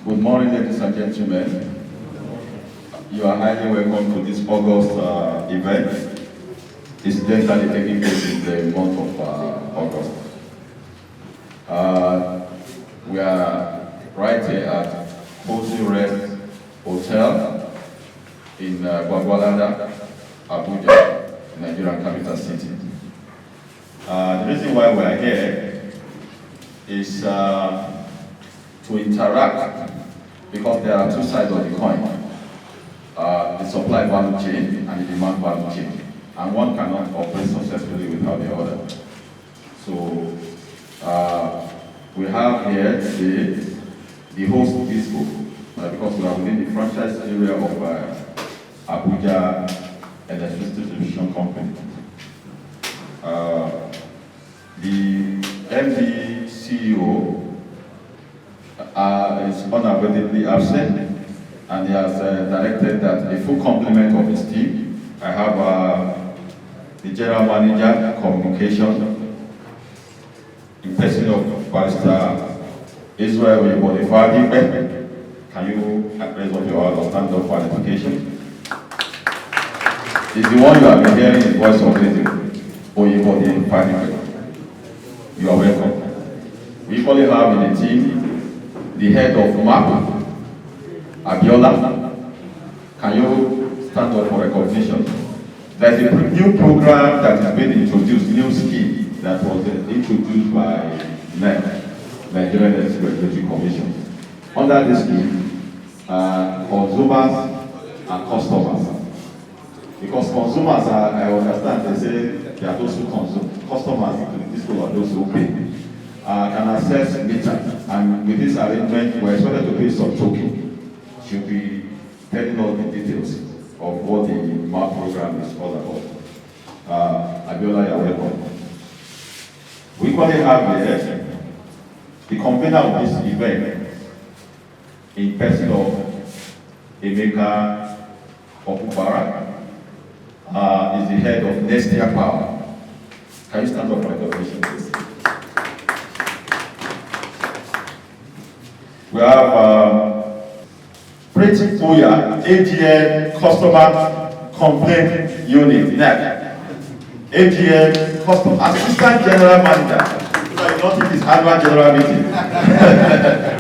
Good morning, ladies and gentlemen. You are highly welcome to this August event. Incidentally taking place in the month of August. We are right here at Cozy Rest Hotel in Gwagwalada Abuja, Nigerian capital city. The reason why we are here is to interact, because there are two sides of the coin. The supply value chain and the demand value chain. And one cannot operate successfully without the other. So we have here today the host disco, because we are within the franchise area of Abuja Electricity Distribution Company. The MD CEO is unavoidably absent, and he has directed that a full complement of his team. I have the General Manager, Communication, in person of Pastor Israel Oyebode. Can you raise up your hand or stand up for identification? It's the one you have been hearing his voice of radio, Oyebode. You are welcome. We equally have in the team the head of MAP, Abiola. Can you stand up for recognition? There's a new program that has been introduced, new scheme that was introduced by NEC, Nigerian Electricity Commission. Under this scheme, consumers and customers. Because consumers are, I understand, they say they are those who consume. Customers, these people are those who pay. Can access data, and with this arrangement, we're expected to pay some token. She'll be telling all the details of what the MAP program is all about. Abiola, you're welcome. We equally have here the convener of this event, in person of Emeka Okubara, is the head of Nestia Power. Can you stand up for recognition, please? We have Pretty Oya, AGN Customer Complaint Unit, NEC. AGN Customer Assistant General Manager. So I don't think it's annual general meeting.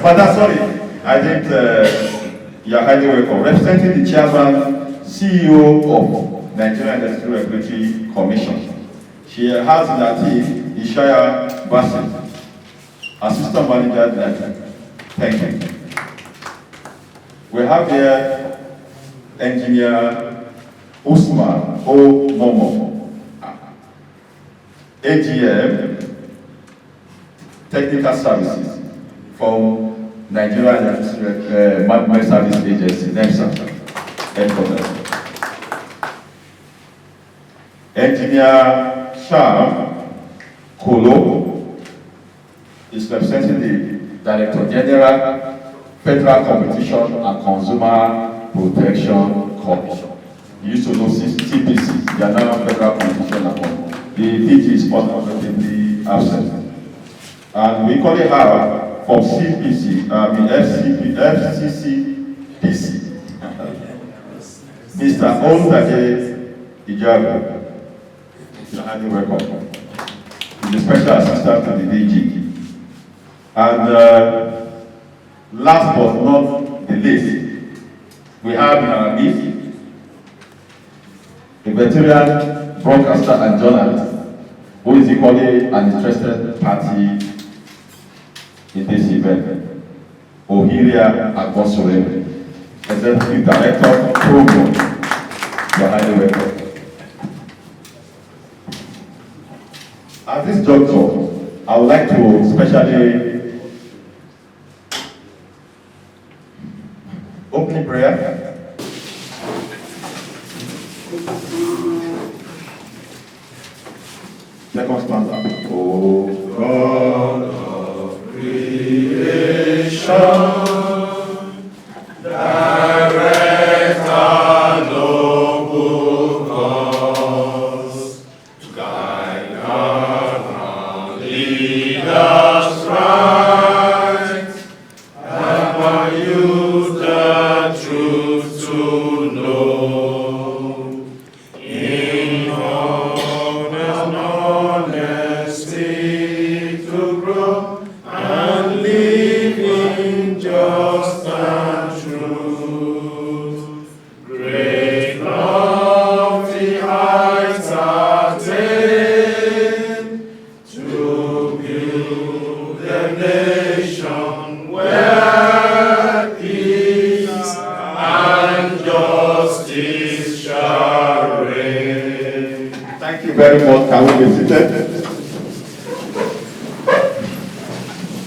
But that's sorry. I think you are highly welcome. Representing the chairman, CEO of Nigerian Electricity Regulatory Commission. She has in her team Ishaya Bassett, Assistant Manager, NEC. Thank you. We have here Engineer Usman O. Momo, AGM Technical Services from Nigeria Management Service Agency, NEMSA, headquarters. Engineer Sham Kolo is representing the Director General, Federal Competition and Consumer Protection Commission. You used to know TPC, they are now Federal Competition and Consumer. The DG is unfortunately absent. And we equally have from CPC, FCCPC, Mr. Ondade Ijabu. You're highly welcome. He's the Special Assistant to the DG. And last but not the least, we have in our midst a veteran broadcaster and journalist who is equally an interested party in this event, Ohiria Agosore, Executive Director, Program. You're highly welcome. At this juncture, I would like to especially opening prayer. Second stanza. Oh God of creation, direct our noble cause, guide our ground, lead us right, and by you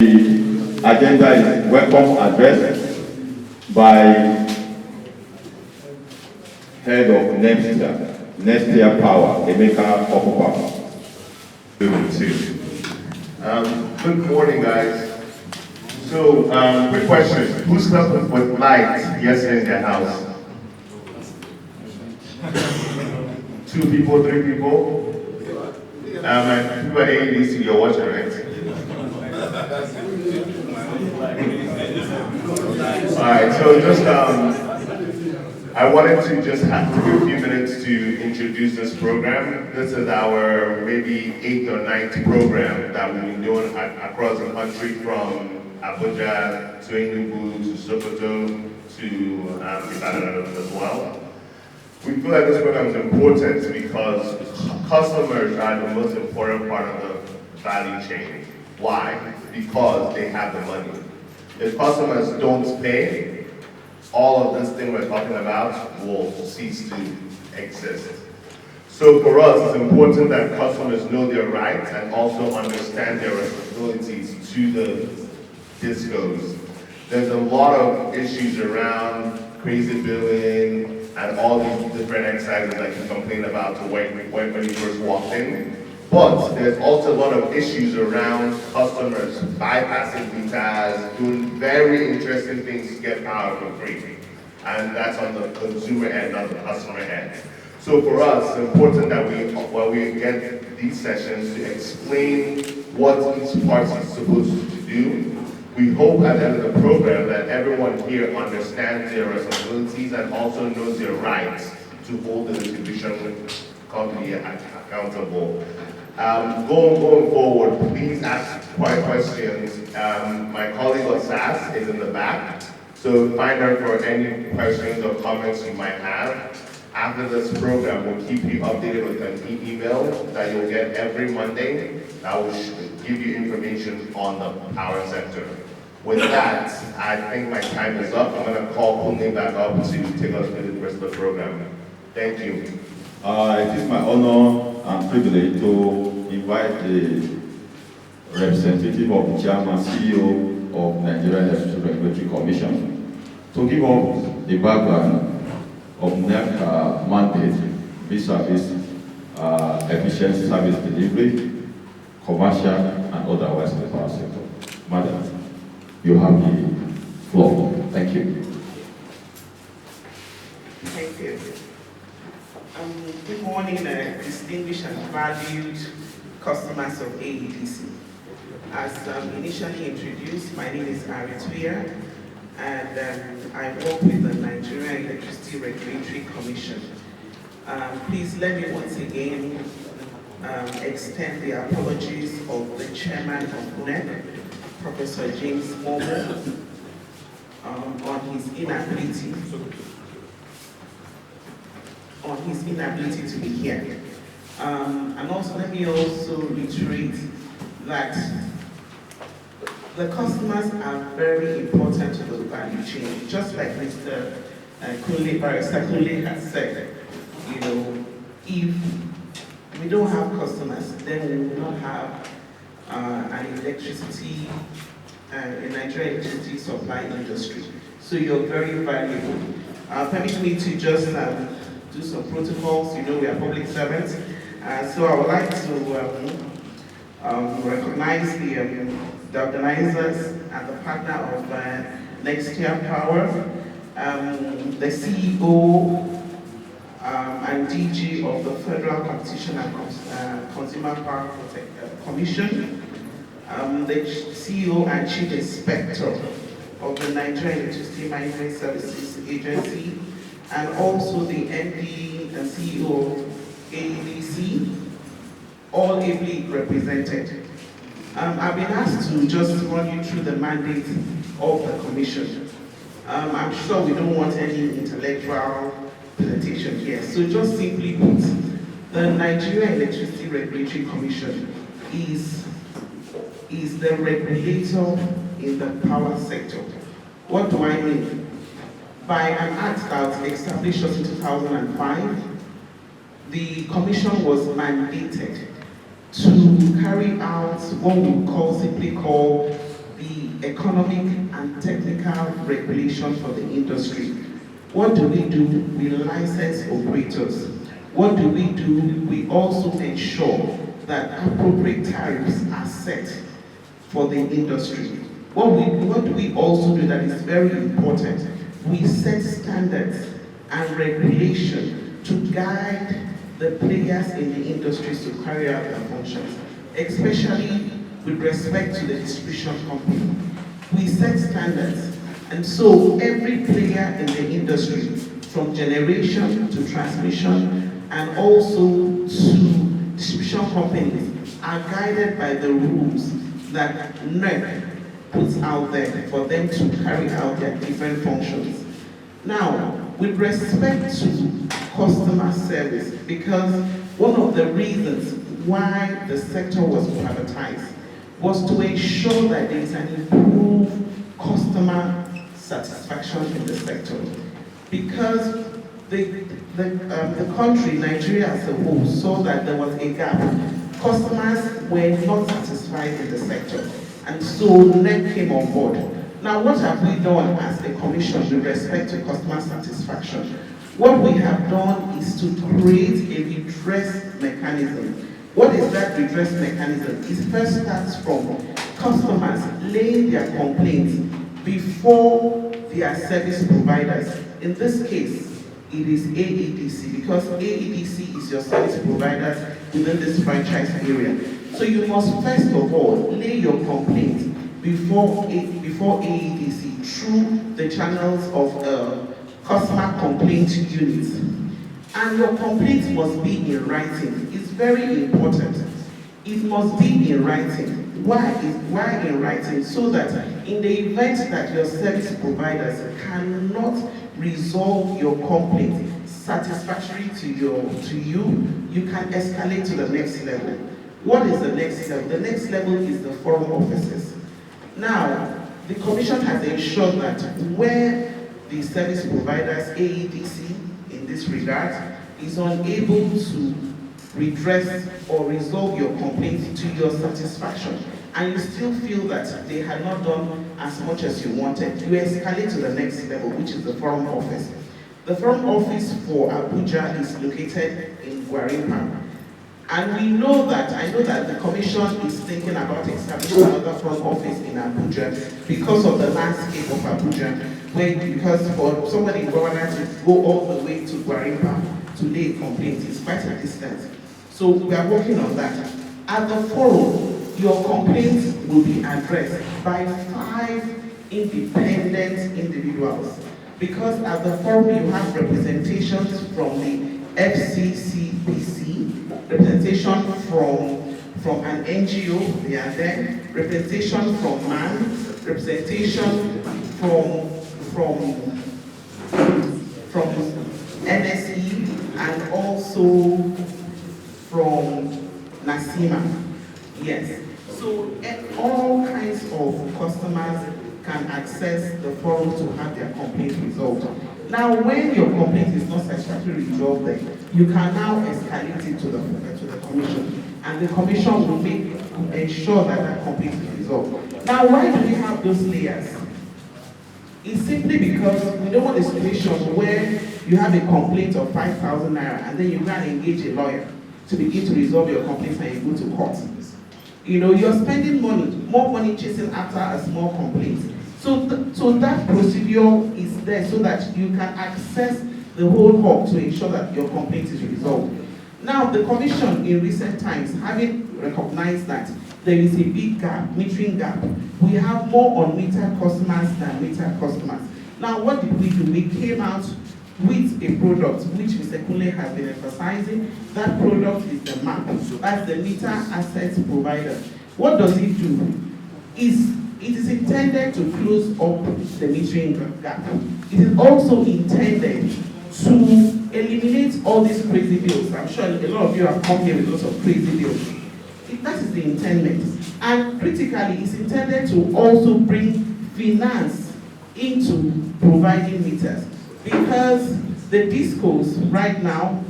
The agenda is welcome address by head of next year power, Emeka Okupa. Good morning, guys. So, quick question. Who slept with Nlite yesterday in their house? 2 people, 3 people? And people at AEDC, you're watching, right? Alright, so just, I wanted to just take a few minutes to introduce this program. This is our maybe 8th or 9th program that we've been doing across the country, from Abuja to Enugu to Sokoto to Ibadan as well. We feel that this program is important because customers are the most important part of the value chain. Why? Because they have the money. If customers don't pay, all of this thing we're talking about will cease to exist. So for us, it's important that customers know their rights and also understand their responsibilities to the discos. There's a lot of issues around crazy billing and all these different exercises that you complain about when you first walked in. But there's also a lot of issues around customers bypassing meters, doing very interesting things to get power for free. And that's on the consumer end, not the customer end. So for us, it's important that we get these sessions to explain what each part is supposed to do. We hope at the end of the program that everyone here understands their responsibilities and also knows their rights to hold the distribution company accountable. Going forward, please ask questions. My colleague Osas is in the back, so find her for any questions or comments you might have. After this program, we'll keep you updated with an email that you'll get every Monday that will give you information on the power sector. With that, I think my time is up. I'm going to call Kunle back up to take us through the rest of the program. Thank you. It is my honor and privilege to invite the representative of the chairman, CEO of Nigerian Electricity Regulatory Commission to give us the background of NEC mandate vis-a-vis efficient service delivery, commercial and otherwise in the power sector. Madam, you have the floor. Thank you. Thank you. Good morning, distinguished and valued customers of AEDC. As initially introduced, my name is Arituya, and I work with the Nigerian Electricity Regulatory Commission. Please let me once again extend the apologies of the chairman of NEC, Professor James Momo, on his inability to be here. And also let me also reiterate that the customers are very important to the value chain. Just like Mr. Kunle has said, you know, if we don't have customers, then we will not have an electricity, a Nigerian electricity supply industry. So you're very valuable. Permit me to just do some protocols. You know, we are public servants. So I would like to recognize the organizers and the partner of Next Year Power, the CEO and DG of the Federal Competition and Consumer Power Commission, the CEO and Chief Inspector of the Nigerian Electricity Management Services Agency, and also the MD and CEO of AEDC, all ably represented. I've been asked to just run you through the mandate of the Commission. I'm sure we don't want any intellectual presentation here. So just simply put, the Nigerian Electricity Regulatory Commission is the regulator in the power sector. What do I mean? By an act that established us in 2005, the Commission was mandated to carry out what we simply call the economic and technical regulation for the industry. What do? We license operators. What do? We also ensure that appropriate tariffs are set for the industry. What do we also do that is very important? We set standards and regulation to guide the players in the industries to carry out their functions, especially with respect to the distribution company. We set standards, and so every player in the industry, from generation to transmission and also to distribution companies, are guided by the rules that NERC puts out there for them to carry out their different functions. Now, with respect to customer service, because one of the reasons why the sector was privatized was to ensure that there is an improved customer satisfaction in the sector. Because the country, Nigeria as a whole, saw that there was a gap. Customers were not satisfied in the sector, and so NEC came on board. Now, what have we done as a commission with respect to customer satisfaction? What we have done is to create a redress mechanism. What is that redress mechanism? It first starts from customers laying their complaints before their service providers. In this case, it is AEDC, because AEDC is your service providers within this franchise area. So you must first of all lay your complaint before AEDC through the channels of customer complaint units. And your complaint must be in writing. It's very important. It must be in writing. Why in writing? So that in the event that your service providers cannot resolve your complaint satisfactory to you, you can escalate to the next level. What is the next level? The next level is the forum offices. Now, the Commission has ensured that where the service providers, AEDC, in this regard, is unable to redress or resolve your complaint to your satisfaction, and you still feel that they had not done as much as you wanted, you escalate to the next level, which is the forum office. The forum office for Abuja is located in Gwarimpa. And I know that the Commission is thinking about establishing another forum office in Abuja because of the landscape of Abuja, because for somebody in Gwagwalada to go all the way to Gwarimpa to lay a complaint is quite a distance. So we are working on that. At the forum, your complaints will be addressed by 5 independent individuals. Because at the forum you have representations from the FCCPC, representation from an NGO, they are there, representation from MAN, representation from NSE, and also from NASIMA. Yes. So all kinds of customers can access the forum to have their complaint resolved. Now, when your complaint is not satisfactorily resolved, you can now escalate it to the Commission, and the Commission will ensure that that complaint is resolved. Now, why do we have those layers? It's simply because we don't want a situation where you have a complaint of 5,000 naira and then you go and engage a lawyer to begin to resolve your complaints and you go to court. You know, you're spending more money chasing after a small complaint. So that procedure is there so that you can access the whole hub to ensure that your complaint is resolved. Now, the Commission in recent times, having recognized that there is a big gap, metering gap, we have more unmetered customers than metered customers. Now, what did we do? We came out with a product which Mr. Kunle has been emphasizing. That product is the MAP. That's the Meter Assets Provider. What does it do? It is intended to close up the metering gap. It is also intended to eliminate all these crazy bills. I'm sure a lot of you have come here with lots of crazy bills. That is the intent. And critically, it's intended to also bring finance into providing meters. Because the discos right now,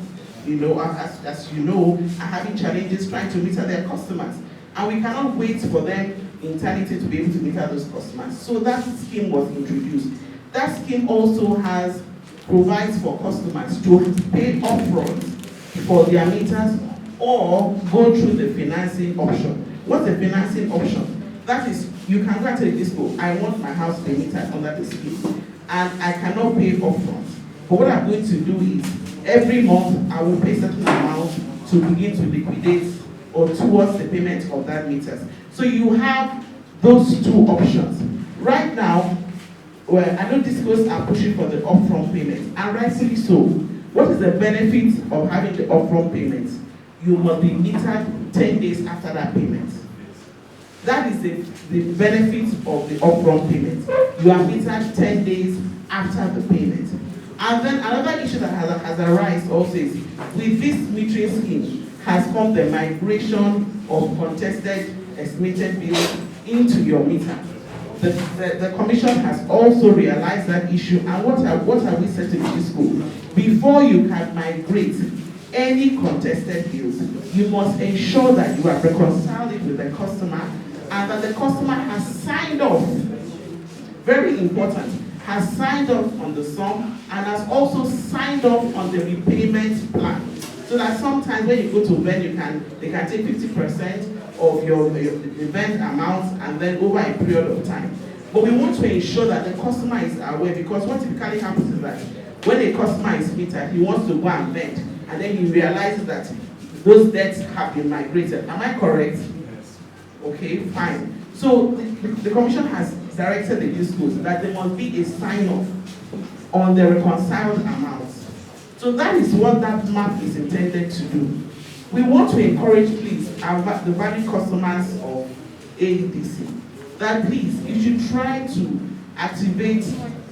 you know, as you know, are having challenges trying to meter their customers. And we cannot wait for them in Nlite to be able to meter those customers. So that scheme was introduced. That scheme also provides for customers to pay upfront for their meters or go through the financing option. What's the financing option? That is, you can go to the disco, I want my house to be metered under the scheme, and I cannot pay upfront. But what I'm going to do is, every month I will pay a certain amount to begin to liquidate or towards the payment of that meters. So you have those two options. Right now, well, I know discos are pushing for the upfront payment, and rightfully so. What is the benefit of having the upfront payment? You must be metered 10 days after that payment. That is the benefit of the upfront payment. You are metered 10 days after the payment. And then another issue that has arisen also is, with this metering scheme has come the migration of contested estimated bills into your meter. The commission has also realized that issue, and what have we said to the school? Before you can migrate any contested bills, you must ensure that you have reconciled it with the customer and that the customer has signed off. Very important, has signed off on the sum and has also signed off on the repayment plan. So that sometimes when you go to event, they can take 50% of your event amount and then over a period of time. But we want to ensure that the customer is aware, because what typically happens is that when a customer is metered, he wants to go and vent, and then he realizes that those debts have been migrated. Am I correct? Yes. Okay, fine. So the commission has directed the schools that there must be a sign-off on the reconciled amounts. So that is what that map is intended to do. We want to encourage, please, the valued customers of AEDC, that please, you should try to activate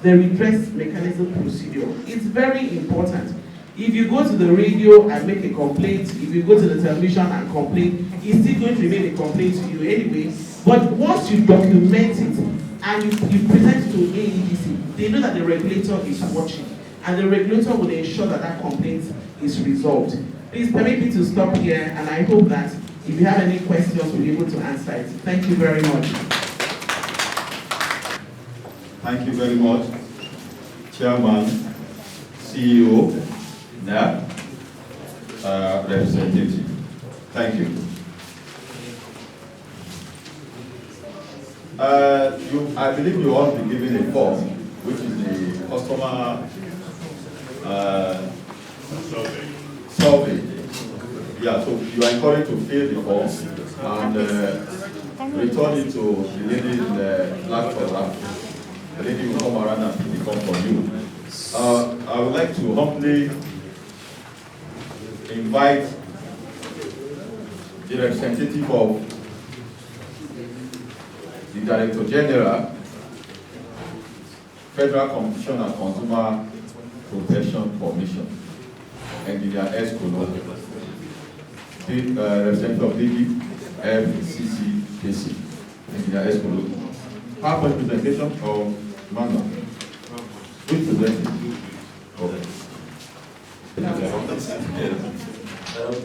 the redress mechanism procedure. It's very important. If you go to the radio and make a complaint, if you go to the television and complain, it's still going to remain a complaint to you anyway. But once you document it and you present it to AEDC, they know that the regulator is watching, and the regulator will ensure that that complaint is resolved. Please permit me to stop here, and I hope that if you have any questions, we'll be able to answer it. Thank you very much. Thank you very much, Chairman, CEO, NAP, representative. Thank you. I believe you all be given a form, which is the customer survey. Yeah, so you are encouraged to fill the form and return it to the lady in the black collar. The lady will come around and pick the form for you. I would like to humbly invite the representative of the Director General, Federal Competition and Consumer Protection Commission, Engineer Escolo, the representative of DBFCCKC, Engineer Escolo. PowerPoint presentation of Manuel. Which presentation? Okay.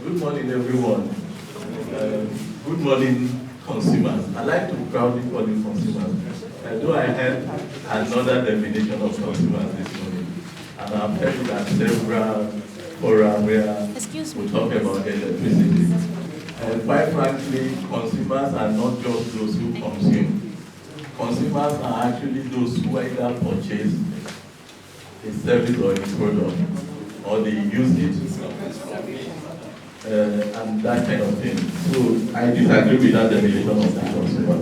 Good morning, everyone. Good morning, consumers. I like to proudly call you consumers. Though I had another definition of consumers this morning, and I've heard that several forums where we talk about electricity. And quite frankly, consumers are not just those who consume. Consumers are actually those who either purchase a service or a product, or they use it, and that kind of thing. So I disagree with that definition of the consumer.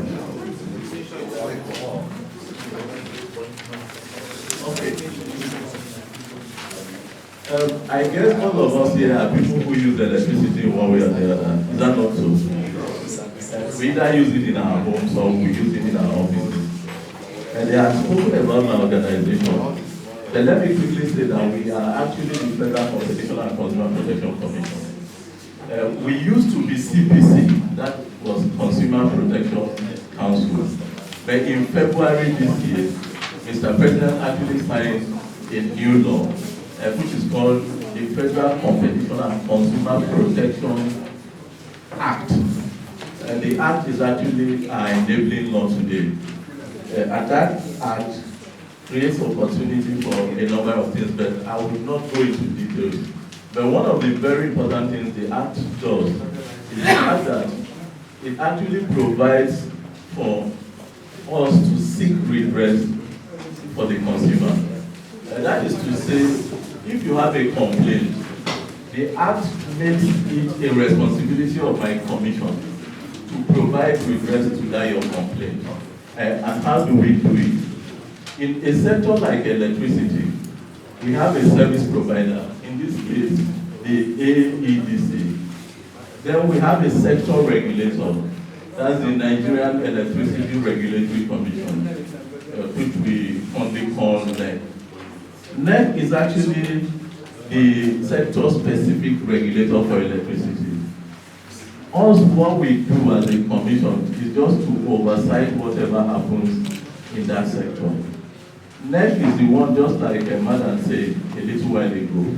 Okay. I guess most of us here are people who use electricity in one way or the other. Is that not so? We either use it in our homes or we use it in our offices. And they have spoken about my organization. Then let me quickly say that we are actually the Federal Competition and Consumer Protection Commission. We used to be CPC, that was Consumer Protection Council. But in February this year, Mr. President actually signed a new law, which is called the Federal Competition and Consumer Protection Act. And the Act is actually our enabling law today. And that Act creates opportunity for a number of things, but I will not go into details. But one of the very important things the Act does is the fact that it actually provides for us to seek redress for the consumer. That is to say, if you have a complaint, the Act makes it a responsibility of my commission to provide redress to that your complaint. And how do we do it? In a sector like electricity, we have a service provider, in this case, the AEDC. Then we have a sector regulator, that's the Nigerian Electricity Regulatory Commission, which we fondly call NEC. NEC is actually the sector-specific regulator for electricity. Us, what we do as a commission is just to oversight whatever happens in that sector. NEC is the one, just like Madam said a little while ago,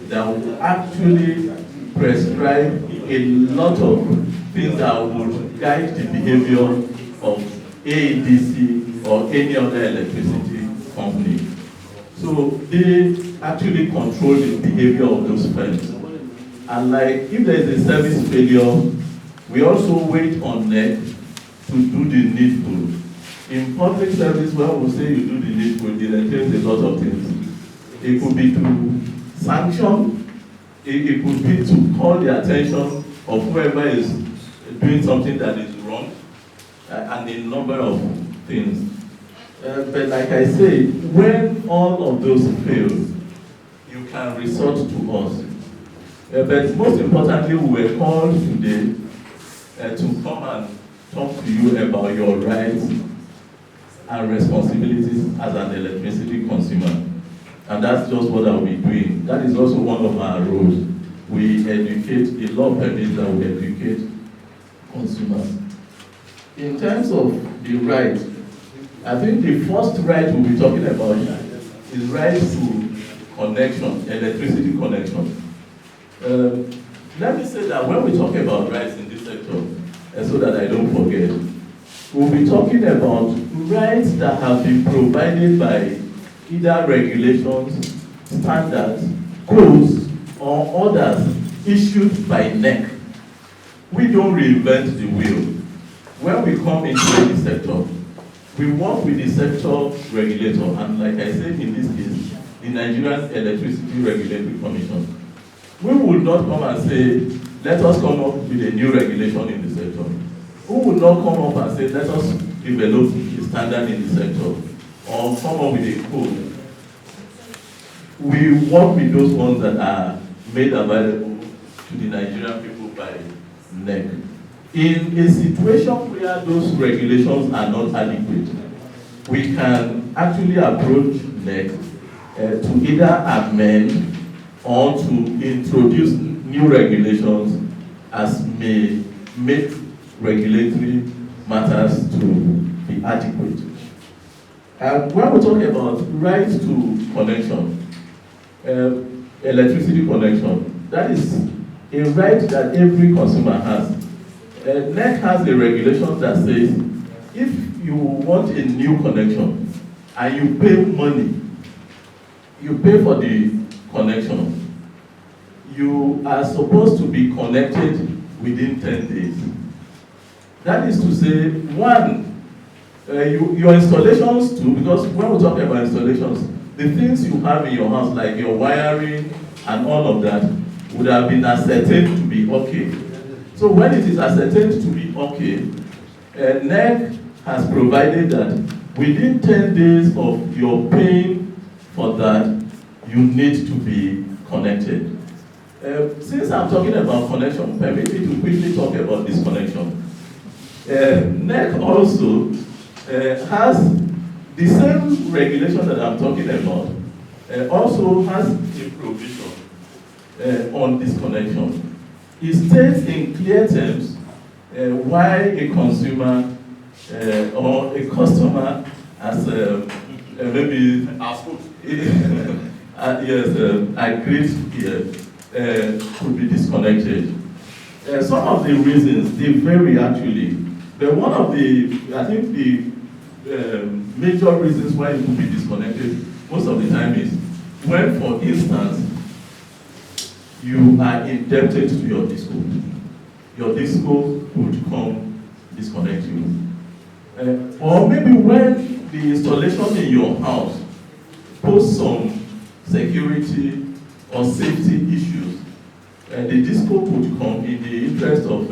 that will actually prescribe a lot of things that would guide the behavior of AEDC or any other electricity company. So they actually control the behavior of those firms. And like if there is a service failure, we also wait on NEC to do the needful. In public service, when we say you do the needful, it entails a lot of things. It could be to sanction, it could be to call the attention of whoever is doing something that is wrong, and a number of things. But like I say, when all of those fail, you can resort to us. But most importantly, we were called today to come and talk to you about your rights and responsibilities as an electricity consumer. And that's just what I'll be doing. That is also one of our roles. We educate, the law permits that we educate consumers. In terms of the right, I think the first right we'll be talking about is right to connection, electricity connection. Let me say that when we talk about rights in this sector, so that I don't forget, we'll be talking about rights that have been provided by either regulations, standards, codes, or orders issued by NEC. We don't reinvent the wheel. When we come into any sector, we work with the sector regulator, and like I said in this case, the Nigerian Electricity Regulatory Commission. We would not come and say, let us come up with a new regulation in the sector. We would not come up and say, let us develop a standard in the sector, or come up with a code. We work with those ones that are made available to the Nigerian people by NEC. In a situation where those regulations are not adequate, we can actually approach NEC to either amend or to introduce new regulations as may make regulatory matters to be adequate. When we talk about right to connection, electricity connection, that is a right that every consumer has. NEC has a regulation that says if you want a new connection and you pay money, you pay for the connection, you are supposed to be connected within 10 days. That is to say, one, your installations too, because when we talk about installations, the things you have in your house, like your wiring and all of that, would have been ascertained to be okay. So when it is ascertained to be okay, NEC has provided that within 10 days of your paying for that, you need to be connected. Since I'm talking about connection, permit me to quickly talk about disconnection. NEC also has the same regulation that I'm talking about, also has a provision on disconnection. It states in clear terms why a consumer or a customer has maybe agreed here could be disconnected. Some of the reasons, they vary actually. But one of the, I think the major reasons why it could be disconnected most of the time is when, for instance, you are indebted to your disco. Your disco would come disconnect you. Or maybe when the installation in your house poses some security or safety issues, the disco would come in the interest of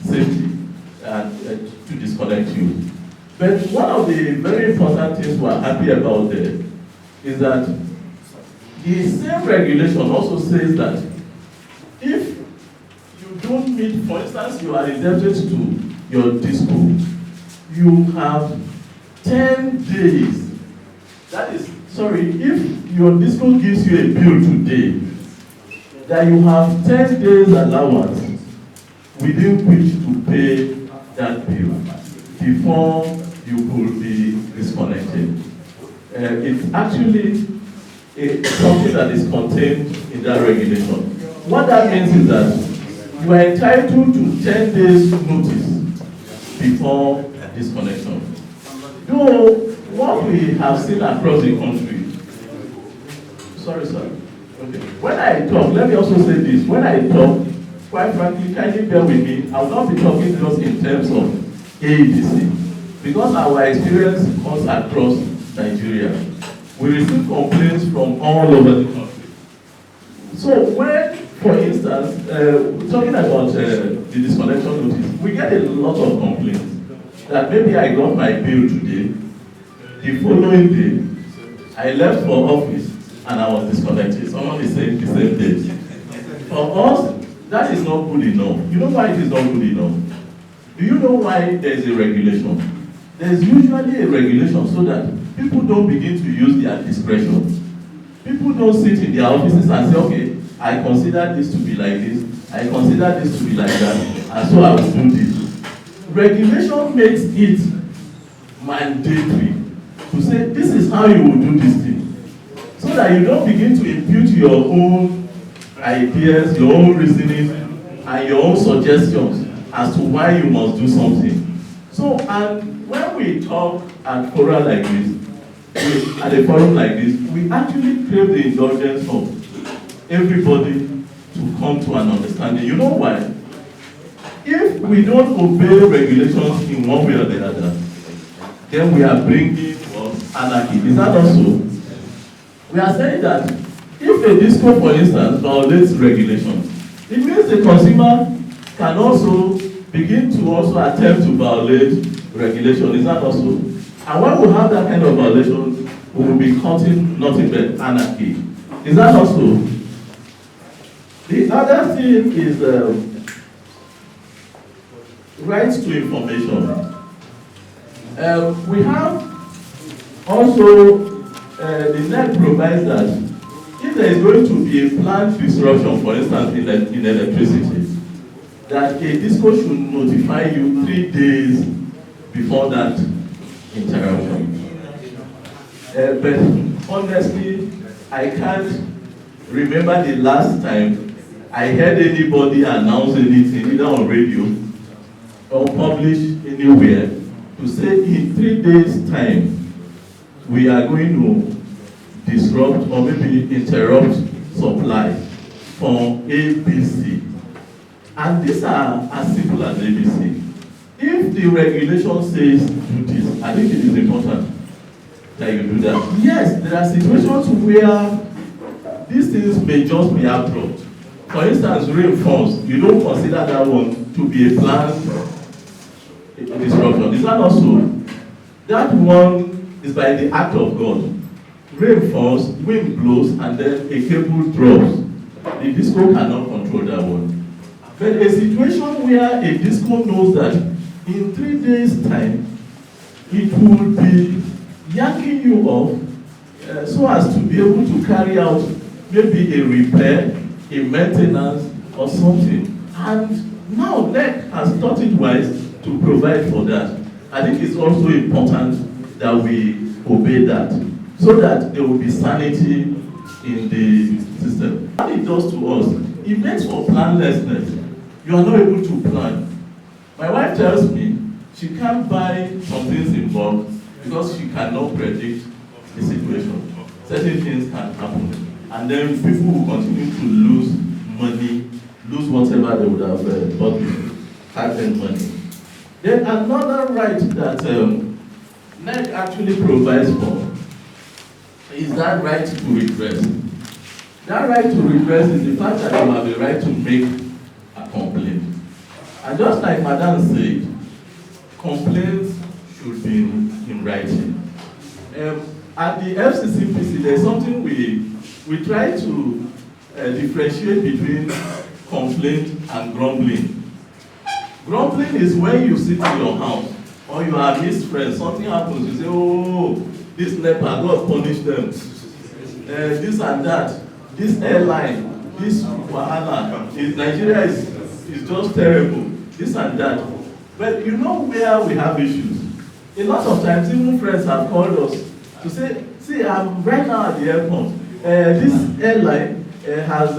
safety and to disconnect you. But one of the very important things we are happy about there is that the same regulation also says that if you don't meet, for instance, you are indebted to your disco, you have 10 days. That is, sorry, if your disco gives you a bill today, that you have 10 days allowance within which to pay that bill before you could be disconnected. It's actually something that is contained in that regulation. What that means is that you are entitled to 10 days notice before disconnection. Though what we have seen across the country, sorry sir, okay. When I talk, let me also say this, when I talk, quite frankly, kindly bear with me, I will not be talking just in terms of AEDC, because our experience comes across Nigeria. We receive complaints from all over the country. So when, for instance, talking about the disconnection notice, we get a lot of complaints that maybe I got my bill today, the following day, I left for office and I was disconnected. Someone is saying the same day. For us, that is not good enough. You know why it is not good enough? Do you know why there is a regulation? There is usually a regulation so that people don't begin to use their discretion. People don't sit in their offices and say, okay, I consider this to be like this, I consider this to be like that, and so I will do this. Regulation makes it mandatory to say, this is how you will do this thing. So that you don't begin to impute your own ideas, your own reasoning, and your own suggestions as to why you must do something. So, and when we talk at fora like this, at a forum like this, we actually crave the indulgence of everybody to come to an understanding. You know why? If we don't obey regulations in one way or the other, then we are bringing anarchy. Is that also? We are saying that if a disco, for instance, violates regulations, it means the consumer can also begin to also attempt to violate regulation. Is that also? And when we have that kind of violation, we will be causing nothing but anarchy. Is that also? The other thing is rights to information. We have also, the net provides that if there is going to be a planned disruption, for instance, in electricity, that a disco should notify you 3 days before that interruption. But honestly, I can't remember the last time I heard anybody announce anything, either on radio or published anywhere, to say in 3 days' time, we are going to disrupt or maybe interrupt supply from ABC. And these are as simple as ABC. If the regulation says do this, I think it is important that you do that. Yes, there are situations where these things may just be abrupt. For instance, rainfalls, you don't consider that one to be a planned disruption. Is that also? That one is by the act of God. Rain falls, wind blows, and then a cable drops. The disco cannot control that one. But a situation where a disco knows that in 3 days' time, it will be yanking you off so as to be able to carry out maybe a repair, a maintenance, or something. And now NEC has thought it wise to provide for that. I think it's also important that we obey that, so that there will be sanity in the system. What it does to us, it makes for planlessness. you are not able to plan. My wife tells me she can't buy some things in bulk because she cannot predict the situation. Certain things can happen, and then people will continue to lose money, lose whatever they would have bought with hard-earned money. Then another right that NEC actually provides for is that right to redress. That right to redress is the fact that you have the right to make a complaint. And just like Madam said, complaints should be in writing. At the FCCPC, there's something we try to differentiate between complaint and grumbling. Grumbling is when you sit in your house or you are amidst friends, something happens, you say, oh, this NEPA, God punish them. This and that, this airline, this wahala, Nigeria is just terrible, this and that. But you know where we have issues. A lot of times, even friends have called us to say, see, I'm right now at the airport. This airline has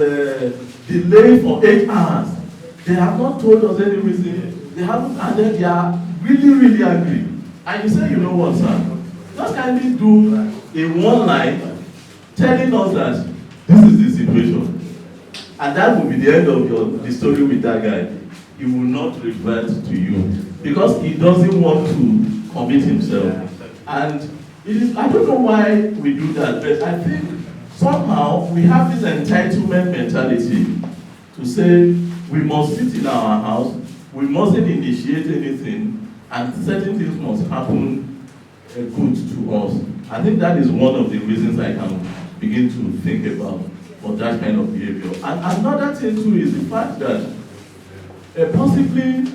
delayed for 8 hours. They have not told us any reason. They haven't, and then they are really, really angry. And you say, you know what, sir? Just kindly do a one line telling us that this is the situation. And that will be the end of the story with that guy. He will not revert to you because he doesn't want to commit himself. And it is, I don't know why we do that, but I think somehow we have this entitlement mentality to say we must sit in our house, we mustn't initiate anything, and certain things must happen good to us. I think that is one of the reasons I can begin to think about for that kind of behavior. And another thing too is the fact that possibly,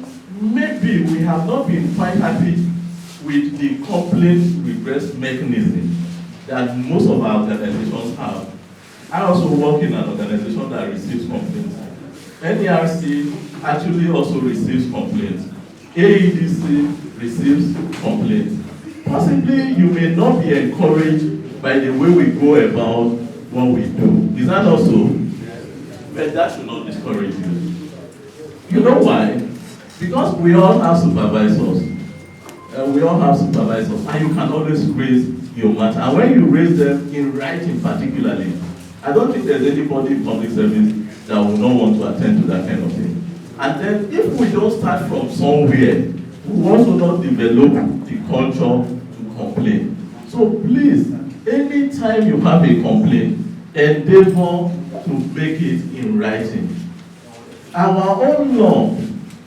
maybe we have not been quite happy with the complaint redress mechanism that most of our organizations have. I also work in an organization that receives complaints. NERC actually also receives complaints. AEDC receives complaints. Possibly you may not be encouraged by the way we go about what we do. Is that also? But that should not discourage you. You know why? Because we all have supervisors. And you can always raise your matter. And when you raise them in writing particularly, I don't think there's anybody in public service that will not want to attend to that kind of thing. And then if we don't start from somewhere, we also not develop the culture to complain. So please, anytime you have a complaint, endeavor to make it in writing. Our own law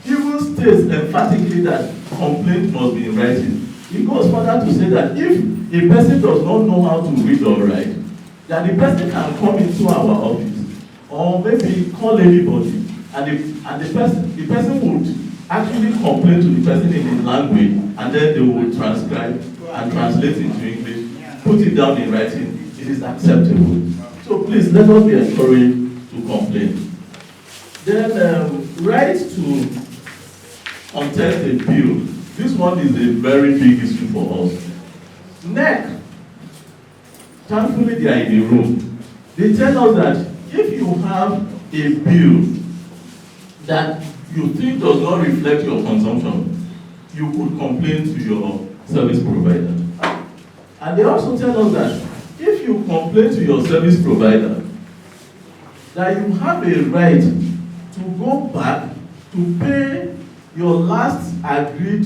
even states emphatically that complaint must be in writing. It goes further to say that if a person does not know how to read or write, that the person can come into our office or maybe call anybody, and the person would actually complain to the person in his language, and then they will transcribe and translate into English, put it down in writing. It is acceptable. So please, let us be encouraged to complain. Then, right to contest a bill. This one is a very big issue for us. NEC, thankfully they are in the room. They tell us that if you have a bill that you think does not reflect your consumption, you could complain to your service provider. And they also tell us that if you complain to your service provider, that you have a right to go back to pay your last agreed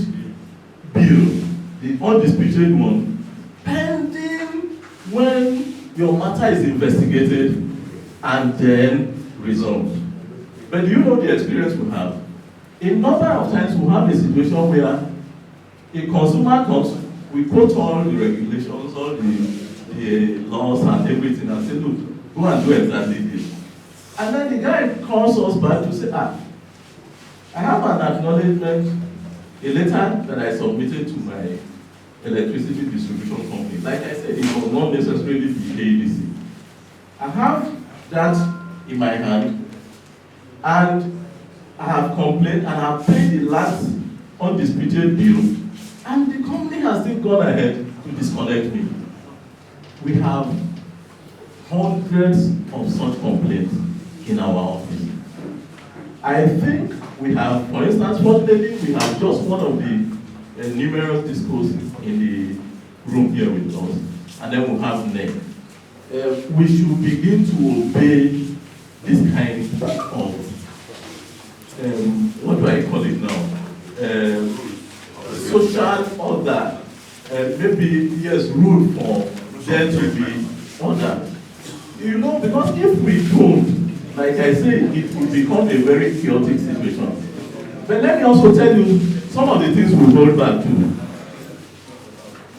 bill, the undisputed one, pending when your matter is investigated and then resolved. But do you know the experience we have? A number of times we have a situation where a consumer comes, we quote all the regulations, all the laws and everything, and say, look, go and do exactly this. And then the guy calls us back to say, I have an acknowledgement, a letter that I submitted to my electricity distribution company. Like I said, it was not necessarily the ADC. I have that in my hand, and I have complained, and I have paid the last undisputed bill, and the company has still gone ahead to disconnect me. We have hundreds of such complaints in our office. I think We have, for instance, fortunately, we have just one of the numerous discos in the room here with us, and then we have NEC. We should begin to obey this kind of, what do I call it now? Social order. Maybe, yes, rule for there to be order. You know, because if we don't, like I say, it will become a very chaotic situation. But let me also tell you some of the things we hold back too.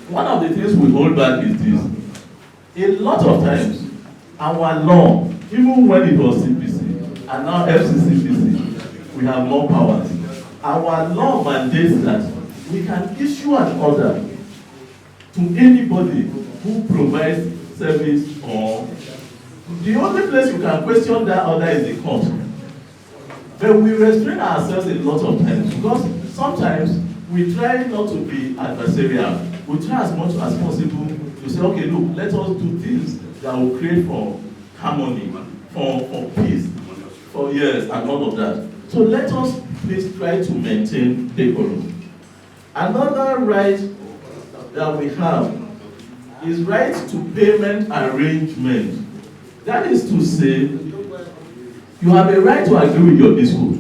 One of the things we hold back is this. A lot of times, our law, even when it was CPC, and now FCCPC, we have more powers. Our law mandates that we can issue an order to anybody who provides service, or the only place you can question that order is the court. But we restrain ourselves a lot of times because sometimes we try not to be adversarial. We try as much as possible to say, okay, look, let us do things that will create for harmony, for peace, for years, and all of that. So let us please try to maintain decorum. Another right that we have is right to payment arrangement. That is to say, you have a right to agree with your disco.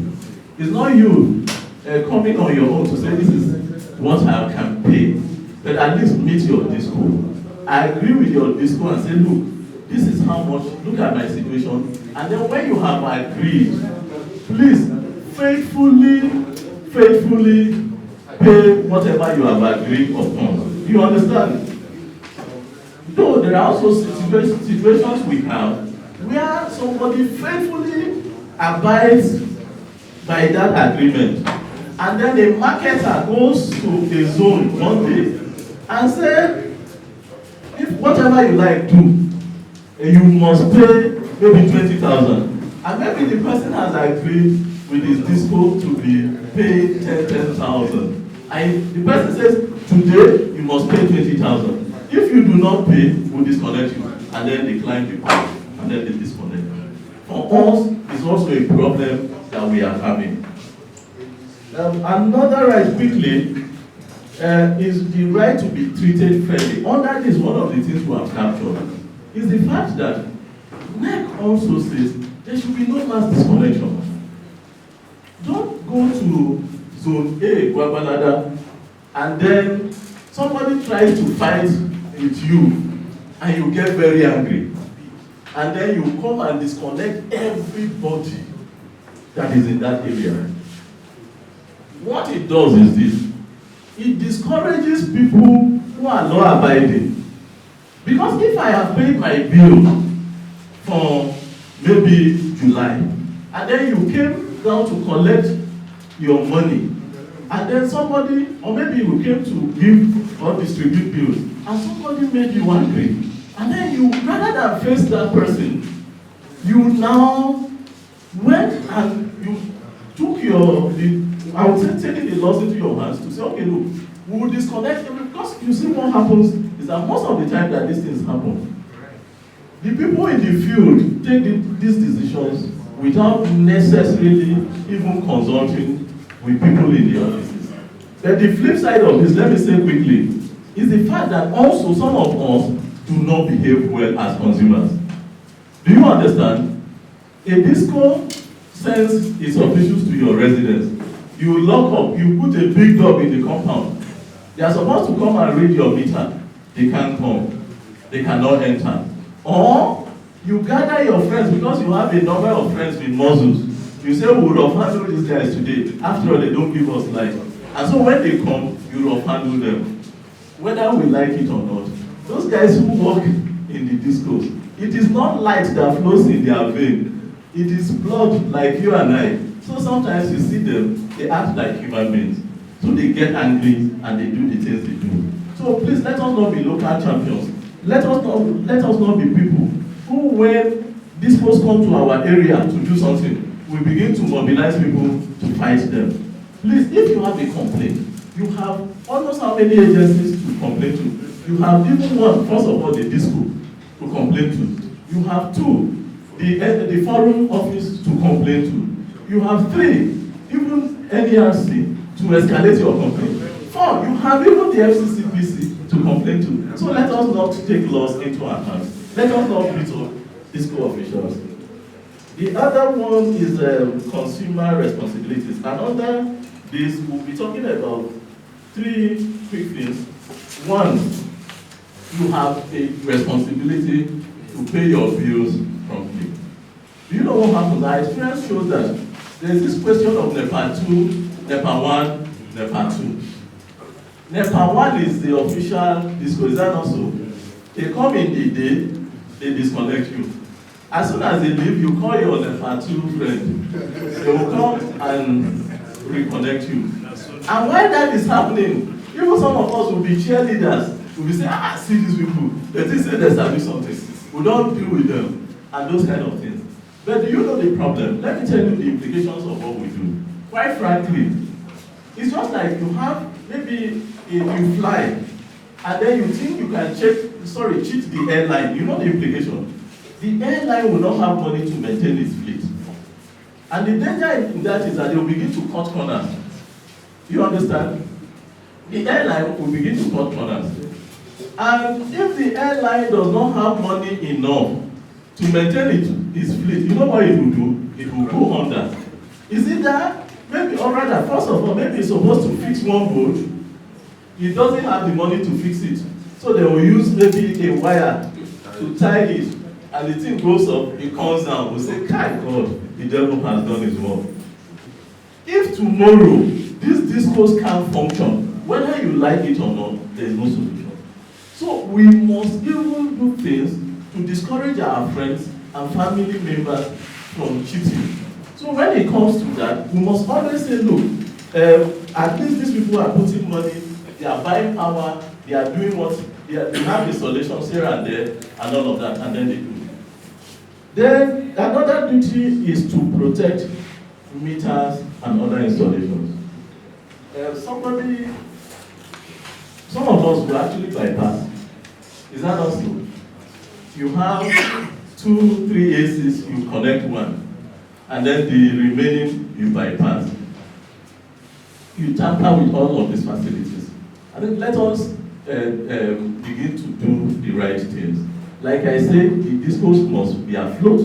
It's not you coming on your own to say this is what I can pay, but at least meet your disco. I agree with your disco and say, look, this is how much, look at my situation. And then when you have agreed, please faithfully pay whatever you have agreed upon. You understand? Though there are also situations we have where somebody faithfully abides by that agreement, and then a marketer goes to a zone one day and say, if whatever you like do, you must pay maybe 20,000, and maybe the person has agreed with his disco to be paid 10,000, and the person says, today you must pay 20,000. If you do not pay, we'll disconnect you, and then decline the pay, and then they disconnect. For us, it's also a problem that we are having. Another right, quickly, is the right to be treated fairly. Under this, one of the things we have captured is the fact that NEC also says there should be no mass disconnection. Don't go to zone A, Gwagwalada, and then somebody tries to fight with you, and you get very angry, and then you come and disconnect everybody that is in that area. What it does is this: it discourages people who are law-abiding. Because if I have paid my bill for maybe July, and then you came down to collect your money, and then somebody, or maybe you came to give or distribute bills, and somebody made you angry, and then you, rather than face that person, you now went and you took I would say taking the laws into your hands to say, okay, look, we will disconnect them, because you see what happens is that most of the time that these things happen, the people in the field take these decisions without necessarily even consulting with people in the offices. But the flip side of this, let me say quickly, is the fact that also some of us do not behave well as consumers. Do you understand? A disco sends its officials to your residence. You lock up, you put a big dog in the compound. They are supposed to come and read your meter. They can't come. They cannot enter. Or you gather your friends, because you have a number of friends with muzzles. You say, we will handle these guys today. After all, they don't give us light. And so when they come, you will handle them. Whether we like it or not. Those guys who work in the discos, it is not light that flows in their vein. It is blood like you and I. So sometimes you see them, they act like human beings. So they get angry and they do the things they do. So please, let us not be local champions. Let us not be people who, when discos come to our area to do something, we begin to mobilize people to fight them. Please, if you have a complaint, you have almost how many agencies to complain to? You have even one, first of all, the disco to complain to. You have two, the forum office to complain to. You have three, even NERC to escalate your complaint. 4, you have even the FCCPC to complain to. So let us not take laws into account. Let us not beat up DISCO officials. The other one is consumer responsibilities. And under this, we'll be talking about 3 quick things. 1, you have a responsibility to pay your bills promptly. Do you know what happens? Our experience shows that there's this question of NEPA 2, NEPA 1, NEPA 2. NEPA 1 is the official DISCO, is that not so? They come in the day, they disconnect you. As soon as they leave, you call your NEPA 2 friend. They will come and reconnect you. And while that is happening, even some of us will be cheerleaders. We'll be saying, see these people. They think say they sabi something. We don't deal with them. And those kind of things. But do you know the problem? Let me tell you the implications of what we do. Quite frankly, it's just like you have, maybe you fly, and then you think you can cheat the airline. You know the implication. The airline will not have money to maintain its fleet. And the danger in that is that they will begin to cut corners. You understand? The airline will begin to cut corners. And if the airline does not have money enough to maintain its fleet, you know what it will do? It will go under. Is it that? Maybe, or rather, first of all, maybe it's supposed to fix one boat. It doesn't have the money to fix it. So they will use maybe a wire to tie it. And the thing goes up, it comes down. We'll say, God, the devil has done his work. If tomorrow, these discourse can't function, whether you like it or not, there is no solution. So we must even do things to discourage our friends and family members from cheating. So when it comes to that, we must always say, look, at least these people are putting money, they are buying power, they are doing what, they have installations here and there, and all of that, and then they do. Then another duty is to protect meters and other installations. Some of us will actually bypass. Is that not so? You have 2, 3 ACs, you connect one, and then the remaining you bypass. You tamper with all of these facilities. I think let us begin to do the right things. Like I said, the discourse must be afloat.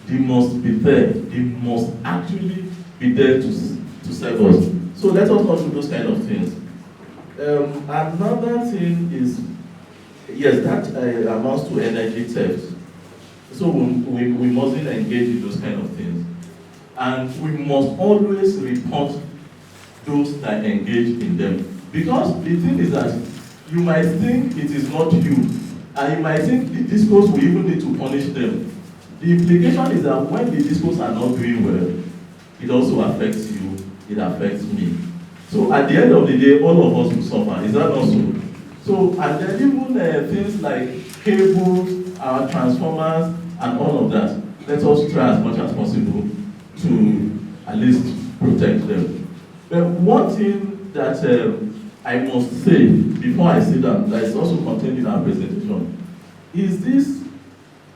They must be there. They must actually be there to serve us. So let us not do those kind of things. Another thing is, yes, that amounts to energy theft. So we mustn't engage in those kind of things. And we must always report those that engage in them. Because the thing is that you might think it is not you, and you might think the discourse will even need to punish them. The implication is that when the discourse are not doing well, it also affects you, it affects me. So at the end of the day, all of us will suffer. Is that not so? So, and then even things like cables, our transformers, and all of that, let us try as much as possible to at least protect them. But one thing that I must say before I say that is also contained in our presentation is this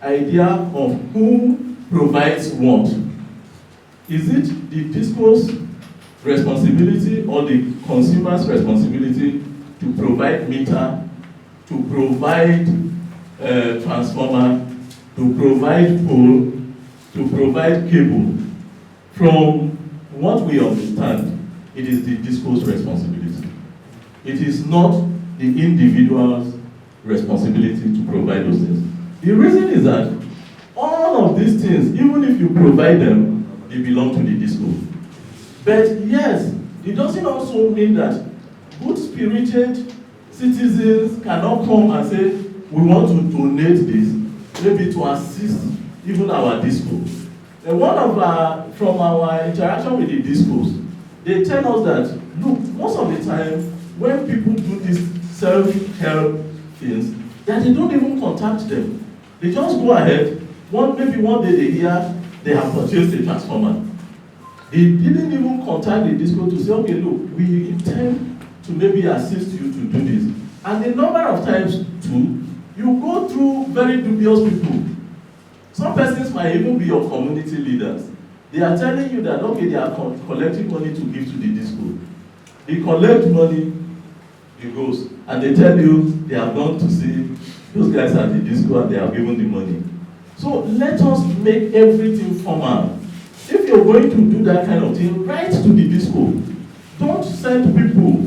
idea of who provides what. Is it the discourse responsibility or the consumer's responsibility to provide meter, to provide transformer, to provide pole, to provide cable? From what we understand, it is the discourse responsibility. It is not the individual's responsibility to provide those things. The reason is that all of these things, even if you provide them, they belong to the disco. But yes, it doesn't also mean that good-spirited citizens cannot come and say, we want to donate this, maybe to assist even our disco. From our interaction with the discos, they tell us that, look, most of the time, when people do these self-help things, that they don't even contact them. They just go ahead. Maybe one day they hear they have purchased a transformer. They didn't even contact the disco to say, okay, look, we intend to maybe assist you to do this. And the number of times too, you go through very dubious people. Some persons might even be your community leaders. They are telling you that, okay, they are collecting money to give to the disco. They collect money, it goes, and they tell you they have gone to see those guys at the disco and they have given the money. So let us make everything formal. If you're going to do that kind of thing, write to the disco. Don't send people.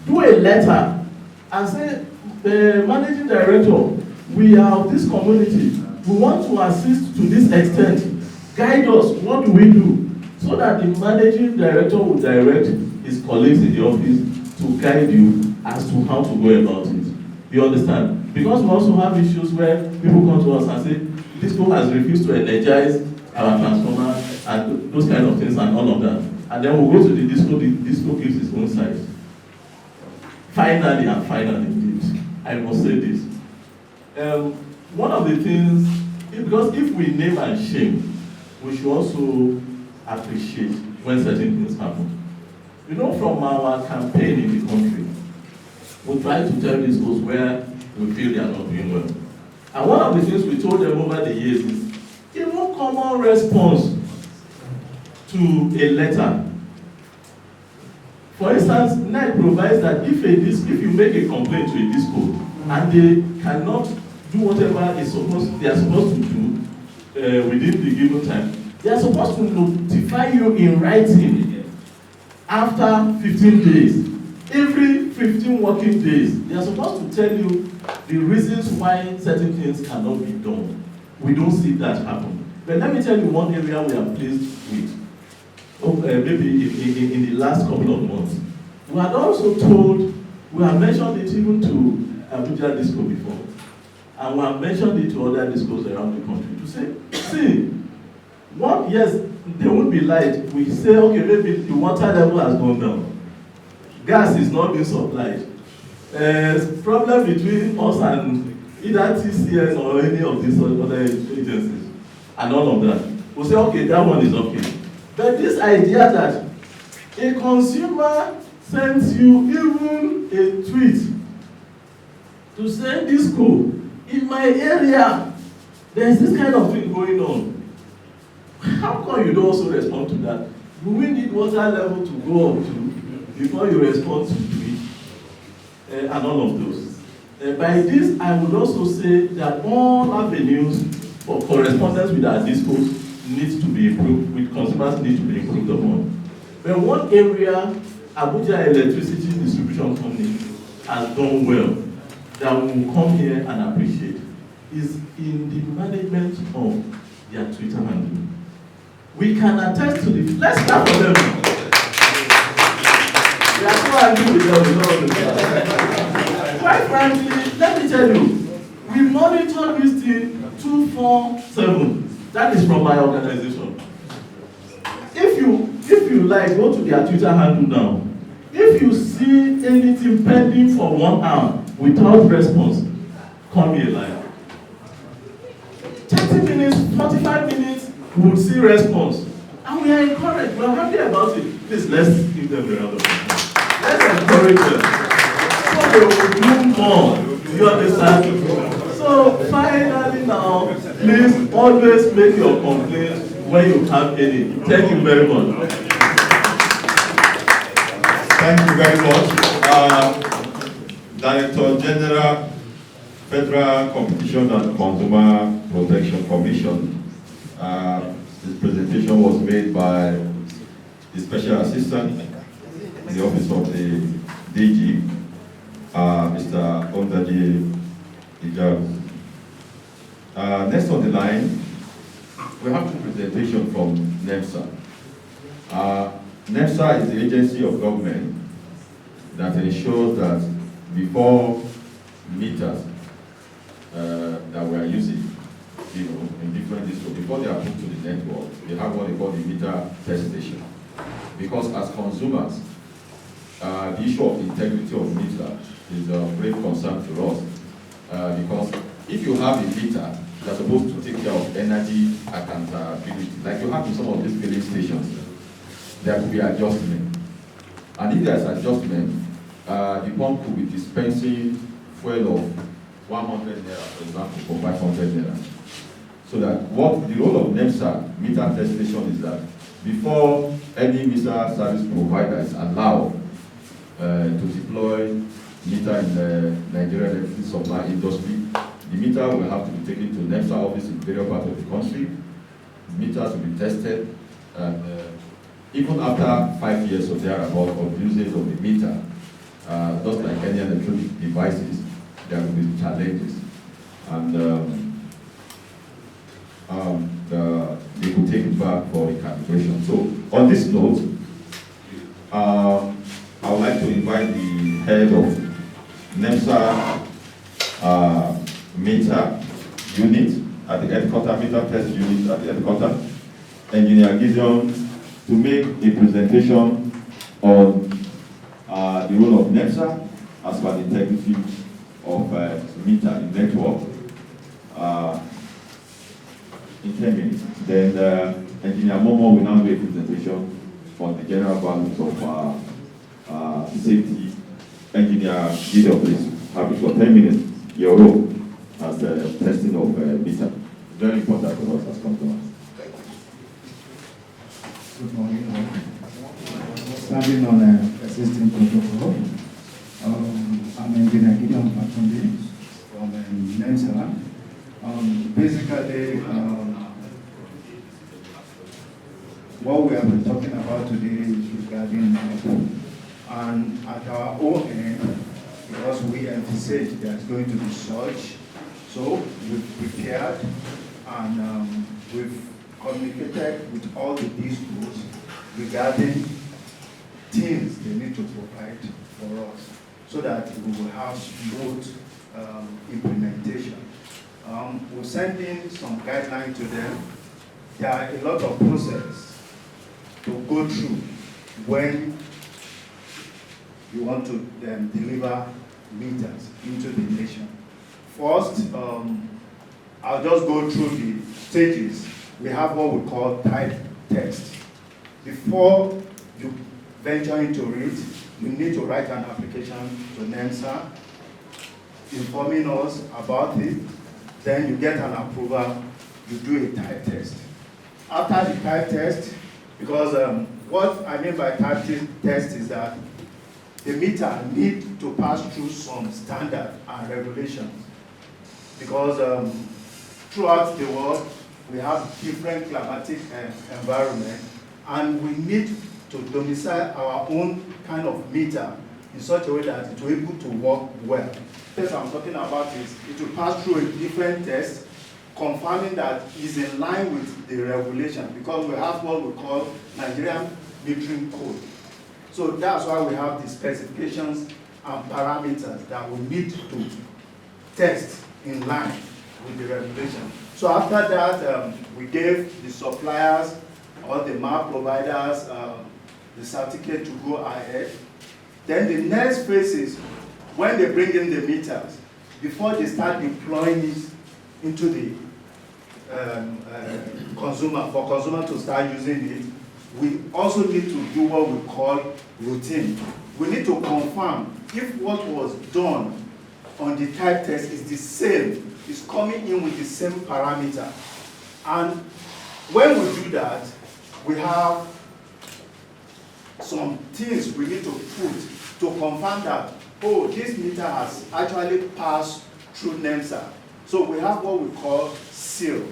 Do a letter and say, the managing director, we are of this community. We want to assist to this extent. Guide us. What do we do? So that the managing director will direct his colleagues in the office to guide you as to how to go about it. You understand? Because we also have issues where people come to us and say, Disco has refused to energize our transformer and those kind of things and all of that. And then we'll go to the disco gives its own side. Finally, I must say this. One of the things, because if we name and shame, we should also appreciate when certain things happen. You know, from our campaign in the country, we try to tell discos where we feel they are not doing well. And one of the things we told them over the years is, even common response to a letter. For instance, Nlite provides that if you make a complaint to a disco and they cannot do whatever they are supposed to do within the given time, they are supposed to notify you in writing after 15 days. Every 15 working days, they are supposed to tell you the reasons why certain things cannot be done. We don't see that happen. But let me tell you one area we are pleased with. Maybe in the last couple of months. We had also told, we have mentioned it even to Abuja Disco before, and we have mentioned it to other discos around the country to say, see, yes, there won't be light. We say, okay, maybe the water level has gone down. Gas is not being supplied. Problem between us and either TCS or any of these other agencies, and all of that. We'll say, okay, that one is okay. But this idea that a consumer sends you even a tweet to say, disco, in my area, there's this kind of thing going on. How come you don't also respond to that? Do we need water level to go up to before you respond to tweet and all of those? By this, I would also say that all avenues for correspondence with our discos needs to be improved, with consumers need to be improved upon. But one area Abuja Electricity Distribution Company has done well that we will come here and appreciate is in the management of their Twitter handle. We can attest to the, let's clap for them. We are so angry with them. Quite frankly, let me tell you, we monitor this thing 24/7. That is from my organization. If you like, go to their Twitter handle now. If you see anything pending for 1 hour without response, call me a liar. 30 minutes, 45 minutes, we will see response. And we are encouraged, we are happy about it. Please, let's give them a round of applause. Let's encourage them. So they will do more. You understand? So finally now, please always make your complaints when you have any. Thank you very much. Thank you very much. Director General, Federal Competition and Consumer Protection Commission. This presentation was made by the Special Assistant in the Office of the DG, Mr. Ondaji Ijab. Next on the line, we have two presentations from NEMSA. NEMSA is the agency of government that ensures that before meters that we are using, in different districts, before they are put to the network, they have what they call the meter test station. Because as consumers, the issue of integrity of meter is of great concern to us. Because if you have a meter that's supposed to take care of energy accountability, like you have in some of these filling stations, there could be adjustment. And if there's adjustment, the pump could be dispensing fuel of 100 naira, for example, for 500 naira. So that what the role of NEMSA meter test station is that before any meter service provider is allowed to deploy meter in the Nigerian electricity supply industry, the meter will have to be taken to NEMSA office in various parts of the country. Meters will be tested, and even after 5 years or thereabout of usage of the meter, just like any electronic devices, there will be challenges, and they will take it back for recalibration. So, on this note, I would like to invite the head of NEMSA meter unit at the headquarters, meter test unit at the headquarters, Engineer Gideon, to make a presentation on the role of NEMSA as per the integrity of meter network in 10 minutes. Then Engineer Momo will now do a presentation on the general values of safety. Engineer Gideon, please have it for 10 minutes. Your role as the testing of meter. Very important for us as customers. Good morning. Standing on existing protocol, I'm Engineer Gideon from NEMSA. Basically, what we have been talking about today is regarding and at our own end, because we anticipate there's going to be surge, so we've prepared and we've communicated with all the discos regarding things they need to provide for us so that we will have smooth implementation. We're sending some guidelines to them. There are a lot of process to go through when you want to deliver meters into the nation. First, I'll just go through the stages. We have what we call type test. Before you venture into it, you need to write an application to NEMSA informing us about it. Then you get an approval, you do a type test. After the type test, because what I mean by type test is that the meter needs to pass through some standard and regulations. Because throughout the world, we have different climatic environment, and we need to domicile our own kind of meter in such a way that it will be able to work well. The test I'm talking about is it will pass through a different test, confirming that it's in line with the regulation, because we have what we call Nigerian metering code. So that's why we have the specifications and parameters that we need to test in line with the regulation. So after that, we gave the suppliers or the map providers the certificate to go ahead. Then the next phase is when they bring in the meters, before they start deploying it into the consumer, for consumer to start using it, we also need to do what we call routine. We need to confirm if what was done on the type test is the same, is coming in with the same parameter. And when we do that, we have some things we need to put to confirm that, oh, this meter has actually passed through NEMSA. So we have what we call seal.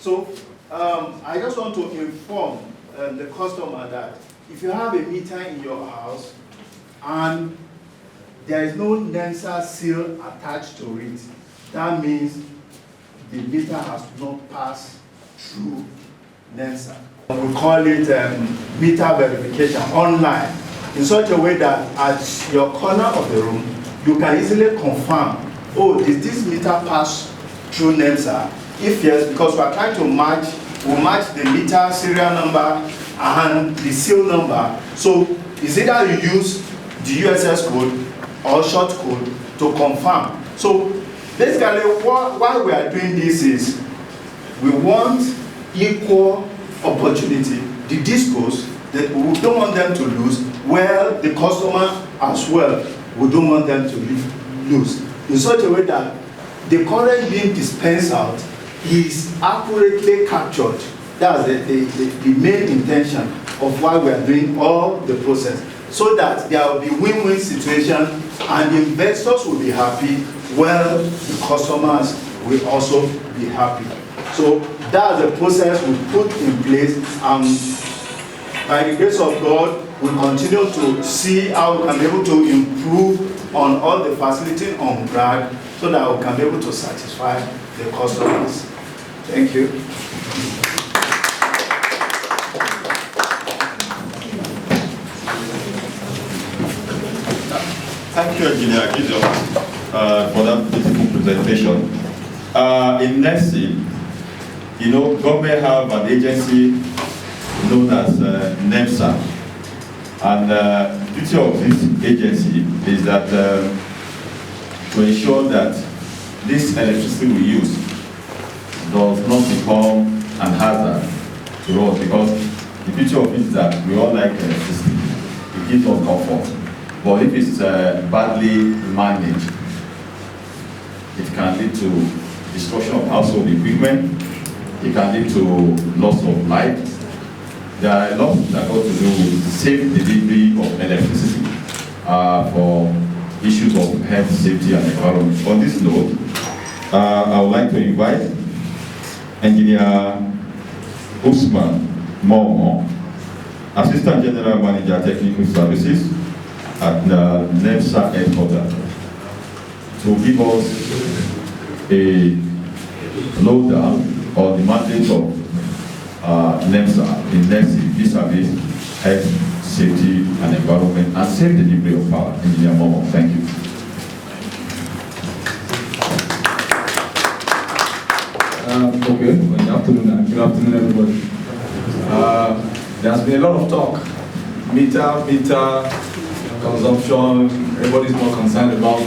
So I just want to inform the customer that if you have a meter in your house and there is no NEMSA seal attached to it, that means the meter has not passed through NEMSA. We call it meter verification online, in such a way that at your corner of the room, you can easily confirm, oh, did this meter pass through NEMSA? If yes, because we are trying to match, we'll match the meter serial number and the seal number. So it's either you use the USS code or short code to confirm. So basically, why we are doing this is we want equal opportunity. The discos, that we don't want them to lose, well, the customer as well, we don't want them to lose. In such a way that the current being dispensed out is accurately captured That's the main intention of why we are doing all the process, so that there will be win-win situation and the investors will be happy, while the customers will also be happy. So that's the process we put in place, and by the grace of God, we continue to see how we can be able to improve on all the facilities on ground, so that we can be able to satisfy the customers. Thank you. Thank you, Engineer Gideon, for that beautiful presentation. In nursing, you know, government have an agency known as NEMSA, and the duty of this agency is that to ensure that this electricity we use does not become an hazard to us, because the beauty of it is that we all like electricity. It gives us comfort. But if it's badly managed, it can lead to destruction of household equipment. It can lead to loss of life. There are a lot that got to do with safe delivery of electricity for issues of health, safety, and environment. On this note, I would like to invite Engineer Usman Momo, Assistant General Manager, Technical Services at the NEMSA headquarters, to give us a lowdown on the mandate of NEMSA in nursing vis-a-vis health, safety, and environment, and safe delivery of power. Engineer Momo, thank you. Okay, good afternoon everybody. There's been a lot of talk, meter, consumption, everybody's more concerned about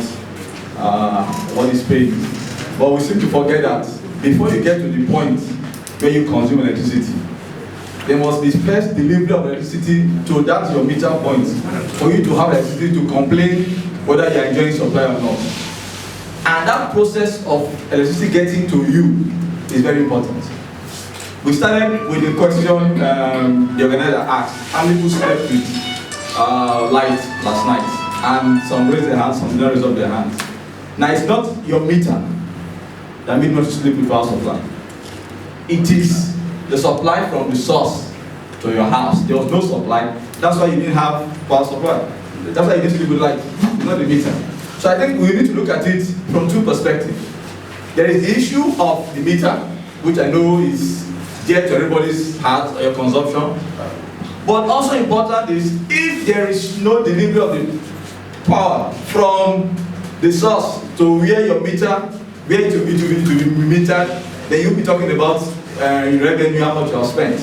what is paid. But we seem to forget that before you get to the point where you consume electricity, there must be first delivery of electricity to that your meter point for you to have electricity to complain whether you are enjoying supply or not. And that process of electricity getting to you is very important. We started with the question the organizer asked, how many people slept with light last night? And some raised their hands, some did not raise up their hands. Now it's not your meter that made not to sleep with power supply. It is the supply from the source to your house. There was no supply. That's why you didn't have power supply. That's why you didn't sleep with light, not the meter. So I think we need to look at it from two perspectives. There is the issue of the meter, which I know is dear to everybody's heart, or your consumption. But also important is, if there is no delivery of the power from the source to where your meter, where it will be metered, then you'll be talking about revenue, how much you have spent.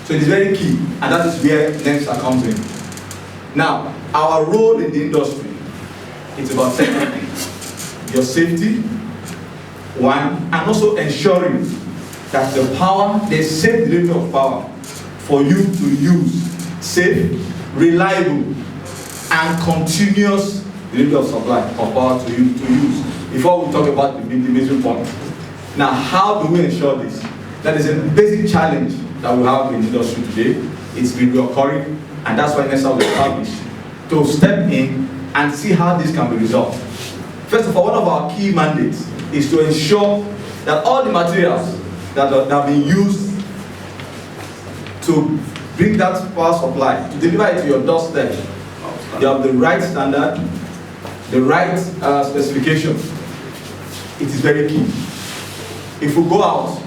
So it is very key, and that is where NEMSA comes in. Now, our role in the industry, it's about second things. Your safety, one, and also ensuring that the power, the safe delivery of power for you to use, safe, reliable, and continuous delivery of supply of power to you to use. Before we talk about the major point. Now, how do we ensure this? That is a basic challenge that we have in the industry today. It's been recurring, and that's why NEMSA was established, to step in and see how this can be resolved. First of all, one of our key mandates is to ensure that all the materials that are being used to bring that power supply, to deliver it to your doorstep, you have the right standard, the right specification. It is very key. If we go out,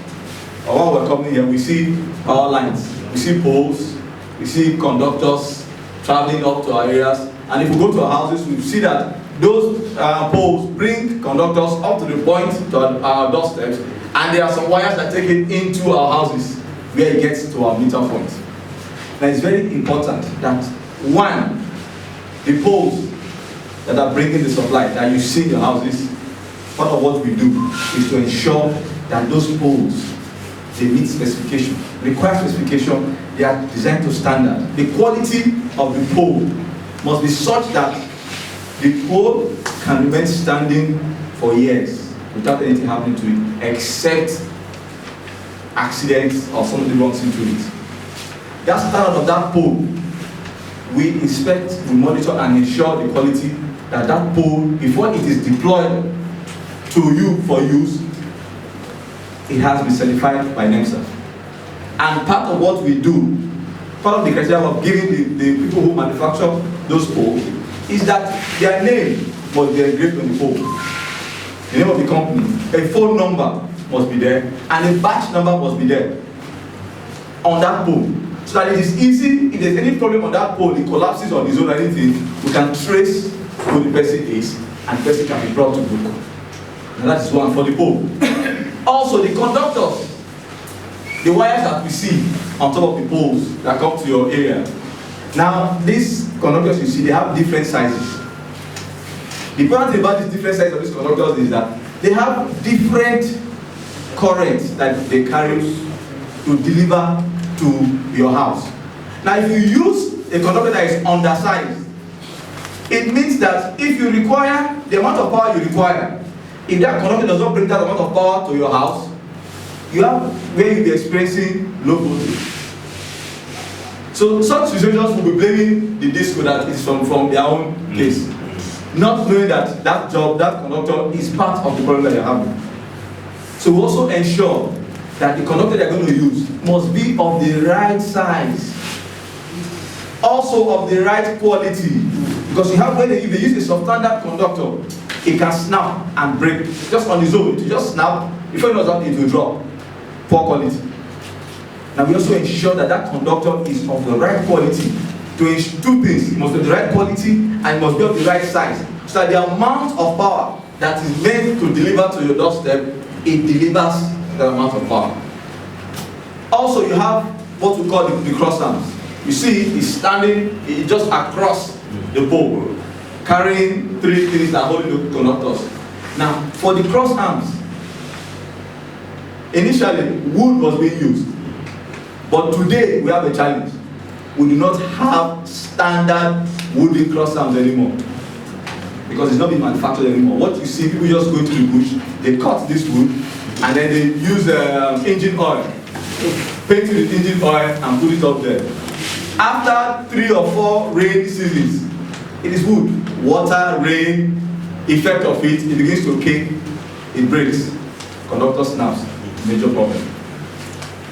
or while we're coming here, we see power lines, we see poles, we see conductors traveling up to our areas, and if we go to our houses, we see that those poles bring conductors up to the point to our doorsteps, and there are some wires that take it into our houses where it gets to our meter point. Now it's very important that, one, the poles that are bringing the supply that you see in your houses, part of what we do is to ensure that those poles, they meet specification, require specification, they are designed to standard. The quality of the pole must be such that the pole can remain standing for years without anything happening to it, except accidents or somebody runs into it. That standard of that pole, we inspect, we monitor and ensure the quality that that pole, before it is deployed to you for use, it has been certified by NEMSA. And part of what we do, part of the criteria of giving the people who manufacture those poles is that their name must be engraved on the pole. The name of the company, a phone number must be there, and a batch number must be there on that pole. So that it is easy, if there's any problem on that pole, it collapses on its own or anything, we can trace who the person is, and the person can be brought to book. And that is one for the pole. Also, the conductors, the wires that we see on top of the poles that come to your area. Now, these conductors you see, they have different sizes. The important thing about these different sizes of these conductors is that they have different currents that they carry to deliver to your house. Now, if you use a conductor that is undersized, it means that if you require the amount of power you require, if that conductor does not bring that amount of power to your house, you have where you'll be experiencing low voltage. So such situations will be blaming the disco that is from their own case, not knowing that that conductor is part of the problem that you're having. So we also ensure that the conductor they're going to use must be of the right size, also of the right quality, because you have when they use a substandard conductor, it can snap and break just on its own. It just snap, before you know that it will drop. Poor quality. Now we also ensure that that conductor is of the right quality. To ensure two things: it must be of the right quality and it must be of the right size, so that the amount of power that is meant to deliver to your doorstep, it delivers that amount of power. Also, you have what we call the cross arms. You see, it's standing just across the pole, carrying three things that hold the conductors. Now, for the cross arms, initially wood was being used, but today we have a challenge. We do not have standard wooden cross arms anymore because it's not being manufactured anymore. What you see, people just go into the bush, they cut this wood, and then they use engine oil, paint it with engine oil, and put it up there. After 3 or 4 rain seasons, it is wood. Water, rain, effect of it begins to cake, it breaks. Conductor snaps, major problem.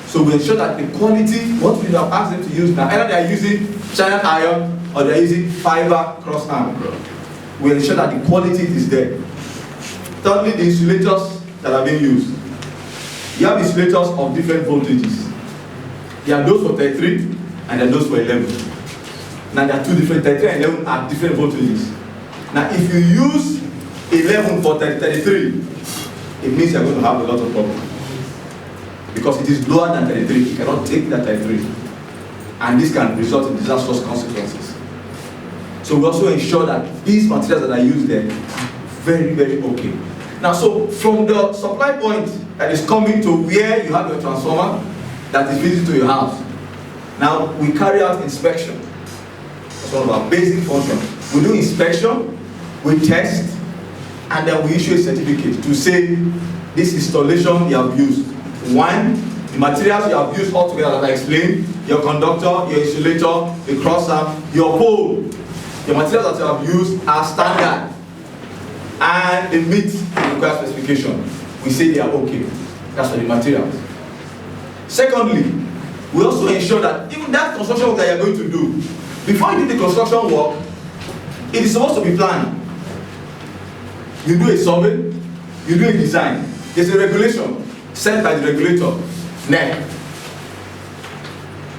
So we ensure that the quality, what we have asked them to use now, either they are using China iron or they are using fiber cross arm. We ensure that the quality is there. Thirdly, the insulators that are being used. You have insulators of different voltages. There are those for 33 and there are those for 11. Now there are two different, 33 and 11 are different voltages. Now if you use 11 for 33, it means you are going to have a lot of problems. Because it is lower than 33, you cannot take that 33. And this can result in disastrous consequences. So we also ensure that these materials that are used there are very, very okay. Now, so from the supply point that is coming to where you have your transformer that is visiting to your house, now we carry out inspection. That's one of our basic functions. We do inspection, we test, and then we issue a certificate to say this installation you have used. One, the materials you have used altogether that I explained, your conductor, your insulator, the cross arm, your pole, the materials that you have used are standard and they meet the required specification. We say they are okay. That's for the materials. Secondly, we also ensure that even that construction work that you are going to do, before you do the construction work, it is supposed to be planned. You do a survey, you do a design. There's a regulation set by the regulator, NEC.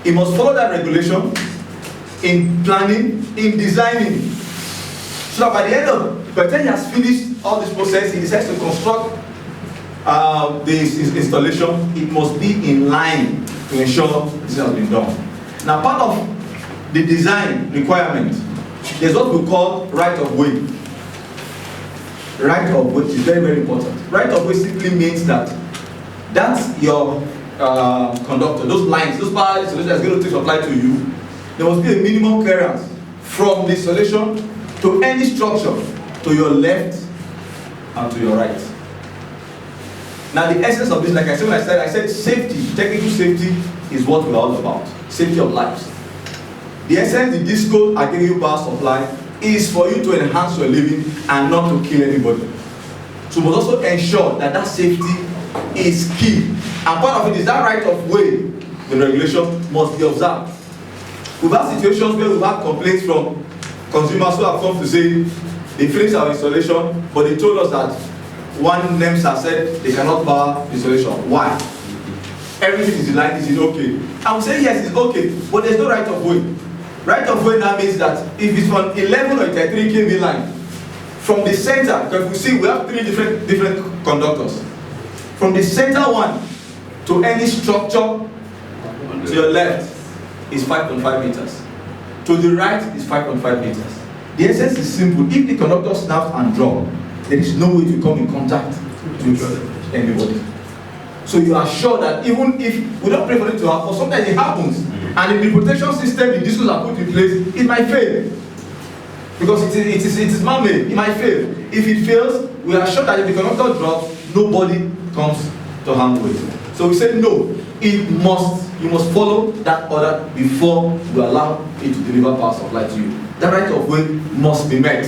It must follow that regulation in planning, in designing. So that by the end of, by the time he has finished all this process, he decides to construct this installation, it must be in line to ensure this has been done. Now, part of the design requirement, there's what we call right of way. Right of way is very, very important. Right of way simply means that that's your conductor, those lines, those power installation that's going to take supply to you. There must be a minimum clearance from the installation to any structure to your left and to your right. Now the essence of this, like I said when I said safety, technical safety is what we're all about. Safety of lives. The essence, the disco are giving you power supply is for you to enhance your living and not to kill anybody. So we must also ensure that that safety is key. And part of it is that right of way, the regulation must be observed. We've had situations where we've had complaints from consumers who have come to say they finished our installation, but they told us that one NEMSA said they cannot power the installation. Why? Everything is in line, is it okay? I would say yes, it's okay, but there's no right of way. Right of way now means that if it's from 11 or 33 kV line, from the center, because we see we have three different conductors. From the center one to any structure to your left is 5.5 meters. To the right is 5.5 meters. The essence is simple. If the conductor snaps and drops, there is no way to come in contact with anybody. So you are sure that even if we don't pray for it to happen, sometimes it happens, and in the protection system the discs are put in place, it might fail. Because it is man-made, it might fail. If it fails, we are sure that if the conductor drops, nobody comes to harm with. So we say no, you must follow that order before we allow it to deliver power supply to you. The right of way must be met.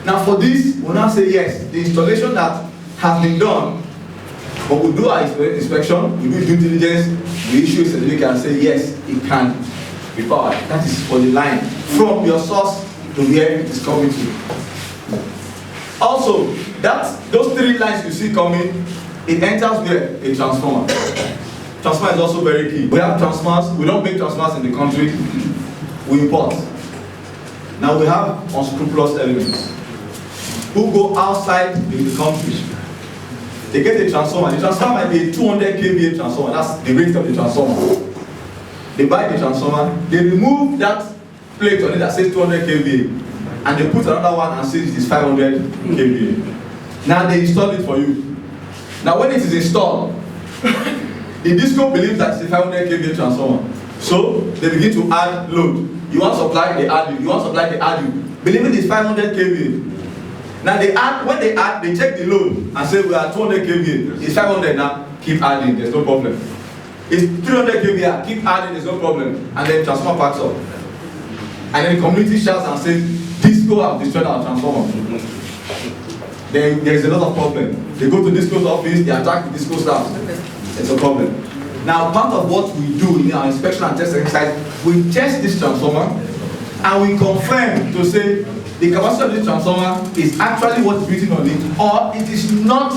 Now for this, we now say yes, the installation that has been done, but we do our inspection, we do due diligence, we issue a certificate and say yes, it can be powered. That is for the line from your source to where it is coming to. Also, those three lines you see coming, it enters where? A transformer. Transformer is also very key. We have transformers, we don't make transformers in the country, we import. Now we have unscrupulous elements who go outside the country. They get a transformer. The transformer might be a 200 kVA transformer. That's the rate of the transformer. They buy the transformer, they remove that plate on it that says 200 kVA, and they put another one and says it is 500 kVA. Now they install it for you. Now when it is installed, the disco believes that it's a 500 kVA transformer. So they begin to add load. You want supply, they add you. You want supply, they add you. Believing it's 500 kVA. Now they add, when they add, they check the load and say we are 200 kVA. It's 500 now, keep adding, there's no problem. It's 300 kVA, keep adding, there's no problem. And then transformer packs up. And then the community shouts and says, Disco have destroyed our transformer. Then there's a lot of problem. They go to Disco's office, they attack the Disco staff. It's a problem. Now part of what we do in our inspection and test exercise, we test this transformer and we confirm to say the capacity of this transformer is actually what is written on it, or it is not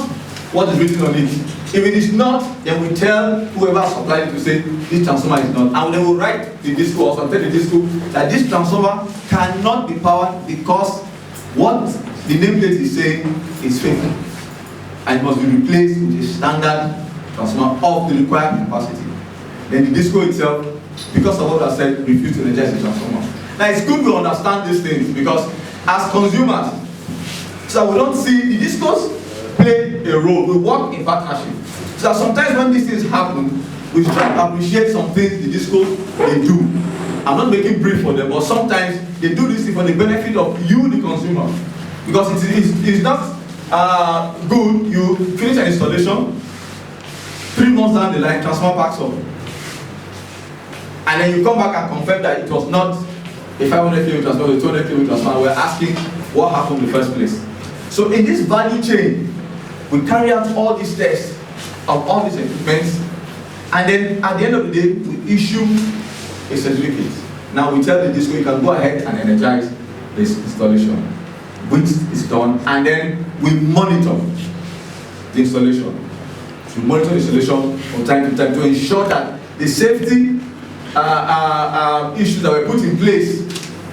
what is written on it. If it is not, then we tell whoever supplied it to say this transformer is not, and then we write the Disco or tell the Disco that this transformer cannot be powered because what the nameplate is saying is fake, and it must be replaced with a standard transformer of the required capacity. Then the Disco itself, because of what I said, refused to energize the transformer. Now it's good we understand these things because as consumers, so we don't see the Discos play a role. We work in partnership. So sometimes when these things happen, we try to appreciate some things the Discos they do. I'm not making brief for them, but sometimes they do this thing for the benefit of you, the consumer. Because it's not good, you finish an installation, 3 months down the line, transformer packs up. And then you come back and confirm that it was not a 500 kV transformer, a 200 kV transformer. We're asking what happened in the first place. So in this value chain, we carry out all these tests of all these equipments, and then at the end of the day, we issue a certificate. Now we tell the Disco you can go ahead and energize this installation, which is done, and then we monitor the installation. We monitor the installation from time to time to ensure that the safety issues that were put in place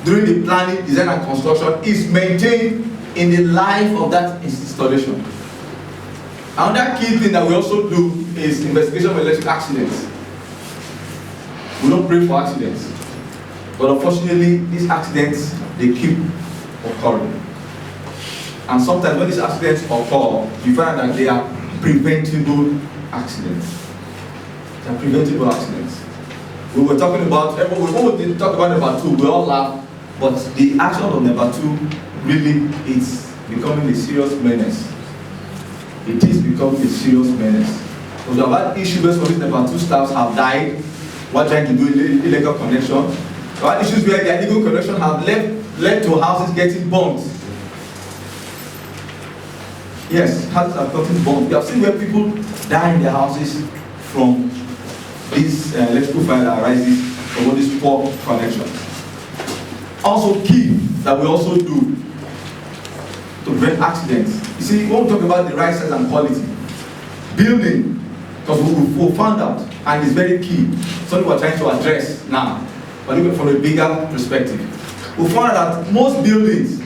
during the planning, design and construction is maintained in the life of that installation. Another key thing that we also do is investigation of electric accidents. We don't pray for accidents, but unfortunately these accidents, they keep occurring. And sometimes when these accidents occur, you find that they are preventable accidents. They are preventable accidents. We were talking about, when we didn't talk about number 2, we all laugh, but the action of number 2 really is becoming a serious menace it is become a serious menace. Because we have had issues where some of these NEPA 2 staffs have died while trying to do illegal connection. We have had issues where their illegal connection have led to houses getting burnt. Yes, houses have gotten burnt. We have seen where people die in their houses from this electrical fire that arises from all these poor connections. Also key that we also do to prevent accidents. You see, when we talk about the right size and quality, building, because we found out, and it's very key, something we're trying to address now, but looking from a bigger perspective. We found out that most buildings,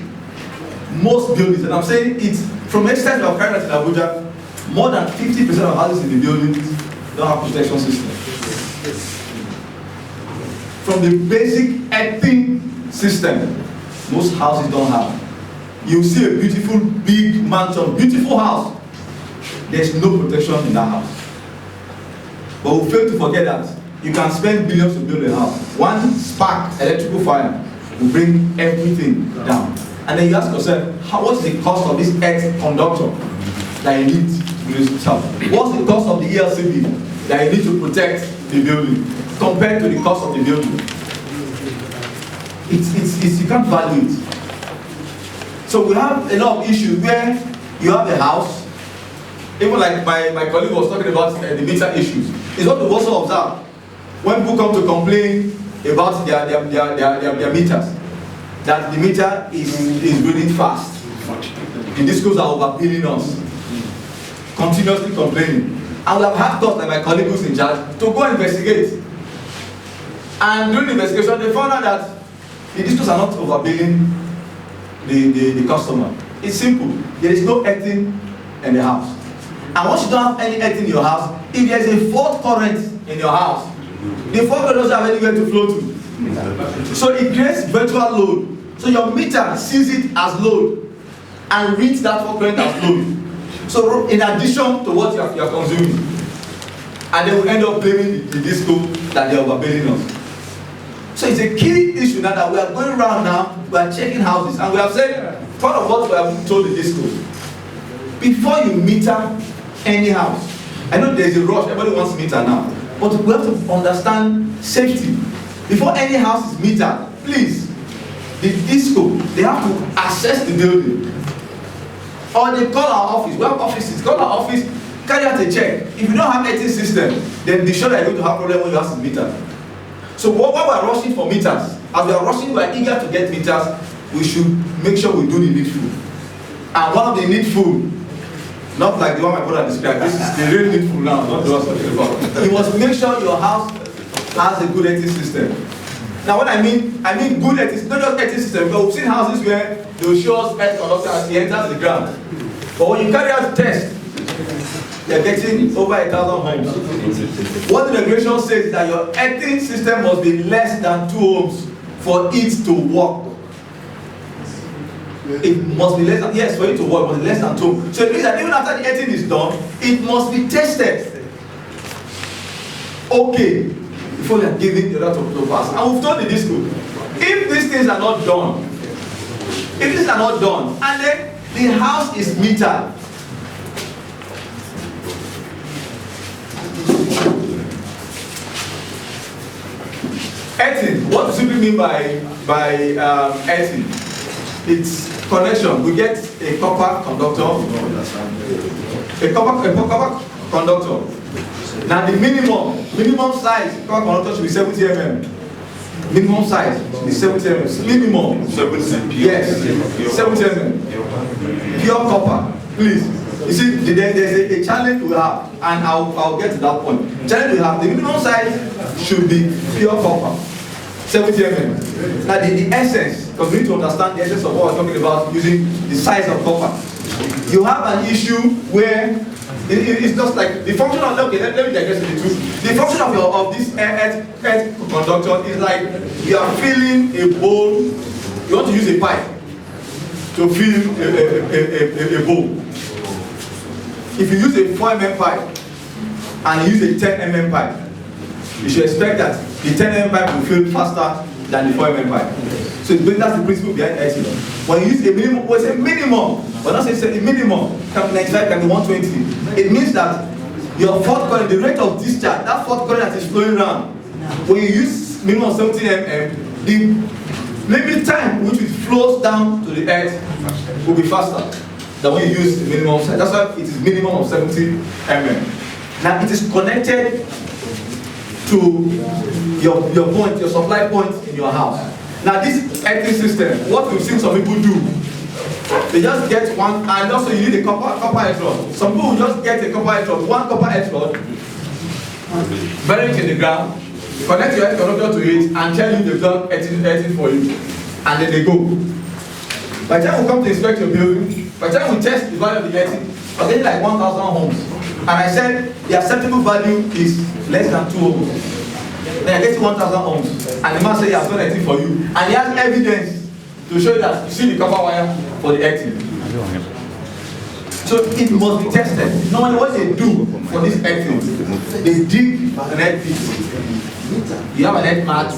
and I'm saying it's from extent of carried out in Abuja, more than 50% of houses in the buildings don't have protection system. From the basic earthing system, most houses don't have. You see a beautiful big mansion, beautiful house, there's no protection in that house. But we fail to forget that you can spend billions to build a house. One spark, electrical fire, will bring everything down. And then you ask yourself, what's the cost of this earth conductor that you need to produce yourself? What's the cost of the ELCB that you need to protect the building compared to the cost of the building? You can't value it. So we have a lot of issues where you have a house, even like my colleague was talking about the meter issues. It's what we also observe when people come to complain about their meters, that the meter is reading fast. The discos are overbilling us, continuously complaining. And we have had thoughts, like my colleague who's in charge, to go investigate. And during the investigation, they found out that the discos are not overbilling the customer. It's simple. There is no earthing in the house. And once you don't have any earthing in your house, if there is a fault current in your house, the fault current doesn't have anywhere to flow to. So it creates virtual load. So your meter sees it as load and reads that fault current as load. So in addition to what you are consuming, and they will end up blaming the disco that they are overbilling us. So it's a key issue now that we are going around now, we are checking houses, and we have said, part of what we have told the disco, before you meter any house, I know there's a rush, everybody wants meter now, but we have to understand safety. Before any house is metered, please, the disco, they have to access the building. Or they call our office, we have offices, call our office, carry out a check. If you don't have a earthing system, then be sure that you're going to have problem when your house is metered. So while we're rushing for meters, as we are rushing, we are eager to get meters, we should make sure we do the needful. And one of the needful, not like the one my brother described, this is the real needful now, not the one talking about. You must make sure your house has a good earthing system. Now when I mean good earthing, not just earthing system, because we've seen houses where they will show us earth conductor as it enters the ground. But when you carry out the test, they're getting over 1,000 homes. What the regulation says is that your earthing system must be less than 2 ohms for it to work. It must be less than, yes, for it to work, but less than 2 ohms. So it means that even after the earthing is done, it must be tested. Okay, before they are giving the right to pass. And we've told the disco, if these things are not done, and then the house is metered, earthing, what do we mean by earthing? It's connection. We get a copper conductor. A copper conductor. Now the minimum size copper conductor should be 70 mm. Minimum size should be 70 mm. Minimum. 70 yes, 70 mm. Pure copper, please. You see, there's a challenge we have, and I'll get to that point. Challenge we have, the minimum size should be pure copper, 70 mm. Now the essence, because we need to understand the essence of what we're talking about using the size of copper. You have an issue where it's just like the function of, okay, let me digress into the two. The function of this earth conductor is like you are filling a bowl, you want to use a pipe to fill a bowl. If you use a 4 mm pipe and you use a 10 mm pipe, you should expect that the 10 mm pipe will fill faster than the 4 mm pipe. So that's the principle behind earthing. When you use a minimum, we say minimum, but not say a minimum, can be 95, can be 120. It means that your fourth current, the rate of discharge, that fourth current that is flowing around, when you use minimum 70 mm, the limit time which it flows down to the earth will be faster than when you use the minimum size. That's why it is minimum of 70 mm. Now it is connected to your point, your supply point in your house. Now this earthing system, what we've seen some people do, they just get one, and also you need a copper electrode. Some people will just get a copper electrode, one copper electrode, bury it in the ground, connect your earth connector to it, and tell you they've done earthing for you, and then they go. By the time we come to inspect your building, by the time we test the value of the earthing, we're getting like 1,000 homes. And I said the acceptable value is less than 2 homes. Then I get 1,000 homes, and the man said he has done earthing for you, and he has evidence to show that you see the copper wire for the earthing. So it must be tested. Normally what they do for this earthing, they dig an earth pit. You have an earth mat,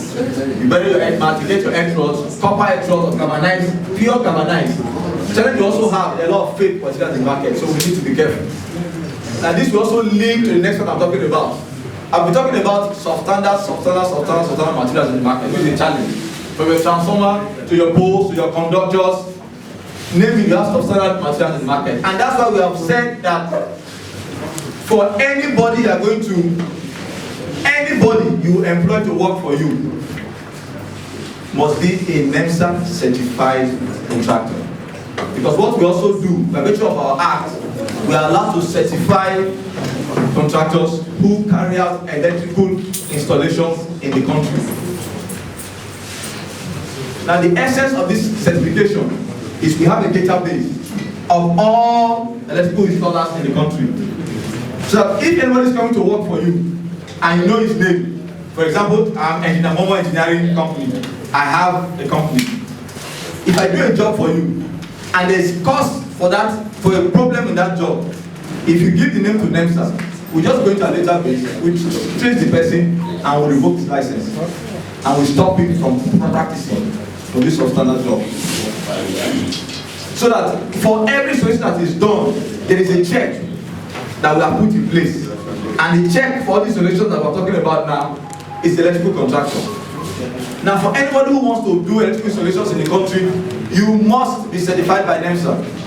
you bury your earth mat, you get your earth rods, copper earth rods, galvanized, pure galvanized. Challenge you also have a lot of fake materials in the market, so we need to be careful. Now this will also link to the next one I'm talking about. I'll be talking about substandard materials in the market, which is a challenge. From your transformer to your poles to your conductors, name it, you have substandard materials in the market. And that's why we have said that for anybody you are going to, anybody you employ to work for you must be a NEMSA certified contractor. Because what we also do, by virtue of our act, we are allowed to certify contractors who carry out electrical installations in the country. Now the essence of this certification is we have a database of all electrical installers in the country. So if anybody is coming to work for you and you know his name, for example, I'm Engineer Momo Engineering Company, I have a company. If I do a job for you and there's cost for that, for a problem in that job, if you give the name to NEMSA, we just go into a database, we trace the person and we revoke his license. And we stop him from practicing for this substandard job. So that for every solution that is done, there is a check that we have put in place. And the check for the solutions that we're talking about now is the electrical contractor. Now for anybody who wants to do electrical installations in the country, you must be certified by NEMSA.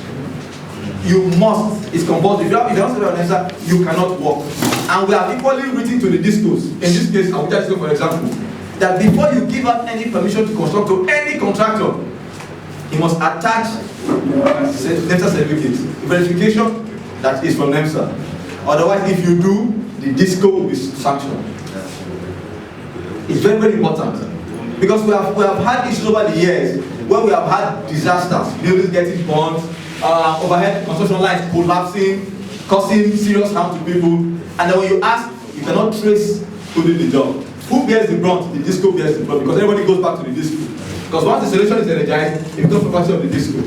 You must, it's compulsory. If you're not certified by NEMSA, you cannot work. And we have equally written to the discos, in this case, Abuja Disco for example, that before you give out any permission to construct to any contractor, you must attach NEMSA certificate, verification that is from NEMSA. Otherwise, if you do, the disco will be sanctioned. It's very, very important. Because we have had issues over the years where we have had disasters, buildings getting burned, overhead construction lines collapsing, causing serious harm to people. And then when you ask, you cannot trace who did the job. Who bears the brunt? The disco bears the brunt because everybody goes back to the disco. Because once the solution is energized, it becomes property of the disco.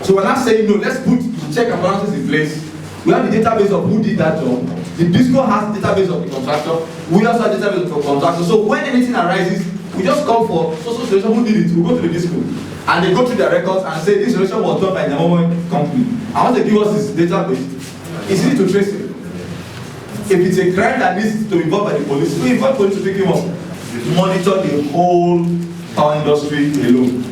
So we're not saying no, let's put check and balances in place. We have the database of who did that job. The disco has the database of the contractor. We also have the database of the contractor. So when anything arises, we just call for social solution who did it. We go to the disco. And they go through their records and say this solution was done by the Nyamomo company. And once they give us this database, it's easy to trace it. If it's a crime that needs to be involved by the police, we invite police to pick him up. Monitor the whole power industry alone.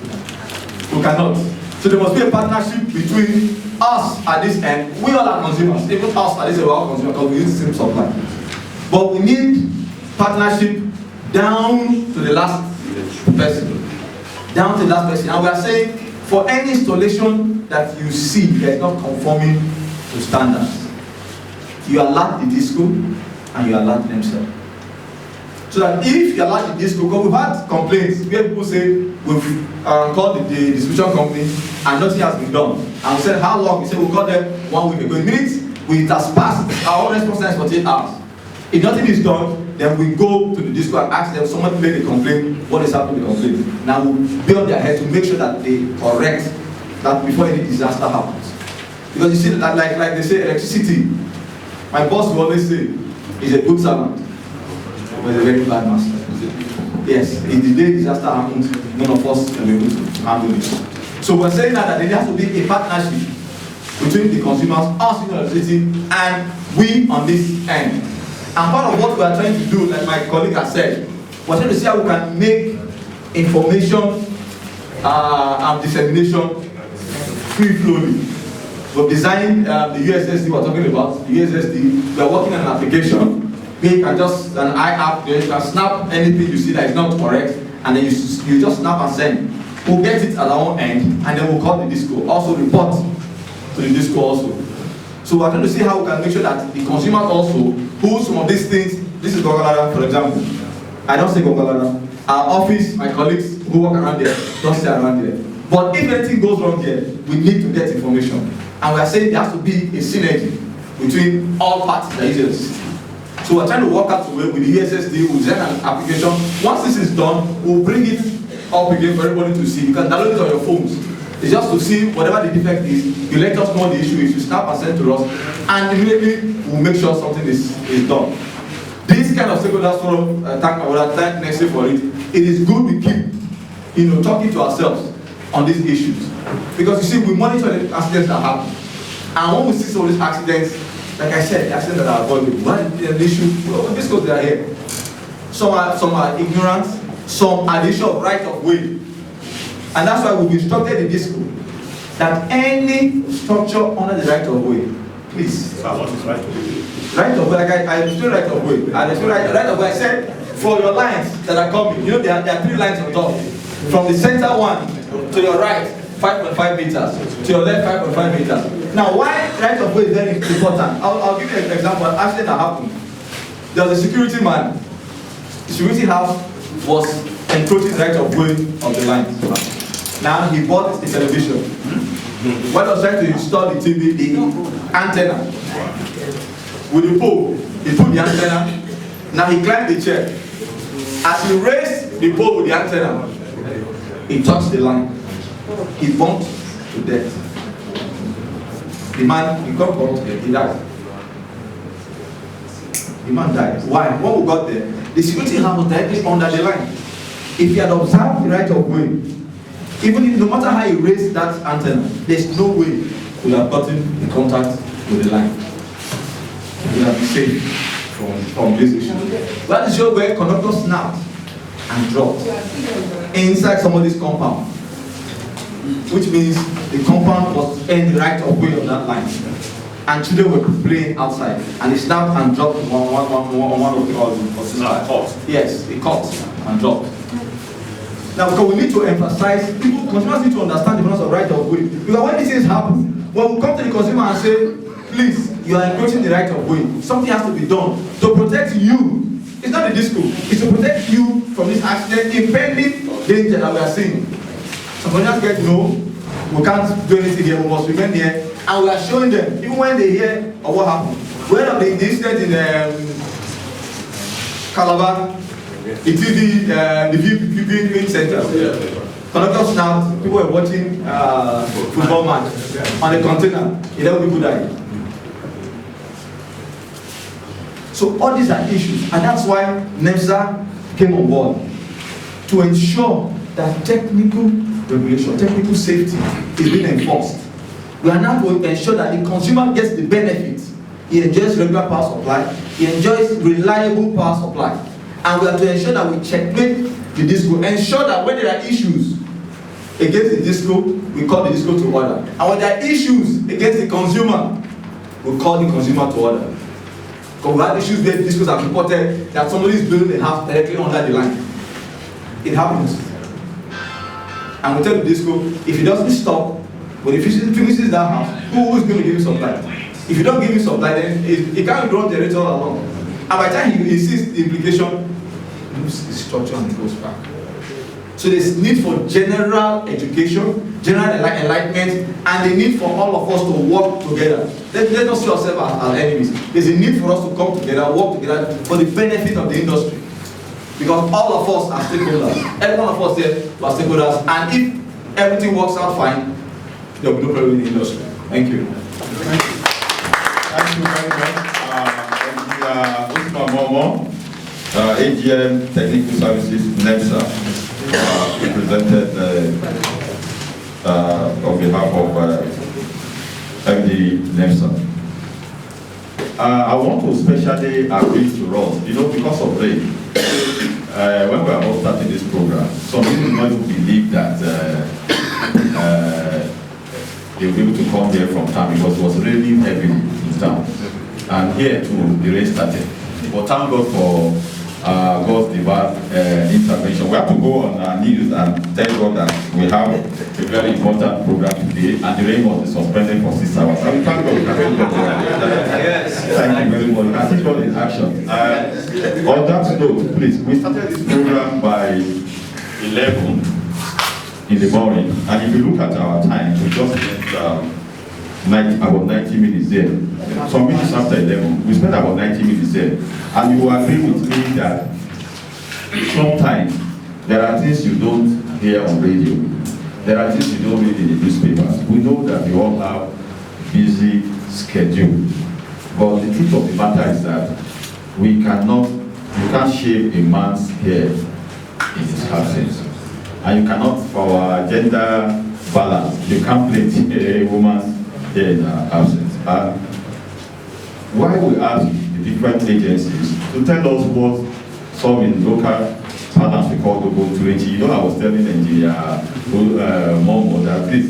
We cannot. So there must be a partnership between us at this end. We all are consumers. Even us at this end, we are all consumers because we use the same supply. But we need partnership down to the last person. Down to the last person. And we are saying for any installation that you see that is not conforming to standards, you alert the disco and you alert themselves. So that if you alert the disco, because we've had complaints where people say we've called the distribution company and nothing has been done. And we said how long? We said we called them 1 week ago. In minutes, it has passed our own response time is 48 hours. If nothing is done, then we go to the disco and ask them, someone made a complaint, what is happening with the complaint? Now we'll be on their head to make sure that they correct that before any disaster happens. Because you see, that like they say, electricity, my boss will always say, is a good servant, but a very bad master. Yes, if the day disaster happens, none of us will be able to handle it. So we're saying that there has to be a partnership between the consumers, us in the city, and we on this end. And part of what we are trying to do, like my colleague has said, we're trying to see how we can make information and dissemination free-flowing. We've designed the USSD we're talking about, the USSD. We're working on an application where you can just, an app, you can snap anything you see that is not correct, and then you just snap and send. We'll get it at our own end, and then we'll call the disco. Also report to the disco also. So we're trying to see how we can make sure that the consumers also, who some of these things, this is Gwagwalada, for example. I don't say Gwagwalada. Our office, my colleagues who work around there, don't stay around there. But if anything goes wrong here, we need to get information. And we are saying there has to be a synergy between all parties that use the system. So we're trying to work out the way with the USSD, we'll design an application. Once this is done, we'll bring it up again for everybody to see. You can download it on your phones. It's just to see whatever the defect is, you let us know what the issue is, you snap and send to us, and immediately we'll make sure something is done. This kind of stakeholders forum, thank next year for it. It is good we keep, talking to ourselves on these issues. Because you see, we monitor the accidents that happen. And when we see some of these accidents, like I said, accidents that are avoidable, what is the issue? Well, this goes there here. Some are ignorant, some are the issue of right of way. And that's why we've instructed in this school that any structure under the right of way, please. What is right of way? Right of way, like I explained right of way. I explained right of way. I said for your lines that are coming, there are 3 lines on top. From the center one to your right, 5.5 meters. To your left, 5.5 meters. Now, why right of way is very important? I'll give you an example. Actually, that happened. There was a security man. The security house was encroaching right of way of the lines. Now he bought a television. When I was trying to install the TV, the antenna with the pole, he put the antenna. Now he climbed the chair. As he raised the pole with the antenna, he touched the line. He bumped to death. The man, he got bumped to death. He died. The man died. Why? When we got there, the security house was directly under the line. If he had observed the right of way, even if, no matter how he raised that antenna, there's no way he would have gotten in contact with the line. He would have been safe from this issue. That is where conductor snapped and dropped inside somebody's compound, which means the compound was in the right of way of that line. And children were playing outside, and he snapped and dropped on one of the caught. Yes, he caught and dropped. Now, because we need to emphasize, consumers need to understand the importance of right of way. Because when these things happen, when we come to the consumer and say, please, you are encroaching the right of way, something has to be done to protect you. It's not the disco, it's to protect you from this accident, impending danger that we are seeing. So when you get no, we can't do anything here, we must remain here, and we are showing them, even when they hear of what happened. Whether the incident in Calabar, the viewing center. Conductor snapped, people were watching football match on the container, 11 people died. So all these are issues, and that's why NEMSA came on board to ensure that technical regulation, technical safety is being enforced. We are now going to ensure that the consumer gets the benefits. He enjoys regular power supply, he enjoys reliable power supply. And we have to ensure that we checkmate the disco, ensure that when there are issues against the disco, we call the disco to order. And when there are issues against the consumer, we call the consumer to order. Because we have issues where discos are reported that somebody is building a house directly under the line. It happens. And we tell the disco, if he doesn't stop, when he finishes that house, who is going to give him supply? If you don't give him supply, then he can't run the generator along. And by the time he sees the implication, he loses his structure and he goes back. So there's need for general education, general enlightenment, and the need for all of us to work together. Let's not see ourselves as enemies. There's a need for us to come together, work together for the benefit of the industry. Because all of us are stakeholders. Every one of us here are stakeholders. And if everything works out fine, there will be no problem in the industry. Thank you. Thank you very much. AGM Technical Services, NEMSA, represented on behalf of MD NEMSA. I want to especially appeal to us, because of rain. When we are all starting this program, some people might believe that they will be able to come here from town because it was raining heavily in town. And here too, the rain started. But thank God for God's divine intervention. We have to go on our knees and thank God that we have a very important program today, and the rain was suspended for 6 hours. And we thank God. Yes. Thank you very much. I think God in action. On that note, please, we started this program by 11 in the morning, and if you look at our time, we just spent about 90 minutes there. Some minutes after 11, we spent about 90 minutes there. And you will agree with me that sometimes there are things you don't hear on radio. There are things you don't read in the newspapers. We know that we all have busy schedule. But the truth of the matter is that you can't shave a man's hair in his absence. And you cannot, for our gender balance, you can't play a woman's hair in her absence. And why we ask the different agencies to tell us what some in local parlance we call the Go-to-Rechi. I was telling Nigeria, Momo, that this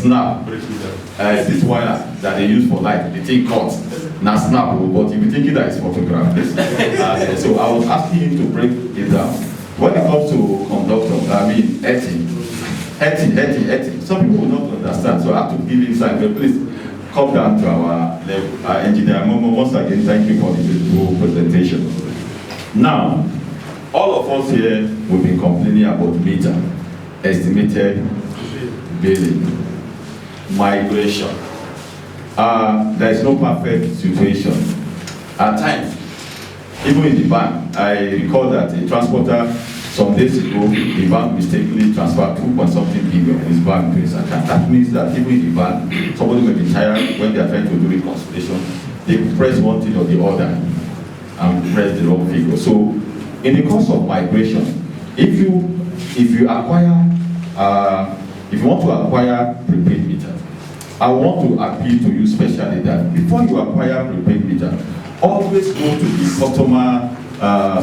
snap, this wire that they use for light, the thing cuts. Now snap, but if you think that it's photograph, so I was asking him to break it down. When it comes to conductor, etching. Some people will not understand, so I have to give insight. But please come down to our level. Engineer Momo, once again, thank you for the beautiful presentation. Now, all of us here will be complaining about meter, estimated billing, migration. There is no perfect situation. At times, even in the bank, I recall that a transporter some days ago, the bank mistakenly transferred 2.something billion in his bank to his account. That means that even in the bank, somebody may be tired when they are trying to do reconciliation. They press one thing or the other and press the wrong figure. So, in the course of migration, if you want to acquire prepaid meter, I want to appeal to you specially that before you acquire prepaid meter, always go to the customer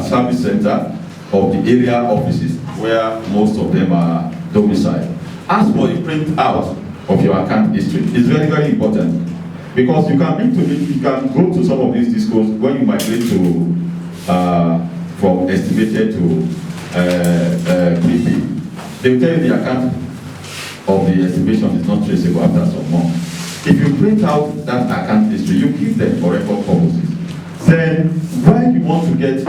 service center of the area offices where most of them are domiciled. Ask for a print out of your account history. It's very, very important because you can go to some of these discos when you migrate to from estimated to prepaid. They will tell you the account of the estimation is not traceable after some months. If you print out that account history, you keep them for record purposes. Then, when you want to get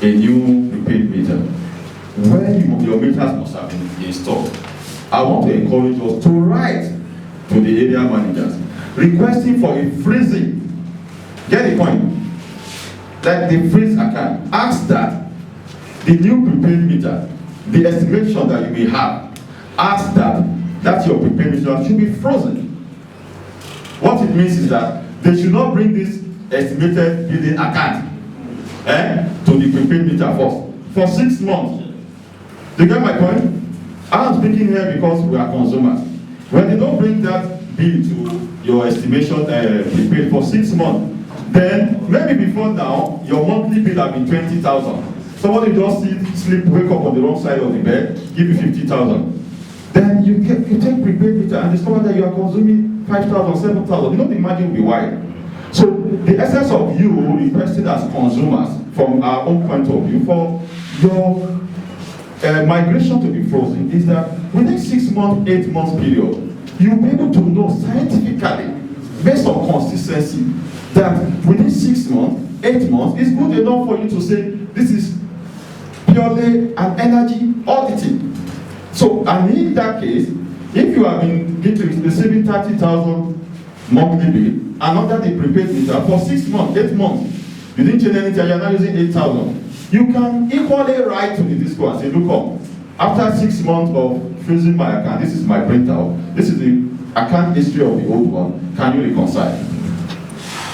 a new prepaid meter, when your meters must have been installed, I want to encourage us to write to the area managers requesting for a freezing. Get the point? Like the freeze account. Ask that the new prepaid meter, the estimation that you may have, ask that your prepaid meter should be frozen. What it means is that they should not bring this estimated billing account to the prepaid meter for 6 months. Do you get my point? I'm speaking here because we are consumers. When they don't bring that bill to your estimation prepaid for 6 months, then maybe before now, your monthly bill has been 20,000. Somebody just sleep, wake up on the wrong side of the bed, give you 50,000. Then you take prepaid meter and discover that you are consuming 5,000, 7,000. The margin will be wide. So the essence of you requesting as consumers, from our own point of view, for your migration to be frozen, is that within 6 months, 8 months period, you'll be able to know scientifically, based on consistency, that within 6 months, 8 months, it's good enough for you to say this is purely an energy auditing. So, and in that case, if you have been receiving 30,000 monthly bill, and under the prepaid meter for 6 months, 8 months, you didn't change anything, you're now using 8,000. You can equally write to the disco and say, look up, after 6 months of freezing my account, this is my printout, this is the account history of the old one, can you reconcile?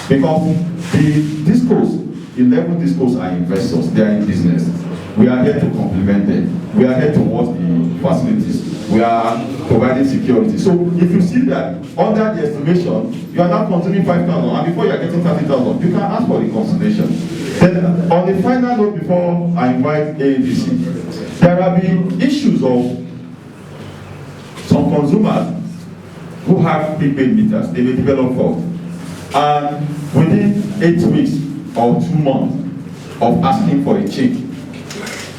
Because the discos, 11 discos are investors, they are in business. We are here to complement them. We are here to watch the facilities. We are providing security. So if you see that under the estimation, you are now consuming 5,000, and before you are getting 30,000, you can ask for reconciliation. Then on the final note, before I invite AADC, there have been issues of some consumers who have prepaid meters. They may develop fault. And within 8 weeks or 2 months of asking for a change,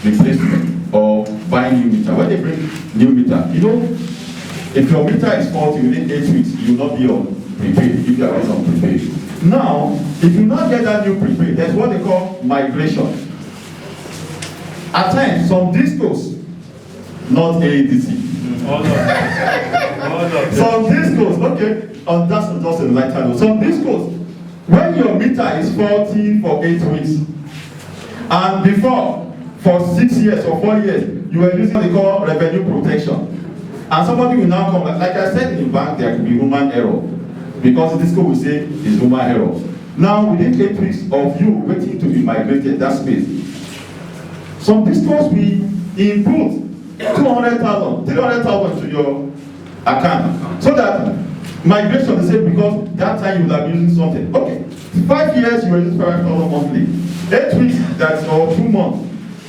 replacement, or buying new meter, when they bring new meter, you know, if your meter is faulty within 8 weeks, you will not be on prepaid if you are on prepaid. Now, if you not get that new prepaid, there's what they call migration. At times, some discos, not AADC. Some discos, okay, that's just a light channel. Some discos, when your meter is faulty for 8 weeks, and before, for 6 years or 4 years, you were using what they call revenue protection. And somebody will now come, like I said in the bank, there could be human error. Because the disco will say it's human error. Now, within 8 weeks of you waiting to be migrated, that space, some discos we input 200,000, 300,000 to your account. So that migration is safe because that time you will have been using something. Okay, 5 years you were using 5,000 monthly. 8 weeks, that's or 2 months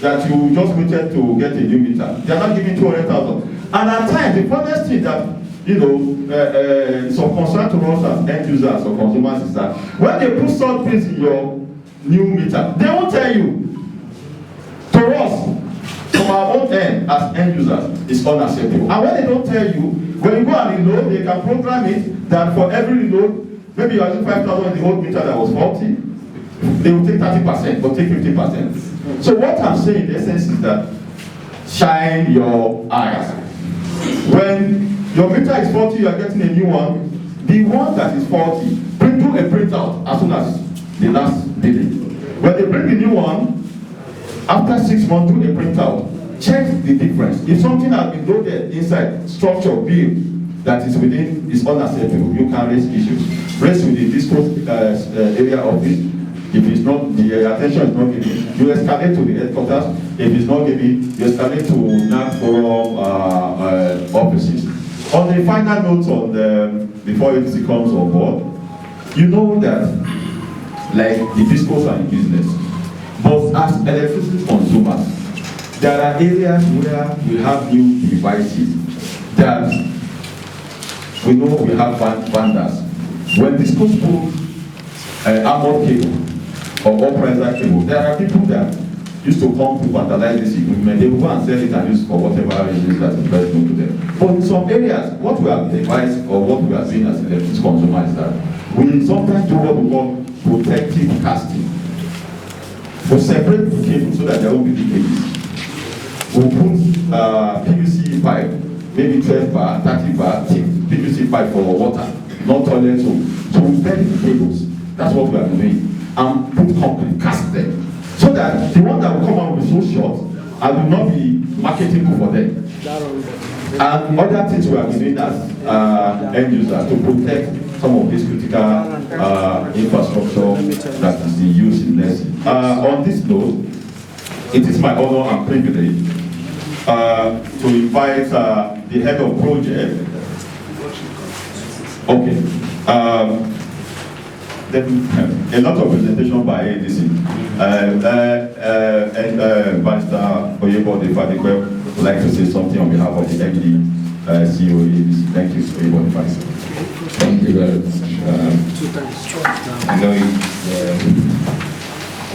that you just waited to get a new meter. They are not giving 200,000. And at times, the funniest thing that, you know, some concern to us as end users or consumers is that when they put salt pills in your new meter, they won't tell you. To us, from our own end as end users, it's unacceptable. And when they don't tell you, when you go and reload, they can program it that for every reload, maybe you're using 5,000 in the old meter that was faulty, they will take 30% or take 50%. So what I'm saying in essence is that shine your eyes. When your meter is faulty, you are getting a new one. The one that is faulty, do a printout as soon as the last did it. When they bring the new one, after 6 months, do a printout. Check the difference. If something has been loaded inside structure bill that is within is unacceptable, you can raise issues. Raise with the disco area office. If it's not, the attention is not given, you escalate to the headquarters. If it's not given, you escalate to NAC forum offices. On the final note on the, before it comes on board, you know that like the discos are in business, but as electricity consumers, there are areas where we have new devices that we know we have vendors. When discos put armored cable or operator cable, there are people that used to come to vandalize this equipment. They will go and sell it and use for whatever reasons that is best known to them. But in some areas, what we have advised or what we are seeing as electricity consumers is that we sometimes do what we call protective casting. We separate the cable so that there won't be leakages. We put PVC pipe, maybe 12 bar, 30 bar, thick PVC pipe for water, not toilet soap. So we bury the cables. That's what we are doing. And put concrete, cast them. So that the one that will come out will be so short and will not be marketable for them. And other things we are doing as end users to protect some of this critical infrastructure that is in use in nursing. On this note, it is my honor and privilege to invite the head of project. Okay. A lot of presentation by ADC. And Barrister Oyebo Defadekwe would like to say something on behalf of the MD, CEO ADC. Thank you, Oyebo Defadekwe. Thank you very much. I know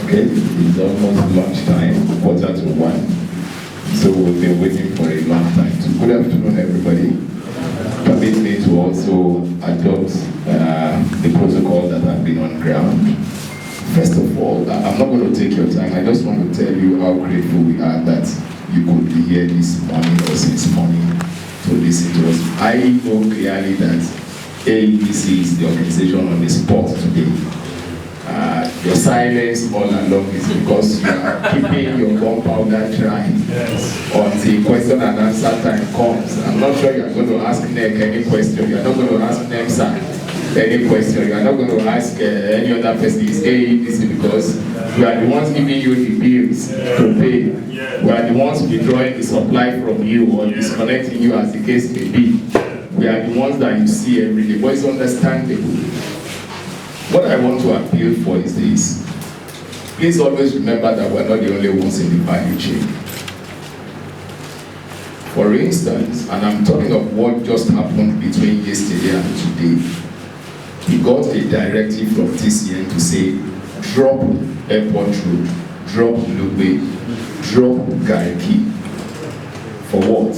it's almost lunchtime, 12:45. So we've been waiting for a long time. So good afternoon, everybody. Permit me to also adopt the protocol that have been on ground. First of all, I'm not going to take your time. I just want to tell you how grateful we are that you could be here this morning or since morning to listen to us. I know clearly that AEDC is the organization on the spot today. Your silence all along is because you are keeping your gunpowder dry until question and answer time comes. I'm not sure you are going to ask NEC any question. You are not going to ask NEC, sir. any question. You are not going to ask any other person, is AEDC, because we are the ones giving you the bills to pay. We are the ones withdrawing the supply from you or disconnecting you, as the case may be. We are the ones that you see every day, but it's understandable. What I want to appeal for is this. Please always remember that we're not the only ones in the value chain. For instance, and I'm talking of what just happened between yesterday and today, we got a directive from TCN to say, drop Airport Road, drop Lugbe, drop Gariki. For what?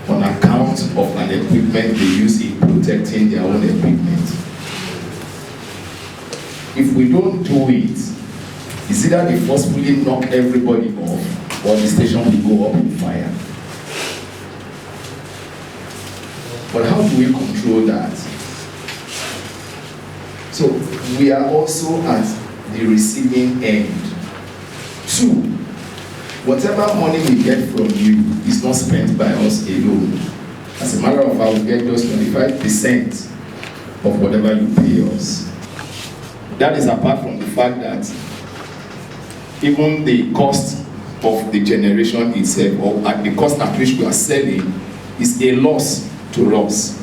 On account of an equipment they use in protecting their own equipment. If we don't do it, it's either they forcefully knock everybody off or the station will go up in fire. But how do we control that? So we are also at the receiving end. 2, whatever money we get from you is not spent by us alone. As a matter of fact, we get just 25% of whatever you pay us. That is apart from the fact that even the cost of the generation itself, or at the cost at which we are selling, is a loss to us.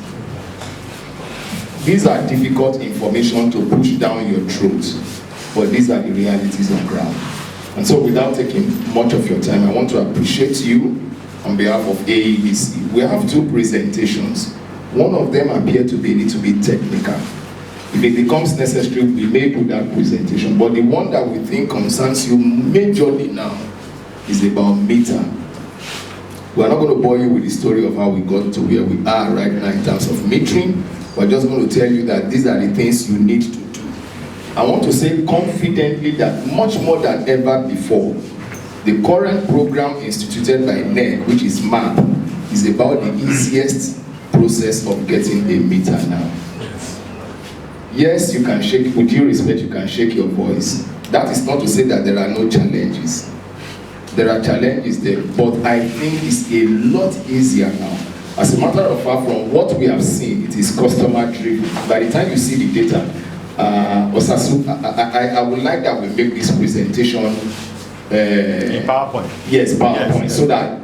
These are difficult information to push down your throat, but these are the realities on ground. And so without taking much of your time, I want to appreciate you on behalf of AEDC. We have 2 presentations. One of them appears to be a little bit technical. If it becomes necessary, we may do that presentation. But the one that we think concerns you majorly now is about meter. We're not going to bore you with the story of how we got to where we are right now in terms of metering. We're just going to tell you that these are the things you need to do. I want to say confidently that much more than ever before, the current program instituted by NEC, which is MAP, is about the easiest process of getting a meter now. Yes, you can shake, with due respect, you can shake your voice. That is not to say that there are no challenges. There are challenges there, but I think it's a lot easier now. As a matter of fact, from what we have seen, it is customer driven. By the time you see the data, Osasu, I would like that we make this presentation in PowerPoint. Yes, PowerPoint, yes. So that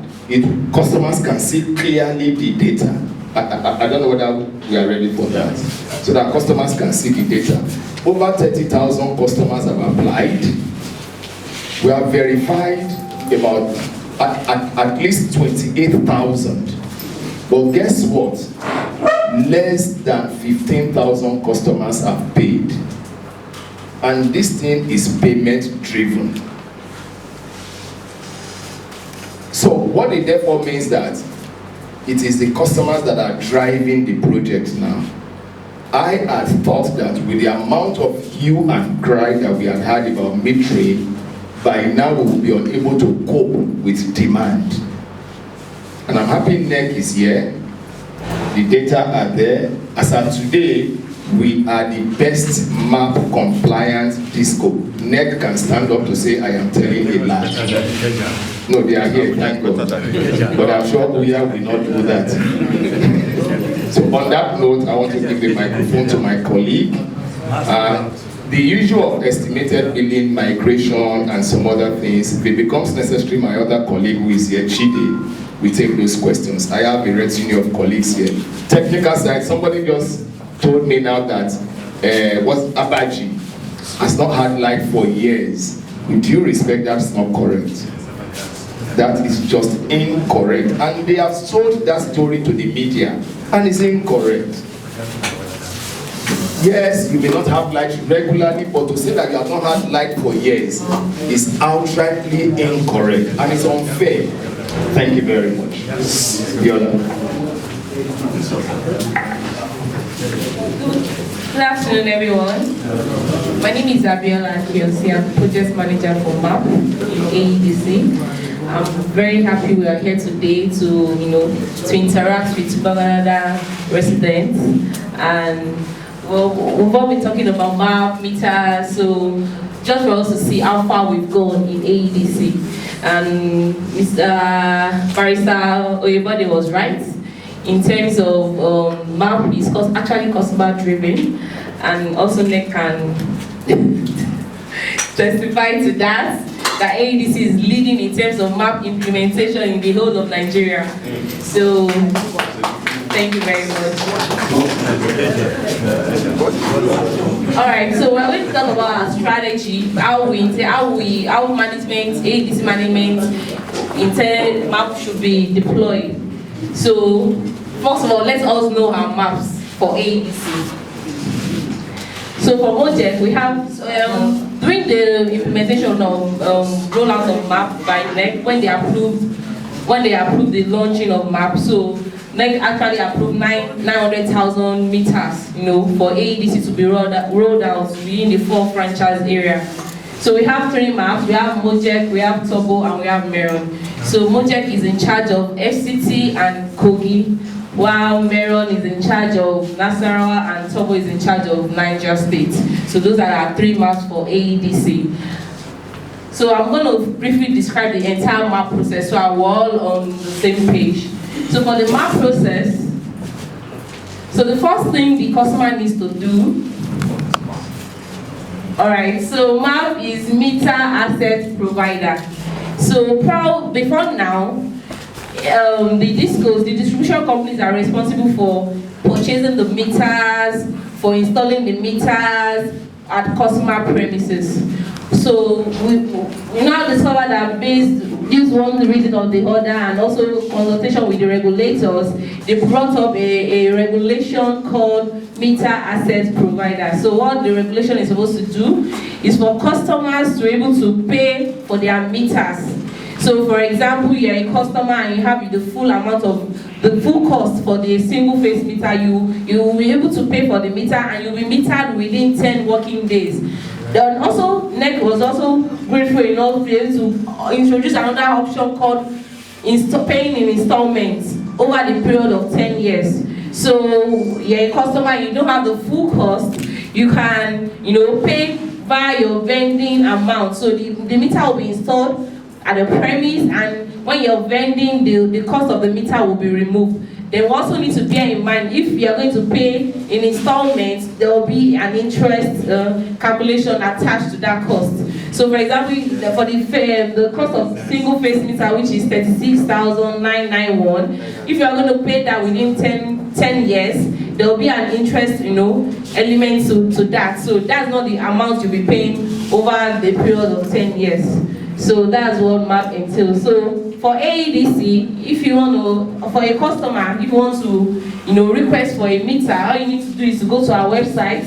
customers can see clearly the data. I don't know whether we are ready for that. So that customers can see the data. Over 30,000 customers have applied. We have verified about at least 28,000. But guess what? Less than 15,000 customers have paid. And this thing is payment driven. So what it therefore means that it is the customers that are driving the project now. I had thought that with the amount of hue and cry that we had had about metering, by now we will be unable to cope with demand. And I'm happy NEC is here. The data are there. As of today, we are the best MAP compliant disco. NEC can stand up to say, I am telling a lie. No, they are here, thank God. But I'm sure we will not do that. So on that note, I want to give the microphone to my colleague. The issue of estimated billing, migration, and some other things, if it becomes necessary, my other colleague who is here, Chidi, we take those questions. I have a retinue of colleagues here. Technical side, somebody just told me now that Abaji has not had light for years. With due respect, that's not correct. That is just incorrect. And they have sold that story to the media, and it's incorrect. Yes, you may not have light regularly, but to say that you have not had light for years is outrightly incorrect, and it's unfair. Thank you very much. Viola. Good afternoon, everyone. My name is Abiola Akiosi. I'm project manager for MAP in AEDC. I'm very happy we are here today to interact with Gwagwalada residents, and well, we've all been talking about MAP, meter, so just for us to see how far we've gone in AEDC. And Mr. Barrister Oyebode was right. in terms of MAP is actually customer driven, and also NEC can testify to that AEDC is leading in terms of MAP implementation in the whole of Nigeria. So, thank you very much. All right, so we're going to talk about our strategy, how management, AEDC management, intent MAP should be deployed. So, first of all, let us know our maps for AEDC. So for Mojek, we have, during the implementation of rollout of MAP by NEC, when they approved the launching of MAP, so NEC actually approved 900,000 meters, for AEDC to be rolled out within the 4 franchise area. So we have 3 maps, we have Mojek, we have Turbo, and we have Meron. So Mojek is in charge of FCT and Kogi, while Meron is in charge of Nasarawa and Turbo is in charge of Niger State. So those are our 3 maps for AEDC. So I'm going to briefly describe the entire map process so we're all on the same page. So for the map process, so the first thing the customer needs to do, alright, so MAP is Meter Asset Provider. So before now, the DISCOs, the distribution companies, are responsible for purchasing the meters, for installing the meters at customer premises. So we now discover that based this one reading of the order and also consultation with the regulators, they brought up a regulation called Meter Asset Provider. So what the regulation is supposed to do is for customers to be able to pay for their meters. So for example, you're a customer and you have the full amount of the full cost for the single phase meter, you will be able to pay for the meter and you'll be metered within 10 working days. Then also, NEC was also grateful enough to be able to introduce another option called paying in installments over the period of 10 years. So you're a customer, you don't have the full cost, you can pay via your vending amount. So the meter will be installed at the premise, and when you're vending, the cost of the meter will be removed. Then we also need to bear in mind, if you are going to pay in installments, there will be an interest calculation attached to that cost. So for example, for the cost of single phase meter, which is 36,991, if you are going to pay that within 10 years, there will be an interest element to that. So that's not the amount you'll be paying over the period of 10 years. So that's what MAP entails. So for AEDC, if you want to, for a customer, if you want to, request for a meter, all you need to do is to go to our website,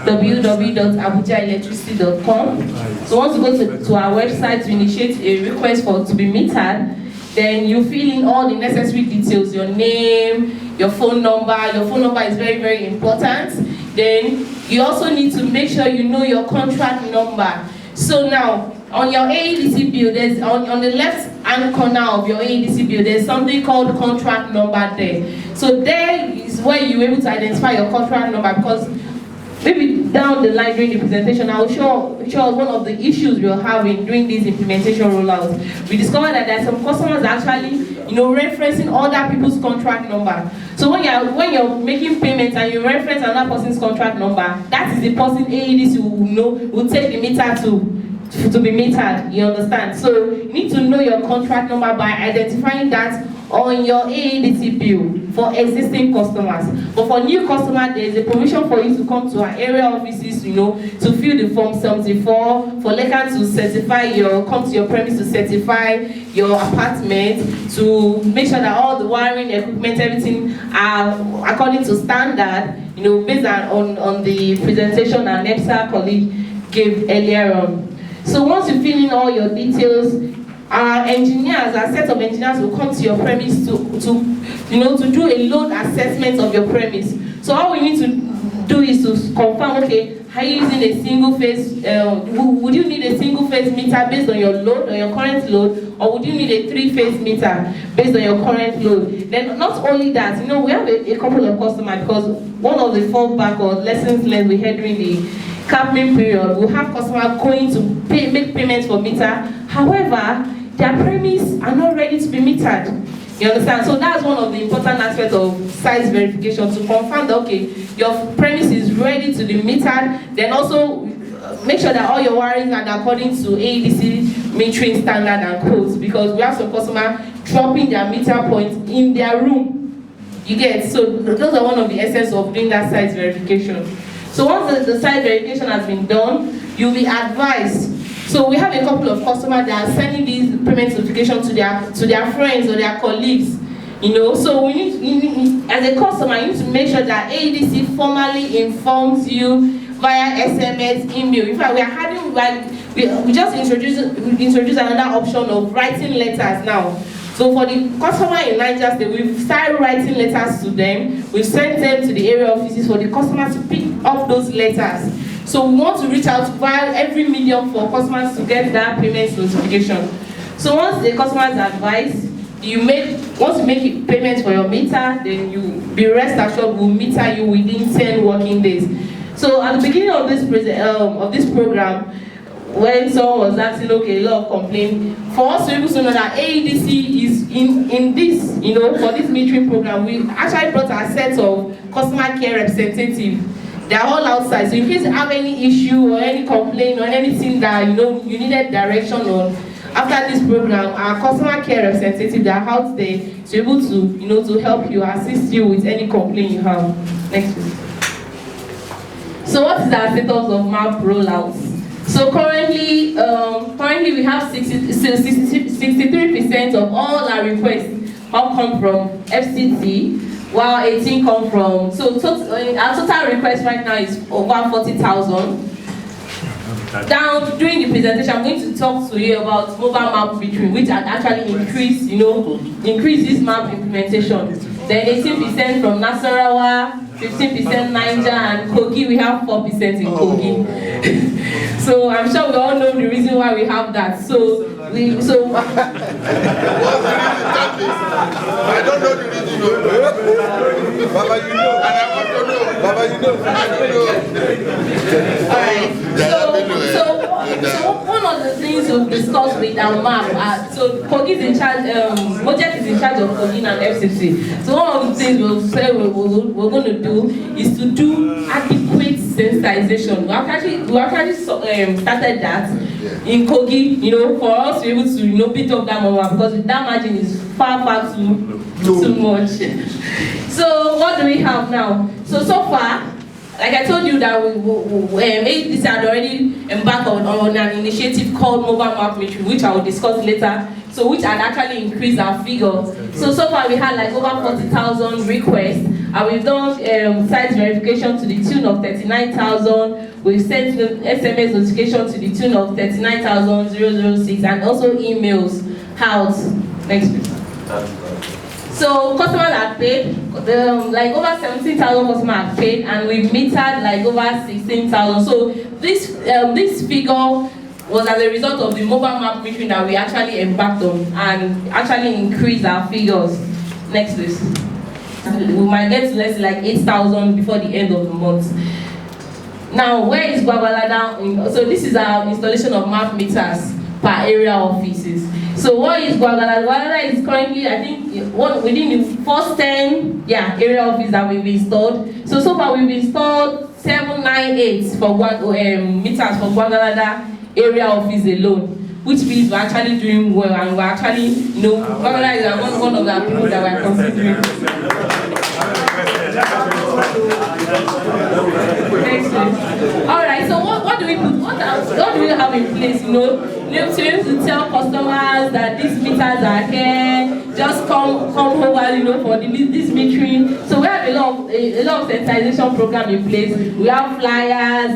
www.abujaelectricity.com. So once you go to our website to initiate a request to be metered, then you fill in all the necessary details, your name, your phone number. Your phone number is very, very important. Then you also need to make sure you know your contract number. So now, on your AEDC bill, there's on the left-hand corner of your AEDC bill, there's something called contract number there. So there is where you're able to identify your contract number, because maybe down the line during the presentation, I will show us one of the issues we are having during this implementation rollout. We discovered that there are some customers actually, referencing other people's contract number. So when you're making payments and you reference another person's contract number, that is the person AEDC will take the meter to be metered, you understand? So you need to know your contract number by identifying that on your AEDC bill for existing customers. But for new customers, there is a provision for you to come to our area offices, to fill the form 74, for LECAN to certify come to your premise to certify your apartment, to make sure that all the wiring, equipment, everything are according to standard, based on the presentation our NEPSA colleague gave earlier on. So once you fill in all your details, our set of engineers will come to your premise to do a load assessment of your premise. So all we need to do is to confirm, okay, are you using a single phase, would you need a single phase meter based on your load or your current load, or would you need a 3-phase meter based on your current load? Then not only that, we have a couple of customers, because one of the fallback or lessons learned we had during the capping period, we'll have customers going to make payments for meter. However, their premise are not ready to be metered. You understand? So that's one of the important aspects of site verification, to confirm that, okay, your premise is ready to be metered, then also make sure that all your wirings are according to AEDC metering standard and codes, because we have some customers dropping their meter points in their room. You get? So those are one of the essence of doing that site verification. So once the site verification has been done, you'll be advised. So we have a couple of customers that are sending these payment notifications to their friends or their colleagues. You know, so we need, as a customer, you need to make sure that AEDC formally informs you via SMS, email. In fact, we are having, we just introduced another option of writing letters now. So for the customer in Niger State, we've started writing letters to them. We've sent them to the area offices for the customers to pick up those letters. So we want to reach out via every medium for customers to get that payment notification. So once the customers advise, once you make payments for your meter, then you be rest assured we'll meter you within 10 working days. So at the beginning of this program, when someone was asking, okay, a lot of complaints, for us to be able to know that AEDC is in this, you know, for this metering program, we actually brought a set of customer care representatives. They are all outside. So in case you have any issue or any complaint or anything that you know you needed direction on, after this program, our customer care representatives are out there to be able to, to help you, assist you with any complaint you have. Next please. So what is our status of MAP rollouts? So currently we have 63% of all our requests have come from FCT, while 18 come from, so our total request right now is over 40,000. Now, during the presentation, I'm going to talk to you about mobile map metering, which had actually increased, increase this map implementation. Then 18% from Nasarawa, 15% Niger, and Kogi, we have 4% in Kogi. So I'm sure we all know the reason why we have that. I don't know the reason. Baba, you know. And I want to know. Baba, you know. I don't know. So one of the things we've discussed with our map, so Kogi is in charge, Project is in charge of Kogi and FCC. So one of the things we'll say we're going to do is to do adequate sensitization. We actually started that in Kogi, for us to be able to beat up that number, because that margin is far too much. So what do we have now? So far, like I told you that AEDC had already embarked on an initiative called mobile map metering, which I will discuss later. So which had actually increased our figures. So far we had like over 40,000 requests, and we've done site verification to the tune of 39,000. We've sent SMS notification to the tune of 39,006, and also emails out. Next please. So customers are paid, like over 17,000 customers are paid, and we've metered like over 16,000. So this figure was as a result of the mobile map metering that we actually embarked on and actually increased our figures. Next please. We might get to less like 8,000 before the end of the month. Now, where is Gwagwalada? So this is our installation of map meters per area offices. So what is Gwagwalada? Gwagwalada is currently, I think, within the first 10 area offices that we've installed. So far we've installed 798 for meters for Gwagwalada area office alone, which means we're actually doing well, and we're actually, Gwagwalada is one of the people that we're considering. Alright, so what do we put? What do we have in place? To be able to tell customers that these meters are here, just come over, for this metering. So we have a lot of sensitization program in place. We have flyers.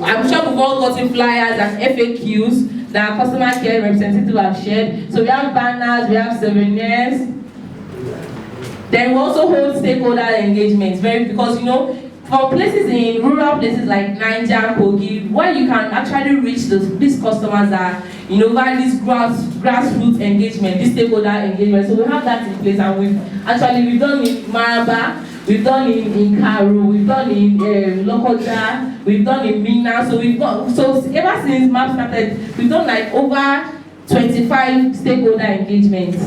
I'm sure we've all gotten flyers and FAQs that our customer care representatives have shared. So we have banners, we have souvenirs. Then we also hold stakeholder engagements, because for places in rural places like Niger, Kogi, where you can actually reach these customers are, via this grassroots engagement, this stakeholder engagement. So we have that in place, and we've done in Maraba, we've done in Karu, we've done in Lokoja, we've done in Mina. So ever since MAP started, we've done like over 25 stakeholder engagements.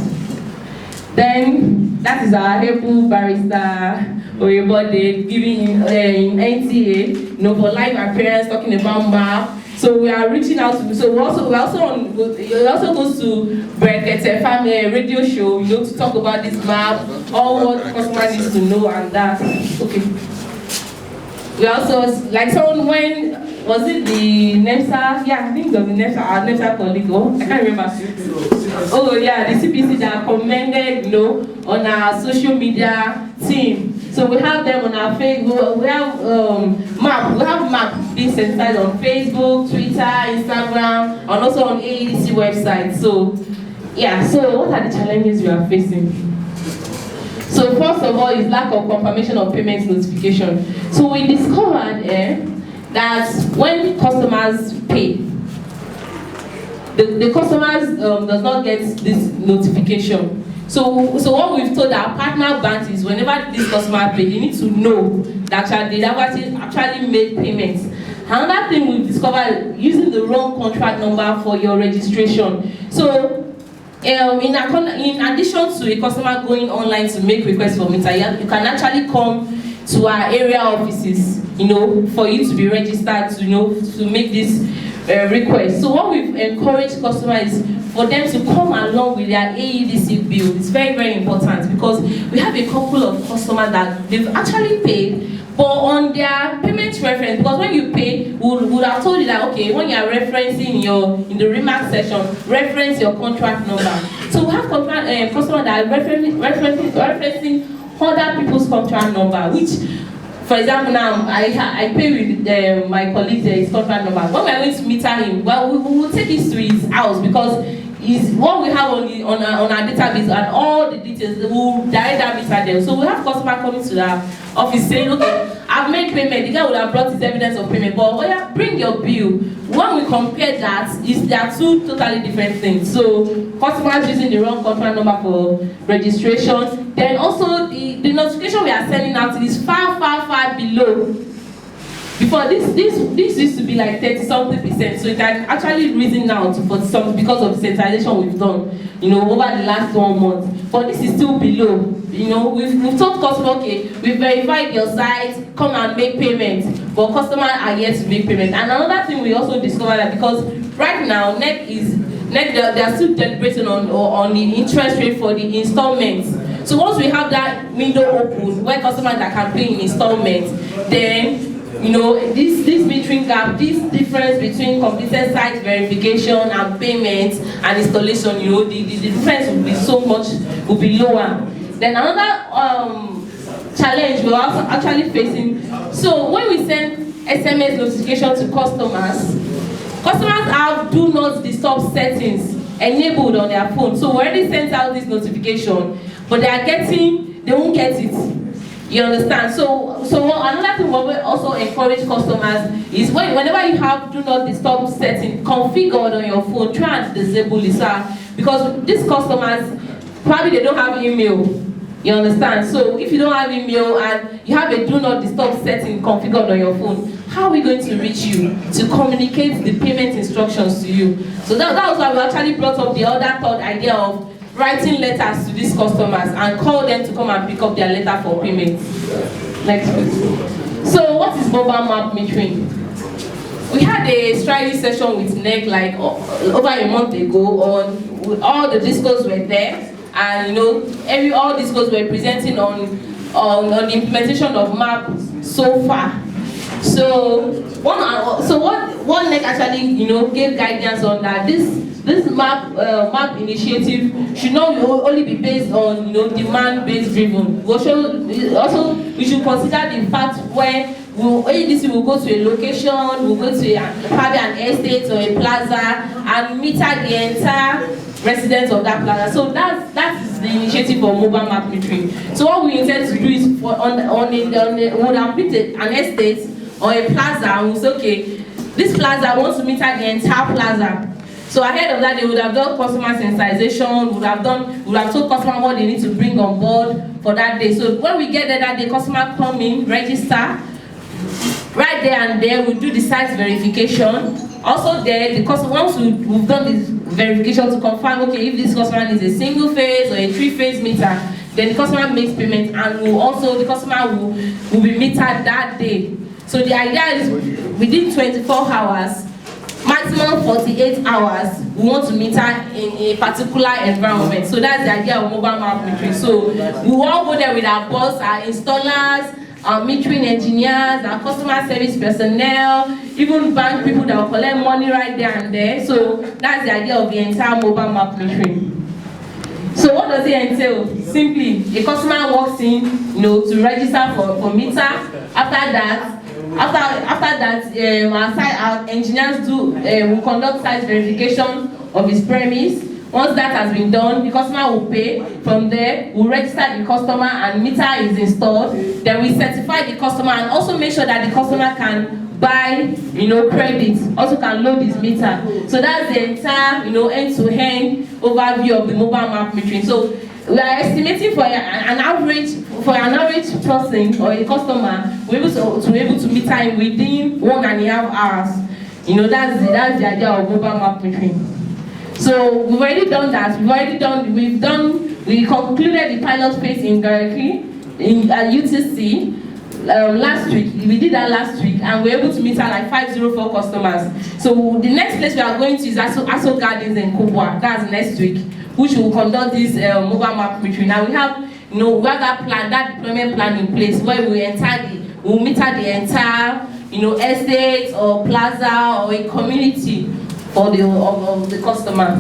Then that is our able barrister Oyebode giving in NTA, for live appearance talking about MAP. So we are reaching out to. So we also goes to Brekete family radio show, to talk about this MAP, all what customer needs to know and that. Okay. We also like someone when. Was it the NEMSA? Yeah, I think it was the NEMSA, our NEMSA colleague. Oh, I can't remember. Oh yeah, the CPC that commended, on our social media team. So we have them on our Facebook. We have MAP. We have MAP being sensitized on Facebook, Twitter, Instagram, and also on AEDC website. So yeah. So what are the challenges we are facing? So first of all, is lack of confirmation of payment notification. So we discovered that when customers pay, the customers does not get this notification. So what we've told our partner banks is whenever this customer pay, you need to know that they have actually made payments. Another thing we've discovered, using the wrong contract number for your registration. So in addition to a customer going online to make requests for meter, you can actually come to our area offices, for you to be registered, to make this request. So what we've encouraged customers is for them to come along with their AEDC bill. It's very, very important because we have a couple of customers that they've actually paid, but on their payment reference, because when you pay, we would have told you that, okay, when you are referencing in the remark section, reference your contract number. So we have customers that are referencing other people's contract number, which, for example, now I pay with my colleague his contract number. When we are going to meter him, well, we will take this to his house because is what we have on our database and all the details. We will direct that meter them. So we have customer coming to the office saying, okay, I've made payment. The guy would have brought his evidence of payment, but bring your bill. When we compare that, they are two totally different things. So customers using the wrong contract number for registration. Then also the notification we are sending out is far below. Before this used to be like 30-something%, so it can actually reason now to 40-something because of the sensitization we've done, over the last 1 month. But this is still below. We've told customers, okay, we verified your site, come and make payments, but customers are yet to make payment. And another thing we also discovered that because right now NEC they are still deliberating on the interest rate for the installments. So once we have that window open where customers that can pay in installments, then this metering gap, this difference between completed site verification and payments and installation, the difference will be lower. Then another challenge we're also actually facing. So when we send SMS notification to customers have do not disturb settings enabled on their phone. So we already sent out this notification, but they won't get it. You understand? So another thing we also encourage customers is whenever you have do not disturb setting configured on your phone, try and disable it, because these customers probably they don't have email. You understand? So if you don't have email and you have a do not disturb setting configured on your phone, how are we going to reach you to communicate the payment instructions to you? So that was why we actually brought up the other third idea of writing letters to these customers and call them to come and pick up their letter for payment. Next please. So what is mobile map metering? We had a strategy session with NEC like over a month ago on all the discos were there, and all discos were presenting on the implementation of MAP so far. So one NEC actually gave guidance on that this MAP initiative should not only be based on demand-based driven. Also we should consider the fact when AEDC will go to a location, will go to probably an estate or a plaza and meter the entire residents of that plaza. So that is the initiative for mobile map metering. So what we intend to do is we would have picked an estate or a plaza and we'll say, okay, this plaza wants to meter the entire plaza. So ahead of that, they would have done customer sensitization, would have told customer what they need to bring on board for that day. So when we get there that day, customer come in, register, Right there and there, we do the site verification. Also there, because once we've done this verification to confirm, okay, if this customer needs a single phase or a 3-phase meter, then the customer makes payment, and the customer will be metered that day. So the idea is within 24 hours, maximum 48 hours, we want to meter in a particular environment. So that's the idea of mobile map metering. So we all go there with our boss, our installers, our metering engineers, our customer service personnel, even bank people that will collect money right there and there. So that's the idea of the entire mobile map metering. So what does it entail? Simply, a customer walks in, to register for meter. After that, our engineers will conduct site verification of his premise. Once that has been done, the customer will pay. From there, we'll register the customer and meter is installed. Then we certify the customer and also make sure that the customer can buy, credit, also can load his meter. So that's the entire, end-to-end overview of the mobile map metering. So we are estimating for an average person or a customer, we're able to meter him within 1.5 hours. That's the idea of mobile map metering. So we've already done that. We concluded the pilot phase in Garaki at UTC last week. We did that last week, and we were able to meter like 504 customers. So the next place we are going to is Aso Gardens in Kubwa. That's next week, which will conduct this mobile map metering. Now we have, that deployment plan in place where we'll meter the entire, estate or plaza or a community for the customer.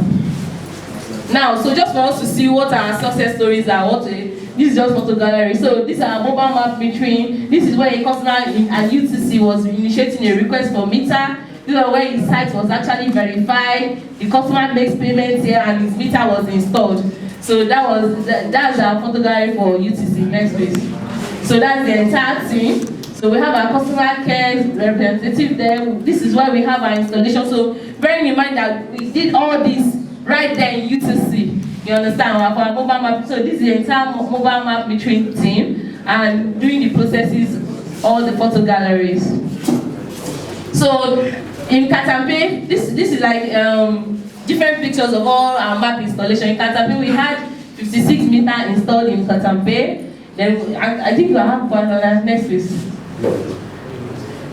Now, so just for us to see what our success stories are, this is just photo gallery. So this is our mobile map metering. This is where a customer at UTC was initiating a request for meter. This is where his site was actually verified. The customer makes payments here and his meter was installed. So that's our photo gallery for UTC. Next please. So that's the entire team. So we have our customer care representative there. This is where we have our installation. So bearing in mind that we did all this right there in UTC. You understand? For our mobile map. So this is the entire mobile map metering team and doing the processes, all the photo galleries. So in Katampe, this is like different pictures of all our map installation. In Katampe, we had 56 meter installed in Katampe. Then I think we have one other next please.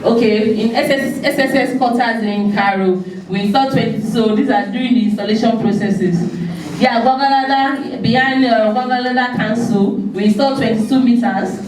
Okay, in SSS quarters in Cairo, we installed 20, so these are during the installation processes. Yeah, Gwagwalada, behind Gwagwalada Council, we installed 22 meters.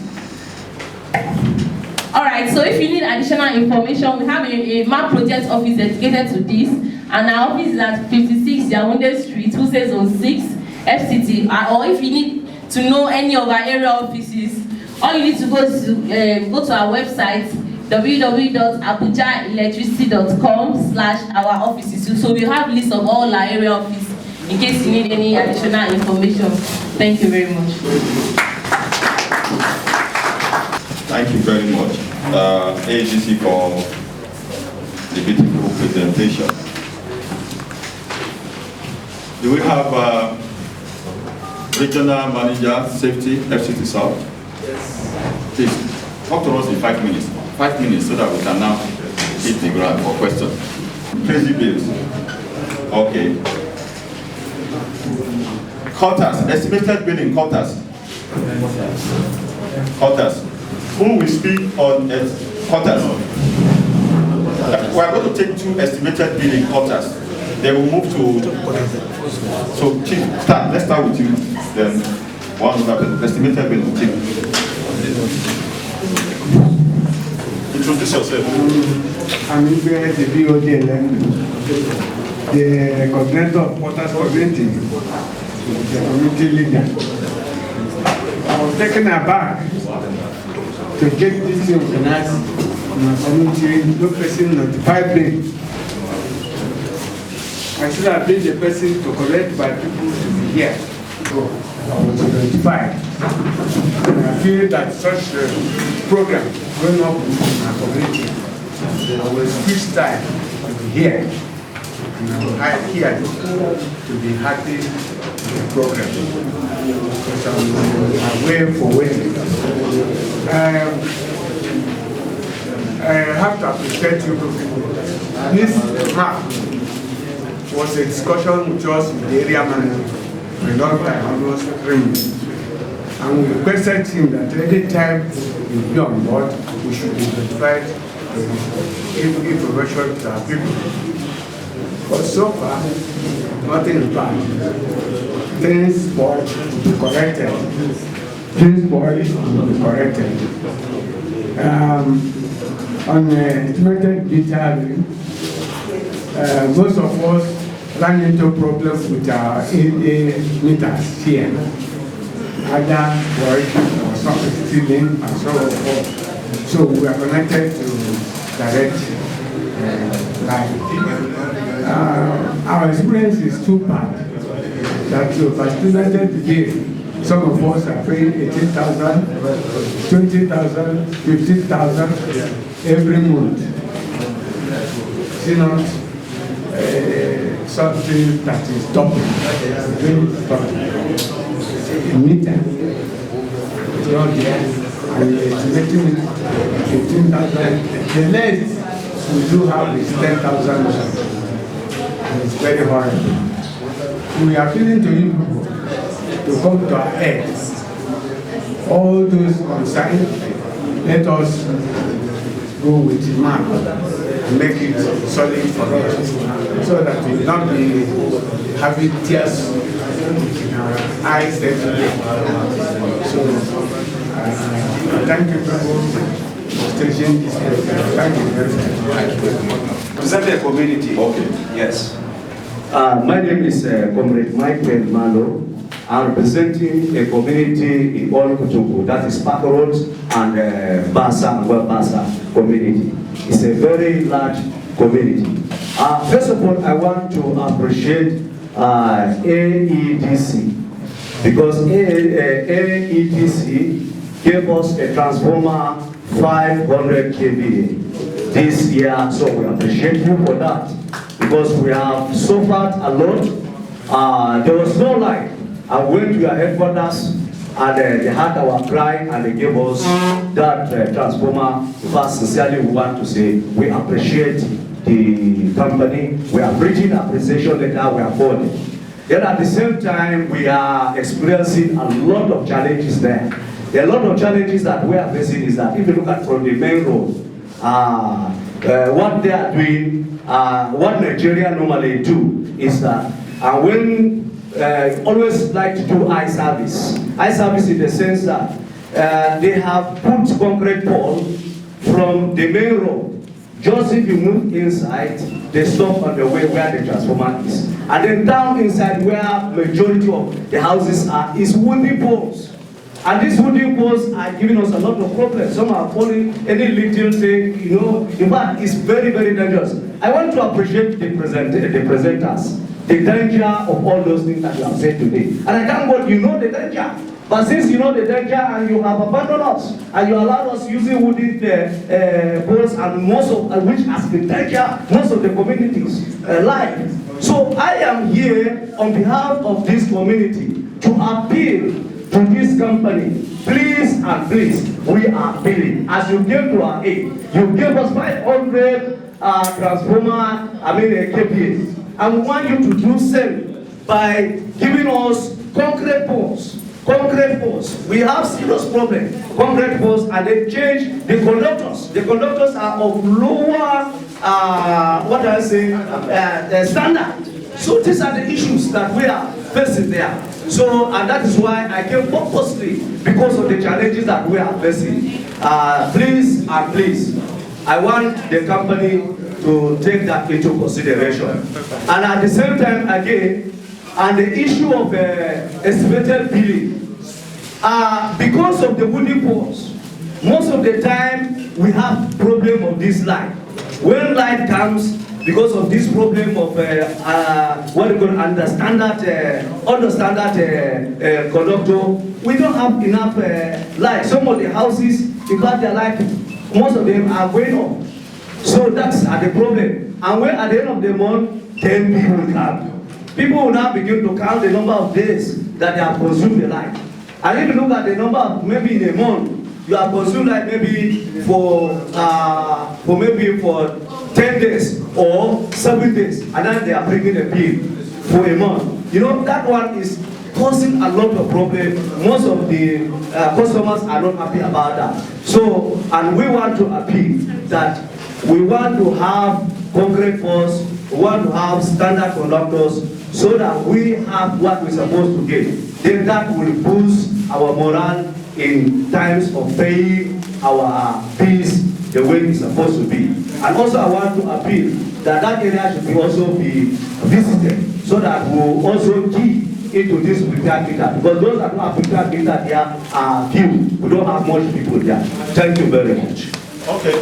Alright, so if you need additional information, we have a map project office dedicated to this, and our office is at 56 Yaoundé Street, 2606 FCT. Or if you need to know any of our area offices, all you need to go to our website, www.abujaelectricity.com/our offices. So we have lists of all our area offices in case you need any additional information. Thank you very much. Thank you very much, AGC, for the beautiful presentation. Do we have Regional Manager, Safety, FCT South? Yes. Please, talk to us in 5 minutes. 5 minutes so that we can now hit the ground for questions. Crazy bills. Okay. Quotas, estimated billing quotas. Quotas. Who will speak on quotas? We are going to take 2 estimated billing quotas. Then we'll move to. So, Chief, let's start with you. Then one of the estimated billing, Chief. Introduce yourself. I'm in the BOD the coordinator of Quotas Community, the community leader. I was taken aback to get this organized in my community. No person notified me. I should have been the person to collect my people to be here. So I was notified. And I feel that such a program going up in our community, I was fixed time to be here. And I was here to be happy with the program. Because I'm aware for waiting. I have to appreciate you people. This map was a discussion with us with the area manager for a long time, almost 3 minutes. And we requested him that any time we be on board, we should be notified information to our people. But so far, nothing is bad. Things spoiled to be corrected. Things spoiled to be corrected. On the estimated detail, most of us ran into problems with our AA meters here. Other working or some stealing and so forth. So we are connected to direct line. Our experience is too bad that to estimated today, some of us are paying 18,000, 20,000, 15,000 every month. See not something that is double. A meter. It's not there. And it's making 15,000. The less we do have is 10,000. And it's very horrible. We are appealing to you people to come to our aid. All those concerned, let us go with the map and make it solid for us so that we will not be having tears in our eyes every day. So, thank you for staging this program. Thank you very much. Present the community. Okay. Yes. My name is Comrade Michael Malo. I'm representing a community in all Kutubu, that is Park Road and Basa and Basa community. It's a very large community. First of all, I want to appreciate AEDC because AEDC gave us a transformer 500 kVA this year, so we appreciate you for that because we have suffered a lot. There was no light. I went to your headquarters and they had our cry and they gave us that transformer. First, sincerely, we want to say we appreciate the company. We are bringing appreciation letter, we are boarding. Yet at the same time, we are experiencing a lot of challenges there. A lot of challenges that we are facing is that if you look at from the main road, what they are doing, what Nigeria normally do is that when always like to do eye service. Eye service in the sense that they have put concrete pole from the main road. Just if you move inside, they stop on the way where the transformer is. And then down inside where majority of the houses are is wooden poles. And these wooden poles are giving us a lot of problems. Some are falling, any little thing, you know. In fact, it's very, very dangerous. I want to appreciate the presenters. The danger of all those things that you have said today. And I thank God you know the danger. But since you know the danger and you have abandoned us, and you allowed us using wooden poles, and most of which has been danger, most of the communities' life. So I am here on behalf of this community to appeal to this company. Please and please, we are appealing. As you came to our aid, you gave us 500 transformer, KPAs. And we want you to do same by giving us concrete poles. Concrete poles. We have serious problem. Concrete poles, and they change the conductors. The conductors are of lower, standard. So these are the issues that we are facing there. So, and that is why I came purposely because of the challenges that we are facing. Please and please, I want the company to take that into consideration. And at the same time, again, and the issue of estimated billing, because of the wooden poles, most of the time we have problem of this light. When light comes, because of this problem of what we call under standard conductor, we don't have enough light. Some of the houses, in fact, their light, most of them are going up. So that's the problem. And when at the end of the month, then people will come. People will now begin to count the number of days that they have consumed the light. And if you look at the number of, maybe in a month, you are consumed like maybe for 10 days or 7 days, and then they are bringing a bill for a month. You know, that one is causing a lot of problems. Most of the customers are not happy about that. So, and we want to appeal that we want to have concrete force, we want to have standard conductors, so that we have what we're supposed to get. Then that will boost our morale in times of paying our fees the way it's supposed to be. And also I want to appeal that that area should also be visited, so that we'll also key into this prepared meter, because those that don't have prepared meter there are few. We don't have much people there. Thank you very much. Okay.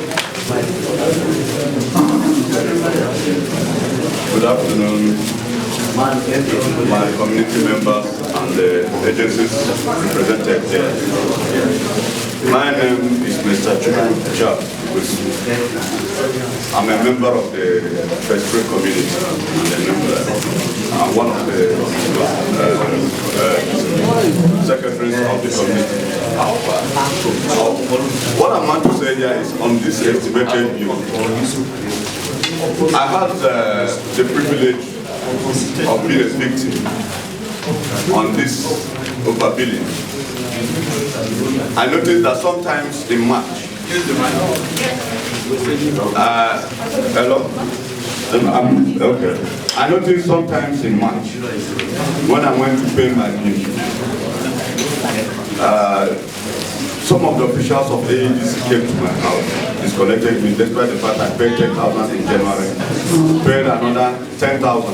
Good afternoon, my community members and the agencies represented there. My name is Mr. Chukwuka. I'm a member of the First Free community, and one of the secretaries of the community. So, what I want to say here is on this estimated view. I had the privilege of being a victim on this overbilling. I noticed that sometimes in March, hello? Okay. I noticed sometimes in March, when I went to pay my bill, some of the officials of AEDC came to my house, disconnected me, despite the fact I paid 10,000 in January, paid another 10,000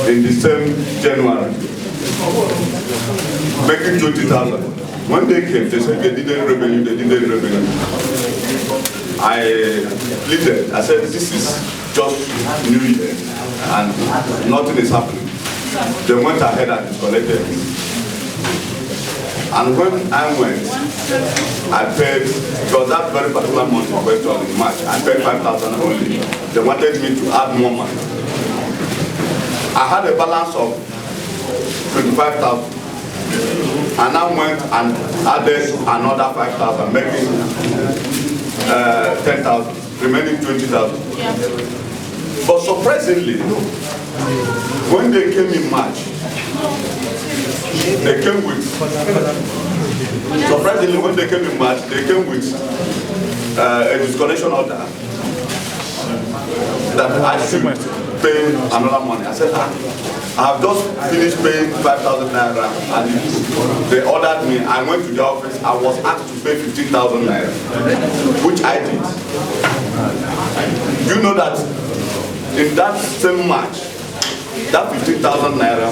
in the same January, making 20,000. When they came, they said they didn't revenue, I pleaded, I said this is just New Year and nothing is happening. They went ahead and disconnected me. And when I went, I paid, because that very particular month we went on in March, I paid 5,000 only. They wanted me to add more money. I had a balance of 25,000. And I went and added another 5,000, making 10,000, remaining 20,000. But surprisingly, when they came in March, they came with, surprisingly, when they came in March, they came with a disconnection order that I should pay another money. I said, I have just finished paying 5,000 naira, and they ordered me. I went to the office. I was asked to pay 15,000 naira, which I did. You know that in that same March, that 15,000 naira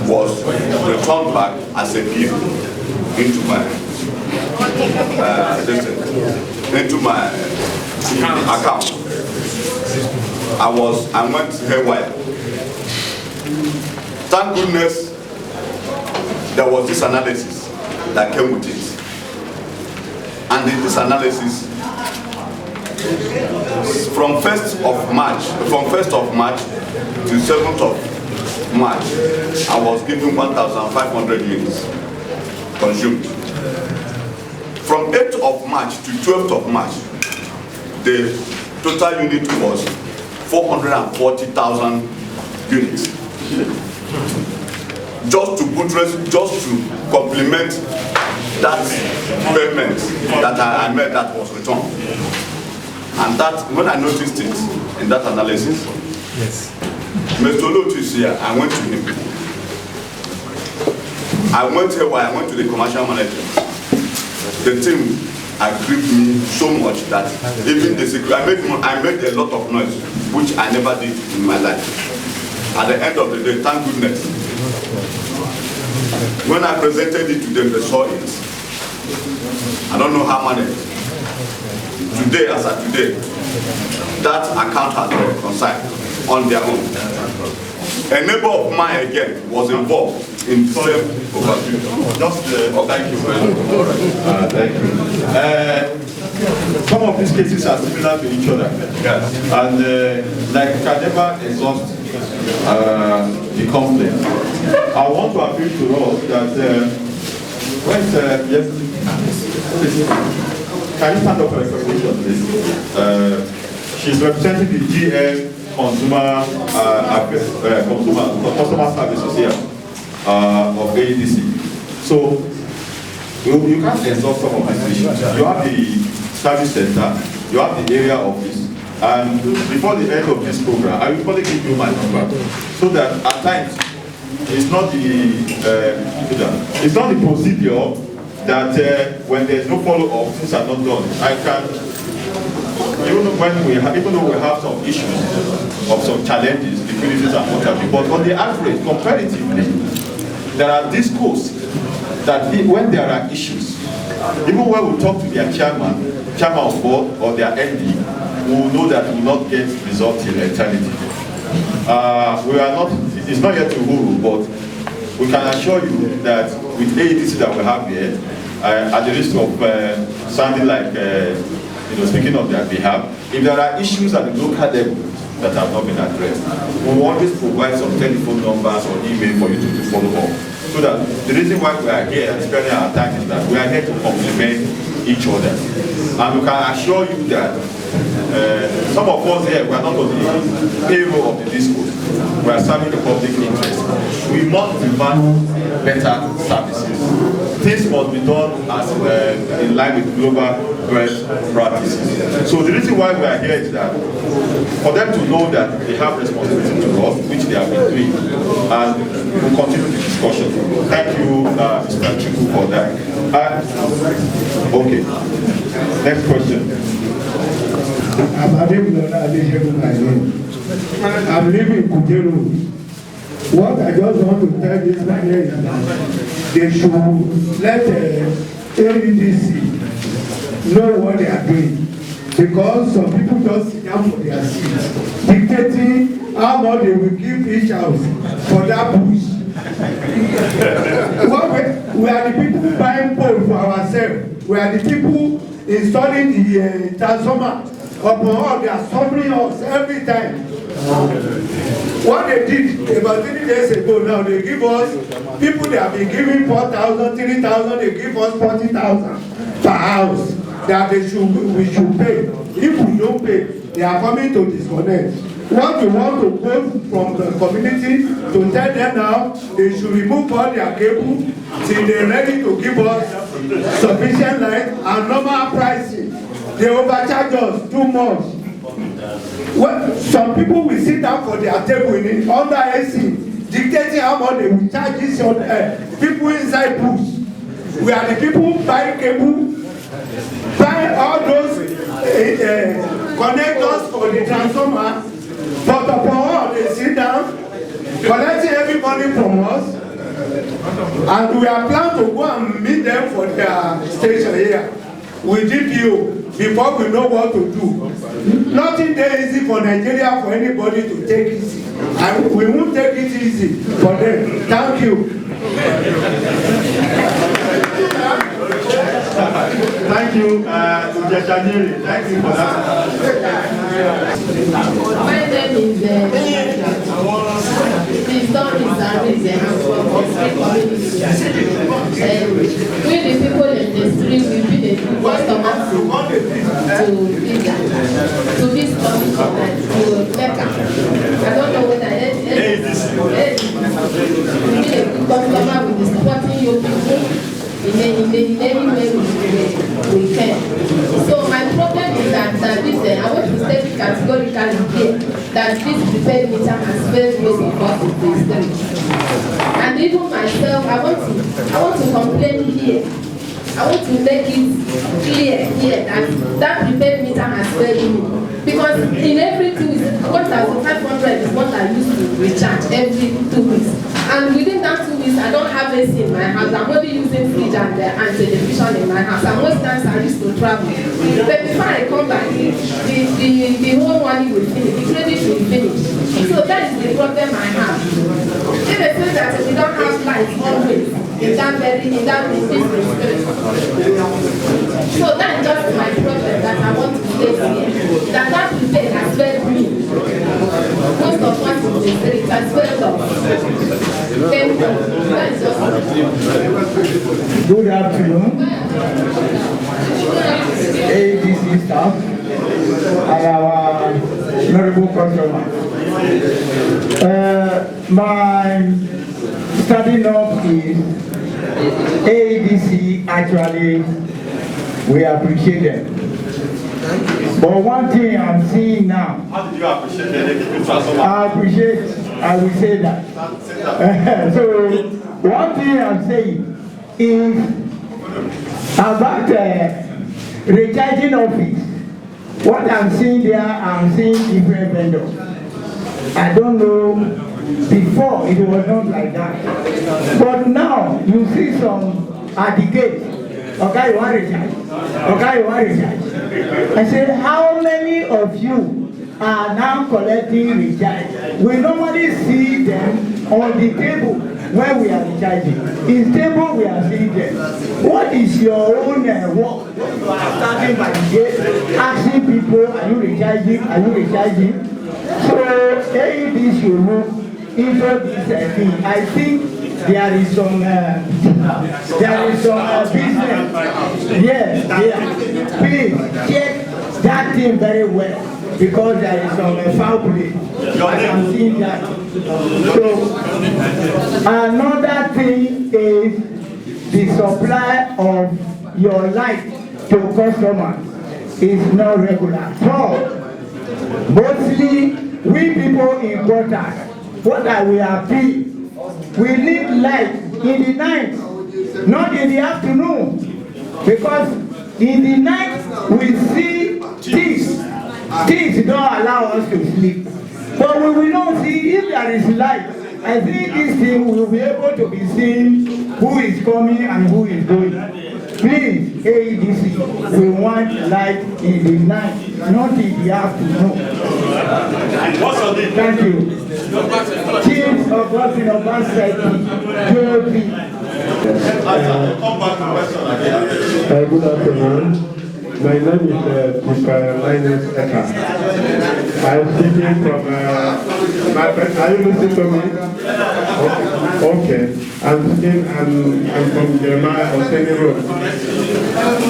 was returned back as a bill into my account. I went haywire. Thank goodness there was this analysis that came with it. And in this analysis, from 1st of March to 7th of March, I was given 1,500 units consumed. From 8th of March to 12th of March, the total unit was 440,000 units. Just to complement that payment that I made that was returned. And that, when I noticed it in that analysis, yes, Mr. Lotu is here. I went to him. I went to the commercial manager. The team agreed me so much that even the secret, I made a lot of noise, which I never did in my life. At the end of the day, thank goodness, when I presented it to them, they saw it. I don't know how many. Today, as of today, that account has been reconciled on their own. A neighbor of mine again was involved in the same overview. Thank you very much. Thank you. Some of these cases are similar to each other. Yes. And like we can never exhaust the complaint. I want to appeal to us that Yes. Can you stand up for recognition, please? She's representing the GM Customer Services here of AEDC. So you can't exhaust some of these issues. You have the service center, you have the area office, and before the end of this program, I will probably give you my number so that at times it's not the procedure that when there's no follow-up, things are not done. I can, even though we have some issues of some challenges, liquidities and what have you, but on the average, comparatively, there are discourse that when there are issues, even when we talk to their chairman of board or their MD, we will know that we will not get results in eternity. We are not, it's not yet to rule, but we can assure you that with AEDC that we have here, at the risk of sounding like, speaking on their behalf, if there are issues at the local level that have not been addressed, we will always provide some telephone numbers or email for you to follow up. So that the reason why we are here and spending our time is that we are here to complement each other. And we can assure you that some of us here, we are not on the payroll of the discourse. We are serving the public interest. We must demand better services. Things must be done as in line with global best practices. So the reason why we are here is that for them to know that they have responsibility to us, which they have been doing, and we'll continue the discussion. Thank you, Mr. Chukwu, for that. Okay. Next question. I'm living in Kujero. What I just want to tell this man is that they should let AEDC know what they are doing. Because some people just sit down for their seats, dictating how much they will give each house for that bush. We are the people buying pole for ourselves. We are the people installing the transformer. Upon all, they are suffering us every time. What they did about 3 days ago now, they give us, people they have been giving 4,000, 3,000, they give us 40,000 per house that we should pay. If we don't pay, they are coming to disconnect. What we want to quote from the community to tell them now, they should remove all their cable till they're ready to give us sufficient light and normal pricing. They overcharge us too much. Well, some people will sit down for their table under AC, dictating how much they will charge this people inside bush. We are the people buying cable, buying all those connectors for the transformer, but upon all they sit down, collecting every money from us, and we are planning to go and meet them for their station here. We did you before we know what to do. Nothing there easy for Nigeria for anybody to take easy. And we won't take it easy for them. Thank you. Thank you, Ujashaniri. Thank you for that. My name is please don't raise the hand for we the people in the street will be the customers to this commission and to Becca. I don't know whether we be a good customer with the supporting your people in any way we can. So my problem is that this, I want to state categorically here that this prepared meter has failed me because of the street. And even myself, I want to complain here. I want to make it clear here that that prepared meter has failed me. Because in every 2 weeks, 1,500 is what I used to recharge every 2 weeks. And within that 2 weeks, I don't have AC in my house. I'm only using fridge and television in my house. And most times I used to travel. But before I come back, the whole money will finish, the credit will finish. So that is the problem I have. If they say that we don't have lights always in that business. So that's just my problem that I want to state here. That prepared has failed me. Most of what is the street has failed us. That is just my Good afternoon, ADC staff and our honorable customers. My starting up is ADC. Actually, we appreciate them. But one thing I'm seeing now, How did you appreciate the I appreciate, I will say that. So, one thing I'm saying is about recharging office. What I'm seeing there, I'm seeing different vendors. I don't know, before it was not like that. But now, you see some at the gate. Okay, you want recharge? Okay, you want recharge? I said, how many of you are now collecting recharge? We normally see them on the table when we are recharging. In table, we are seeing them. What is your own work? You are standing by the gate, asking people, are you recharging? Are you recharging? So, this you look into this thing. I think there is some business. Yes. Please check that thing very well, because there is some foul play. I can see that. So another thing is the supply of your light to customers is not regular. So mostly we people in quarters, what are we happy? We need light in the night, not in the afternoon, because in the night we see thieves. Thieves don't allow us to sleep. But we will not see if there is light. I think this thing will be able to be seen who is coming and who is going. Please, AEDC, we want light in the night, not in the afternoon. Thank you. Chief of Working of JOP. Good afternoon. My name is Linus Eka. I'm speaking from my friend. Are you listening to me? Okay. I'm from Jeremiah Oseni Road.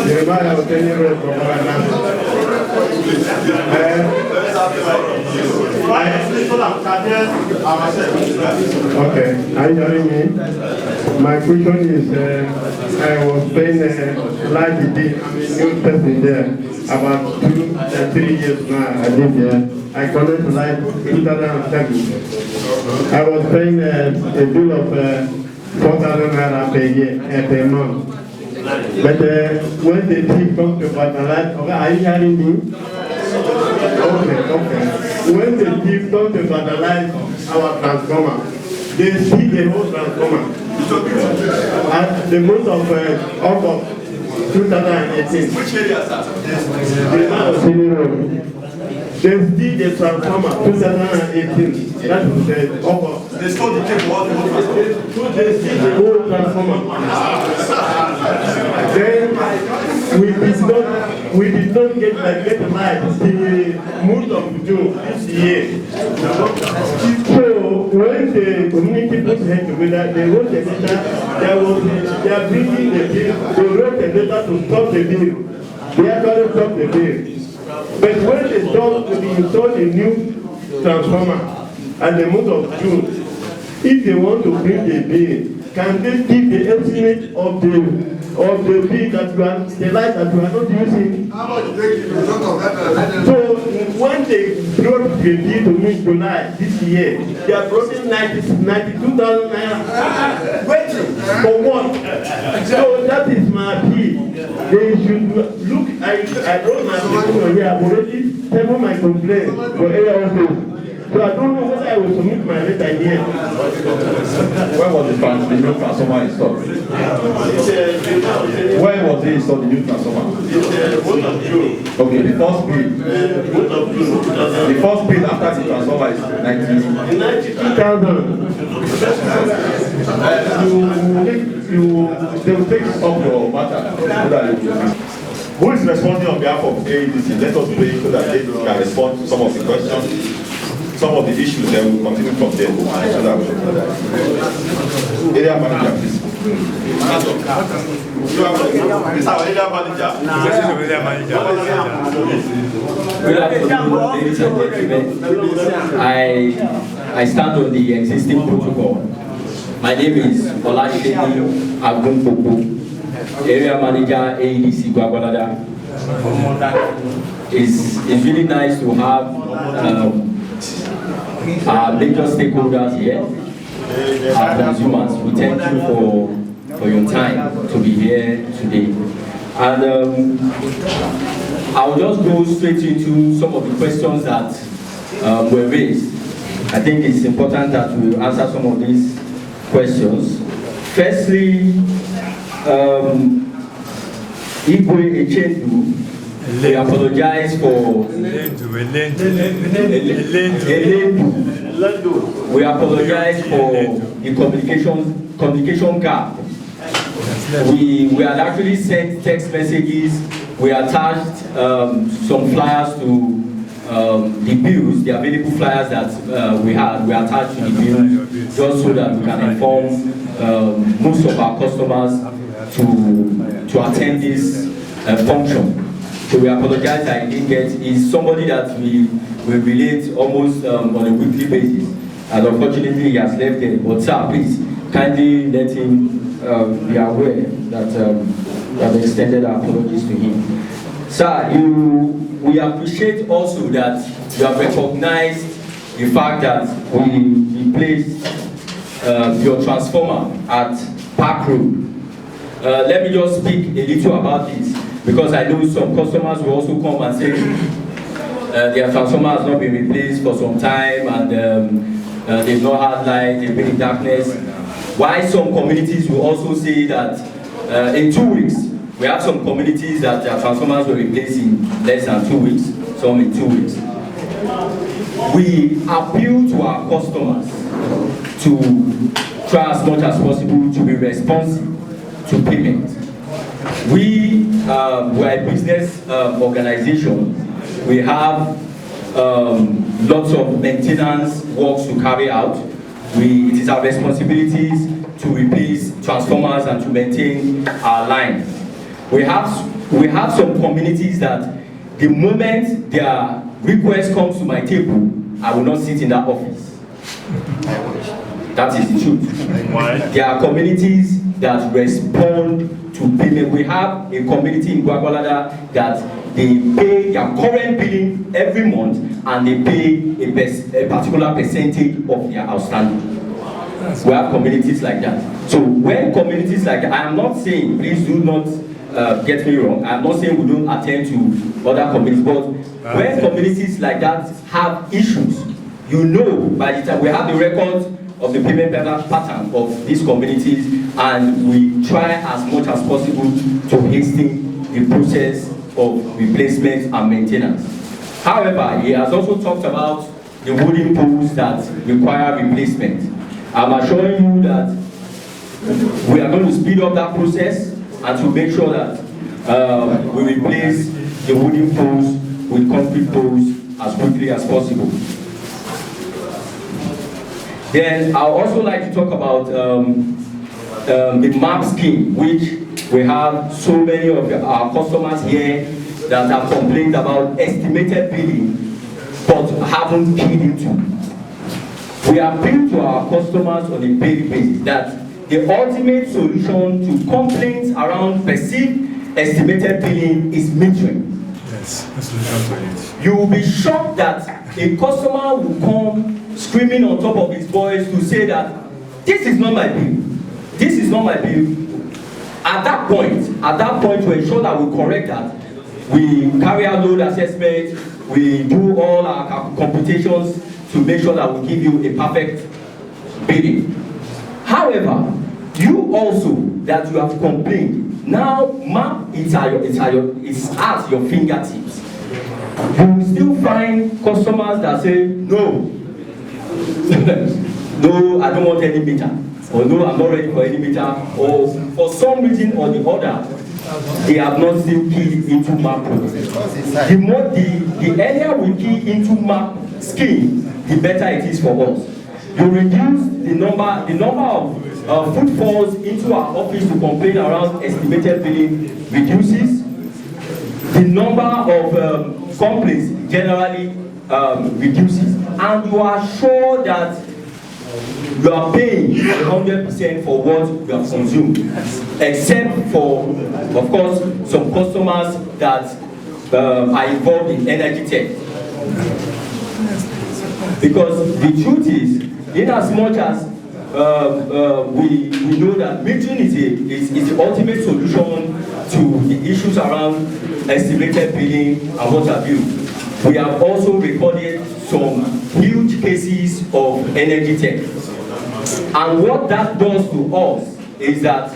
Jeremiah Oseni Road from Okay, are you hearing me? My question is, I was paying large new person there about 3 years now. I live there. I connected to light 2007. I was paying a bill of 4,000 naira per year, per month. But when the thief comes to Gwagwalada, okay, are you hearing me? Okay. When the thief comes to Gwagwalada our transformer, they see the whole transformer. At the month of August 2018. Which area, sir? They see the transformer 2018. That was the August. They stole the cable, all the whole transformer. They see the whole transformer. Then we did not get light the month of June this year. So when the community put head together, they wrote a letter. They are bringing the bill. They wrote a letter to stop the bill. They actually stopped the bill. But when they installed a new transformer at the month of June, if they want to bring the bill, can they give the estimate of the bill that you are, the light that you are not using? How much they give you? So when they brought the bill to me July this year, they are bringing 92,000 naira. Waiting for what? So that is my appeal. They should look. I wrote my application here. I've already sent my complaint for area office. So I don't know whether I will submit my letter here. When was the new transformer installed? When was it installed, the new transformer? Okay, the first bill. The first bill after the transformer is 92,000. They will take up your matter. Who is responding on behalf of AEDC? Let us pray so that they can respond to some of the questions, some of the issues, then we'll continue from there. So that area manager, please. This our area manager. Good afternoon, ladies and gentlemen. I stand on the existing protocol. My name is Olasheni Agunpopo, area manager AEDC Gwagwalada. It's really nice to have our major stakeholders here, our consumers. We thank you for your time to be here today. And I'll just go straight into some of the questions that were raised. I think it's important that we answer some of these questions. Firstly, Igwe Echendu, we apologize for we apologize for the communication gap. We had actually sent text messages. We attached some flyers to the bills, the available flyers that we had. We attached to the bills just so that we can inform most of our customers to attend this function. So we apologize that I didn't get. Is somebody that we relate almost on a weekly basis, and unfortunately he has left there. But sir, please kindly let him be aware that that extended our apologies to him. Sir, we appreciate also that you have recognized the fact that we replaced your transformer at Park Road. Let me just speak a little about this, because I know some customers will also come and say their transformer has not been replaced for some time, and they've not had light, they've been in darkness. Why some communities will also say that in 2 weeks, we have some communities that their transformers were replaced in less than 2 weeks, some in 2 weeks. We appeal to our customers to try as much as possible to be responsive to payment. We're a business organization. We have lots of maintenance works to carry out. It is our responsibilities to replace transformers and to maintain our lines. We have some communities that the moment their request comes to my table, I will not sit in that office. That is the truth. Why? There are communities that respond to payment. We have a community in Gwagwalada that they pay their current billing every month, and they pay a particular percentage of their outstanding. We have communities like that. So when communities like that, I am not saying, please do not get me wrong, I am not saying we don't attend to other communities, but when communities like that have issues, you know, by the time we have the records of the payment pattern of these communities, and we try as much as possible to hasten the process of replacement and maintenance. However, he has also talked about the wooden poles that require replacement. I'm assuring you that we are going to speed up that process and to make sure that we replace the wooden poles with concrete poles as quickly as possible. Then I'd also like to talk about the MAP scheme, which we have so many of our customers here that have complained about estimated billing but haven't keyed into. We appeal to our customers on a daily basis that the ultimate solution to complaints around perceived estimated billing is metering. Yes, the solution to it. You will be shocked that a customer will come screaming on top of his voice to say that this is not my bill. This is not my bill. At that point, to ensure that we correct that, we carry out load assessment, we do all our computations to make sure that we give you a perfect billing. However, you also that you have complained, now MAP it's at your fingertips. You will still find customers that say no. No, I don't want any meter, or no, I'm not ready for any meter, or for some reason or the other, they have not still keyed into MAP process. The earlier we key into MAP scheme, the better it is for us. You reduce the number of footfalls into our office to complain around estimated billing reduces. The number of complaints generally reduces, and you are sure that you are paying 100% for what you have consumed, except for, of course, some customers that are involved in energy tech. Because the truth is, in as much as we know that metering is the ultimate solution to the issues around estimated billing and what have you, we have also recorded some huge cases of energy tech. And what that does to us is that,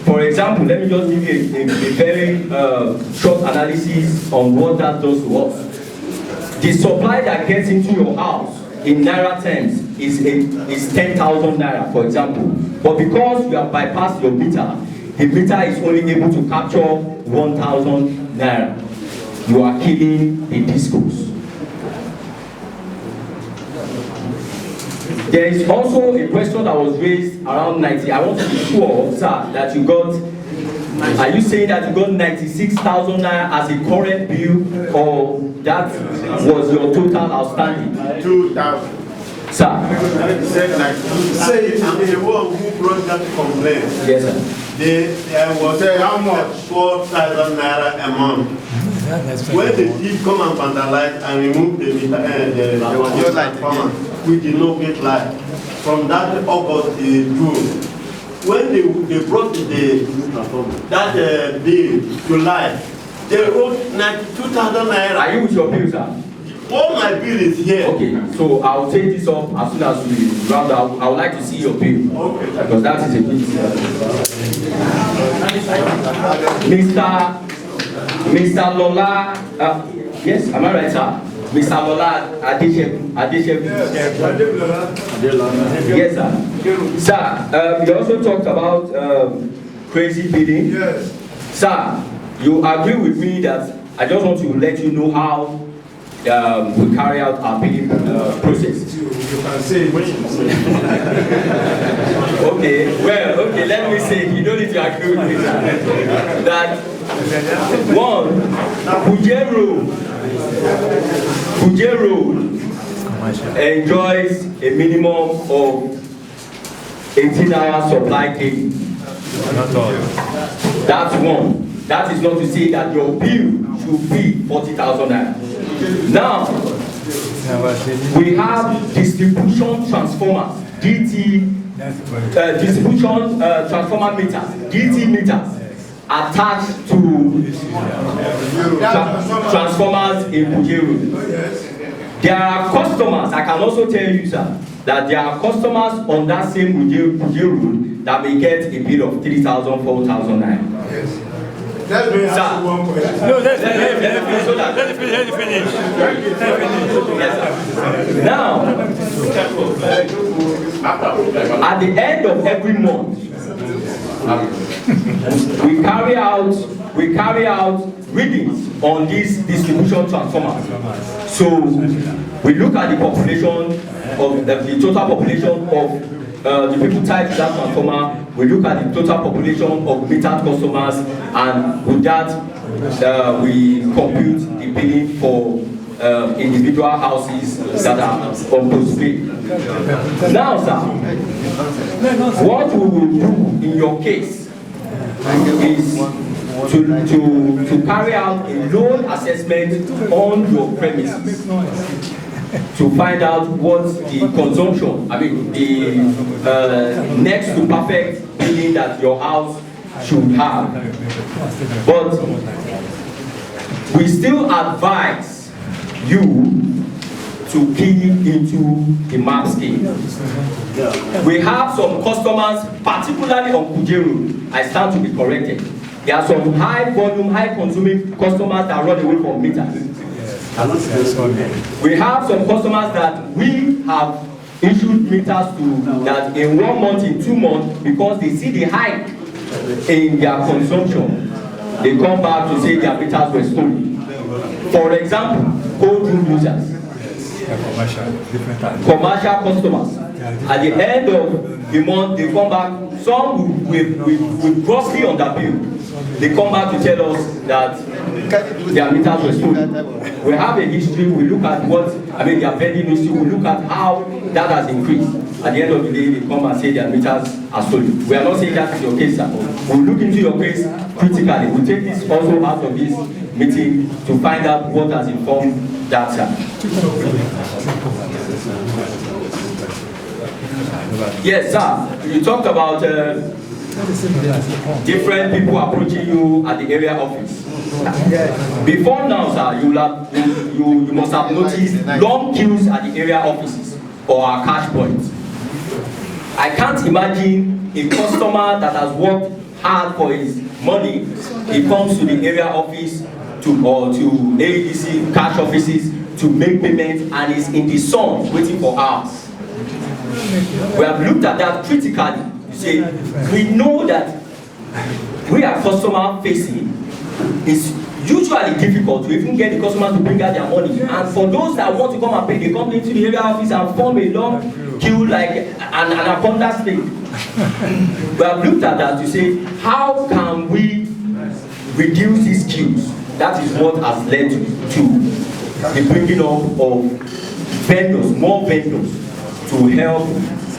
for example, let me just give you a very short analysis on what that does to us. The supply that gets into your house in naira terms is 10,000 naira, for example. But because you have bypassed your meter, the meter is only able to capture 1,000 naira. You are killing the discos. There is also a question that was raised around 90. I want to be sure, sir, that you got. Are you saying that you got 96,000 naira as a current bill, or that was your total outstanding? 2,000. Sir? Say I'm the one who brought that complaint. Yes, sir. There was how much? 4,000 naira a month. When the thief come and vandalize and remove the transformer, we did not get light. From that August to June, when they brought that bill to life, they wrote 92,000 naira. Are you with your bill, sir? All my bill is here. Okay, so I'll take this up as soon as we round up. I would like to see your bill. Okay. Because that is a bit. Mr. Lola, yes, am I right, sir? Mr. Lola Adeshebu. Yes, sir. Sir, you also talked about crazy bidding. Yes. Sir, you agree with me that I just want to let you know how we carry out our billing process. You can say Okay, well, okay, let me say, you don't need to agree with me, sir. That one, Kuje Road enjoys a minimum of 18-hour supply daily. That's one. That is not to say that your bill should be 40,000 naira. Now, we have distribution transformers, distribution transformer meters, DT meters, attached to transformers in Bujeru. There are customers, I can also tell you, sir, that there are customers on that same Bujeru that may get a bill of 3,000, 4,000 naira. yes. Let me ask you one question. No, let me finish. Yes, now, at the end of every month, we carry out readings on these distribution transformers. So we look at the population of the total population of the people tied to that transformer. We look at the total population of metered customers, and with that we compute the billing for individual houses that are on postpaid. Now, sir, what we will do in your case is to carry out a load assessment on your premises to find out what the consumption, I mean the next to perfect billing that your house should have. But we still advise you to key into the map scheme. We have some customers, particularly on Kujeru, I stand to be corrected. There are some high volume, high consuming customers that run away from meters. We have some customers that we have issued meters to that in 1 month, in 2 months, because they see the hike in their consumption, they come back to say their meters were stolen. For example, cold room users, commercial customers. At the end of the month, they come back, some with grossly underbill. They come back to tell us that their meters were stolen. We have a history, we look at their vending history, we look at how that has increased. At the end of the day, they come and say their meters are stolen. We are not saying that is your case, sir. We'll look into your case critically. We'll take this also out of this meeting to find out what has informed that, sir. Yes, sir. You talked about different people approaching you at the area office. Before now, sir, you must have noticed long queues at the area offices or our cash points. I can't imagine a customer that has worked hard for his money, he comes to the area office to AEDC cash offices to make payments and is in the sun waiting for hours. We have looked at that critically. You say, we know that we are customer facing. It's usually difficult to even get the customers to bring out their money. And for those that want to come and pay, they come into the area office and form a long queue like an anaconda snake. We have looked at that to say, how can we reduce these queues? That is what has led to the bringing up of vendors, more vendors, to help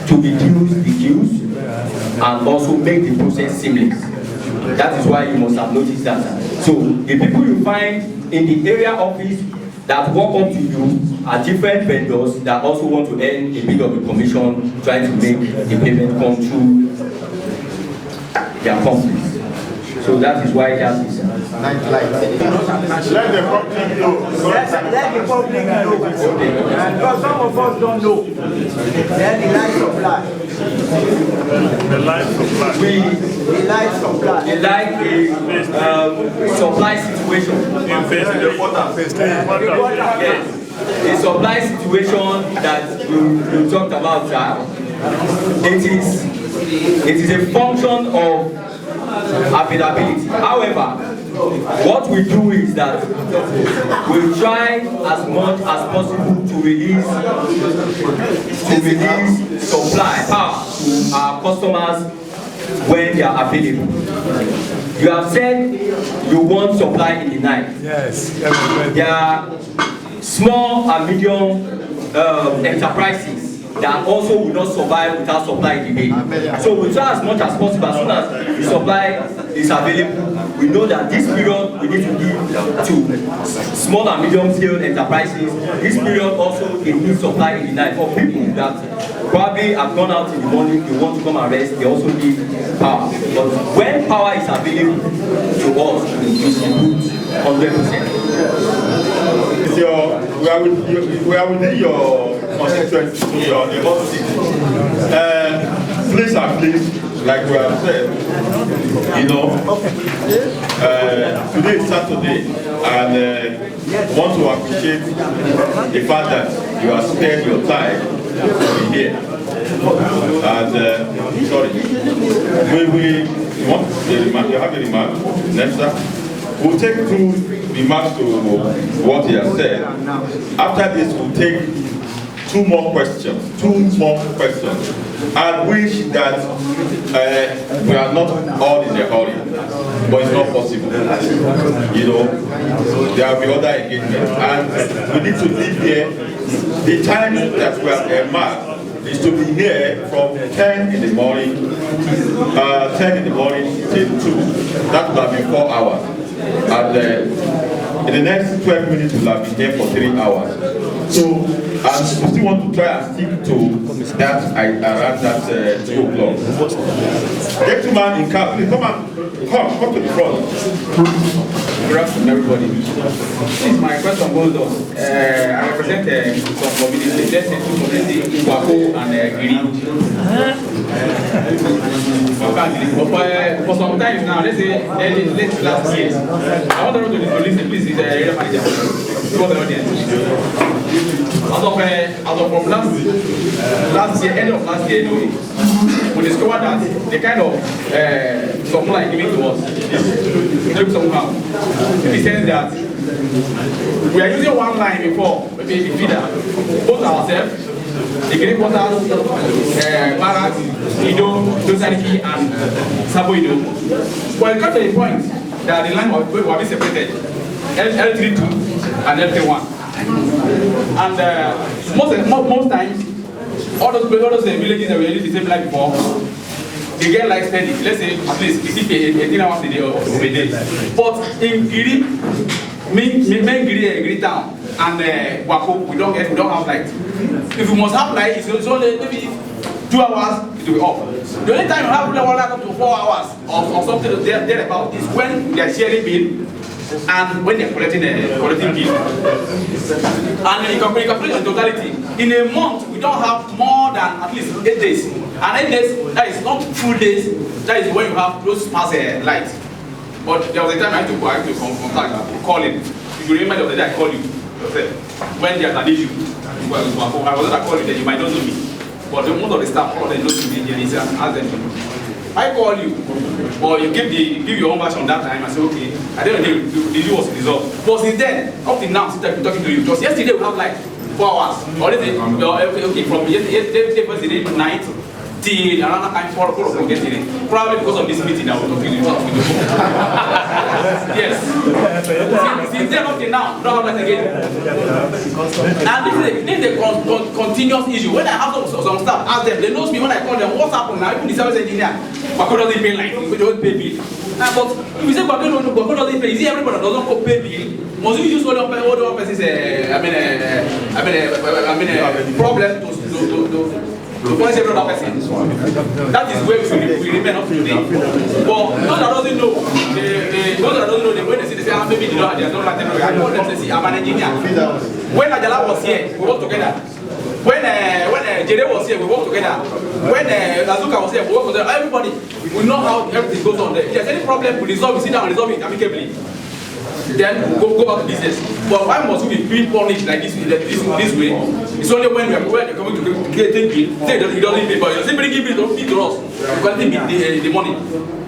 to reduce the queues and also make the process seamless. That is why you must have noticed that. So the people you find in the area office that walk up to you are different vendors that also want to earn a bit of a commission, trying to make the payment come through their companies. So that is why that is Let the public know. Let the public know. Because some of us don't know. Then the light supply. The light supply. The light supply. They like the supply situation. Yes. The supply situation that you talked about, it is a function of availability. However, what we do is that we try as much as possible to release supply to our customers when they are available. You have said you want supply in the night. Yes. There are small and medium enterprises that also will not survive without supply in the day. So we try as much as possible, as soon as the supply is available, we know that this period we need to give to small and medium scale enterprises. This period also they need supply in the night. For people that probably have gone out in the morning, they want to come and rest, they also need power. But when power is available to us, we distribute 100%. We are within your constituency, your neighborhood. Please and please, like we have said, today is Saturday, and want to appreciate the fact that you have spent your time to be here. And sorry, we want you have a remark, next sir. We'll take two remarks to what he has said. After this, we'll take two more questions. I wish that we are not all in a hurry, but it's not possible. There will be other engagements, and we need to live here. The time that we are marked is to be here from 10 in the morning, 10 in the morning till 2. That will have been 4 hours. And in the next 12 minutes we'll have been here for 3 hours. So, and we still want to try and stick to that around that 2 o'clock. Gentleman in cap, please come to the front. Good afternoon, everybody. Since my question goes on, I represent some communities, let's say two communities, Wako and Giri. For some time now, let's say late last year, I want to introduce the police area manager to the audience. As of from last year, end of last year, we discovered that the kind of supply given to us is somehow. In the sense that we are using one line before, maybe the feeder, both ourselves Igiri quarters, Barracks, Ido, Dosaniki, and Sabo Ido. Well, it got to the point that the line was being separated, L32 and L31. And most times, all those villages that were using the same line before, they get like steady. Let's say at least 18 hours a day or a day. But in Giri, main Giri town and Wako, we don't have light. If you must have light, it's only maybe 2 hours, it will be off. The only time you have light up to 4 hours or something there about is when they are sharing bill and when they are collecting bill. And in calculation totality, in a month we don't have more than at least 8 days. And 8 days, that is not full days, that is when you have those past light. But there was a time I had to contact, call him. If you remember the other day I called you, when there's an issue, I was going to call you, then you might not know me. But the most of the staff, all they know to me, and ask them. I call you, or you give your own version that time. I say, okay, I don't know the issue was resolved. But since then, up till now, since I've been talking to you, just yesterday we have like 4 hours. Or okay, from yesterday night till another time 4 o'clock yesterday. Probably because of this meeting that we're talking about. Yes. Since then up till now, we don't have that again. And this is a continuous issue. When I have some staff, ask them, they know me when I call them, what's happened now? Even the service engineer, Bako doesn't pay like, we don't pay bill. But if you say Bako doesn't pay, is it everybody that doesn't pay bill? Must we use all the person's problem to punish every other person? That is where we remain up to today. But those that doesn't know, when they see, they say, maybe they don't like them. I told them, they say, I'm an engineer. When Ajala was here, we worked together. When Jere was here, we worked together. When Azuka was here, we worked together. Everybody, we know how everything goes on there. If there's any problem, we resolve it, sit down and resolve it amicably. Then go back to business. But why must we be being punished like this way? It's only when we're coming to get thinking, say that he doesn't pay, but somebody give it to us. Because they need the money.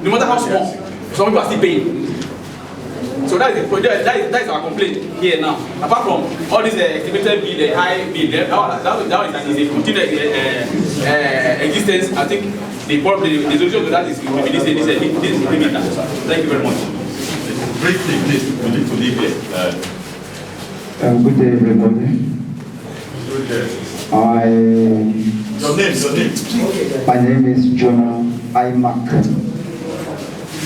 No matter how small, some people are still paying. So that is our complaint here now. Apart from all this estimated bill, high bill, that is a continued existence. I think the solution to that is maybe this limit. Thank you very much. Briefly, please, we need to leave here. Good day, everybody. Good day. Your name. My name is Jonah Imac.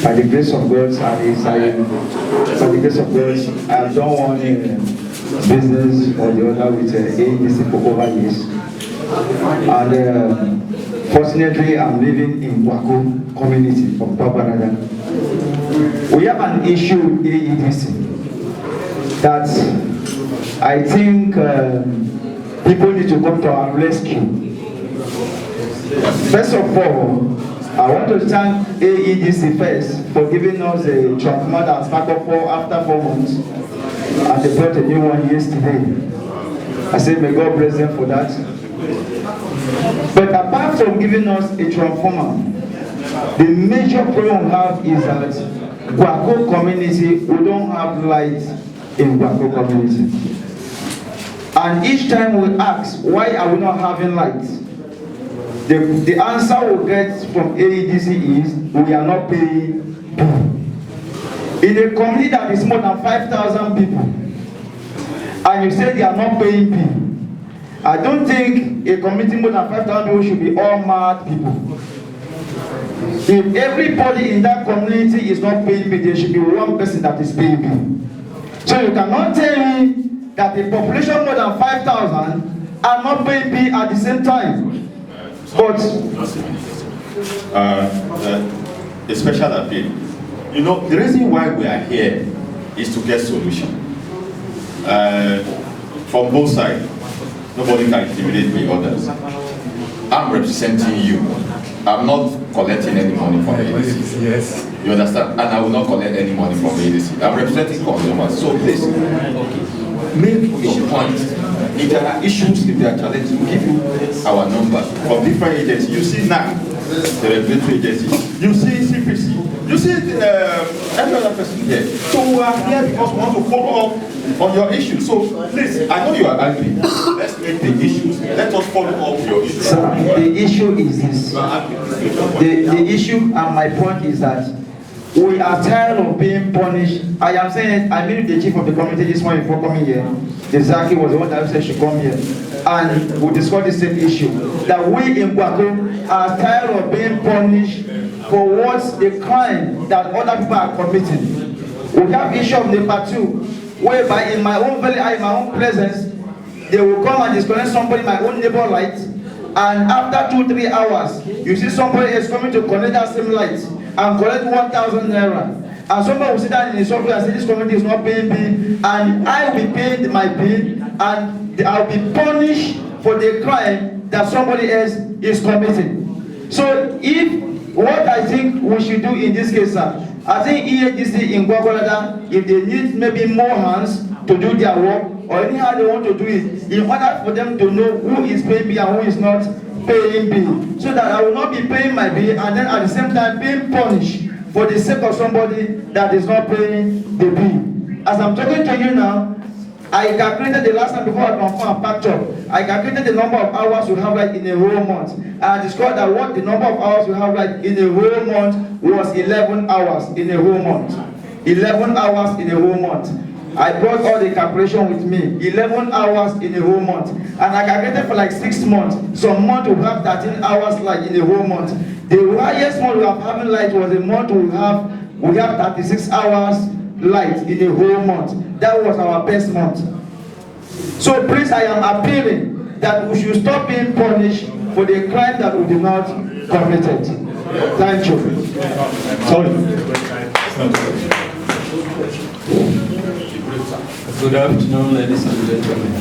By the grace of God, I have done one business or the other with AEDC for over years. And fortunately, I'm living in Wako community of Gwagwalada. We have an issue with AEDC that I think people need to come to our rescue. First of all, I want to thank AEDC first for giving us a transformer that started after 4 months, and they brought a new one yesterday. I say may God bless them for that. But apart from giving us a transformer, the major problem we have is that Gwako community, we don't have light in Gwako community. And each time we ask, why are we not having light? The answer we get from AEDC is, we are not paying bill. In a community that is more than 5,000 people, and you say they are not paying bill, I don't think a community more than 5,000 people should be all mad people. If everybody in that community is not paying bill, there should be one person that is paying bill. So you cannot tell me that the population more than 5,000 are not paying bill at the same time. But a special appeal. You know, the reason why we are here is to get solution. From both sides, nobody can intimidate the others. I'm representing you. I'm not collecting any money from the ADC. Yes. You understand? And I will not collect any money from the ADC. I'm representing consumers. So please, make your point. If there are issues, if there are challenges, we'll give you our numbers from different agencies. You see now, the regulatory agency. You see CPC. You see every other person here. So we are here because we want to follow up on your issue. So please, I know you are angry. Let's make the issues. Let us follow up your issues. Sir, the issue is this. The issue and my point is that we are tired of being punished. I am saying it, I mean the chief of the committee this morning before coming here. The Zaki was the one that said she come here. And we discussed the same issue. That we in Gwagwalada are tired of being punished for what's the crime that other people are committing. We have issue of number 2, whereby in my own valley, in my own presence, they will come and disconnect somebody in my own neighbor light, and after 2-3 hours, you see somebody is coming to connect that same light and collect 1,000 naira. And somebody will sit down in his office and say this community is not paying me, and I will be paying my bill, and I will be punished for the crime that somebody else is committing. So what I think we should do in this case, sir, I think EADC in Gwagwalada, if they need maybe more hands to do their work, or anyhow they want to do it, in order for them to know who is paying me and who is not paying me, so that I will not be paying my bill and then at the same time being punished for the sake of somebody that is not paying the bill. As I'm talking to you now, I calculated the last time before I confirmed factor. I calculated the number of hours we have like in a whole month. And I discovered that what the number of hours we have like in a whole month was 11 hours in a whole month. 11 hours in a whole month. I brought all the calculation with me. 11 hours in a whole month. And I calculated for like 6 months. Some month we have 13 hours like in a whole month. The highest month we have having light was a month we have 36 hours light in a whole month. That was our best month. So please, I am appealing that we should stop being punished for the crime that we did not committed. Thank you. Sorry. Good afternoon, ladies and gentlemen.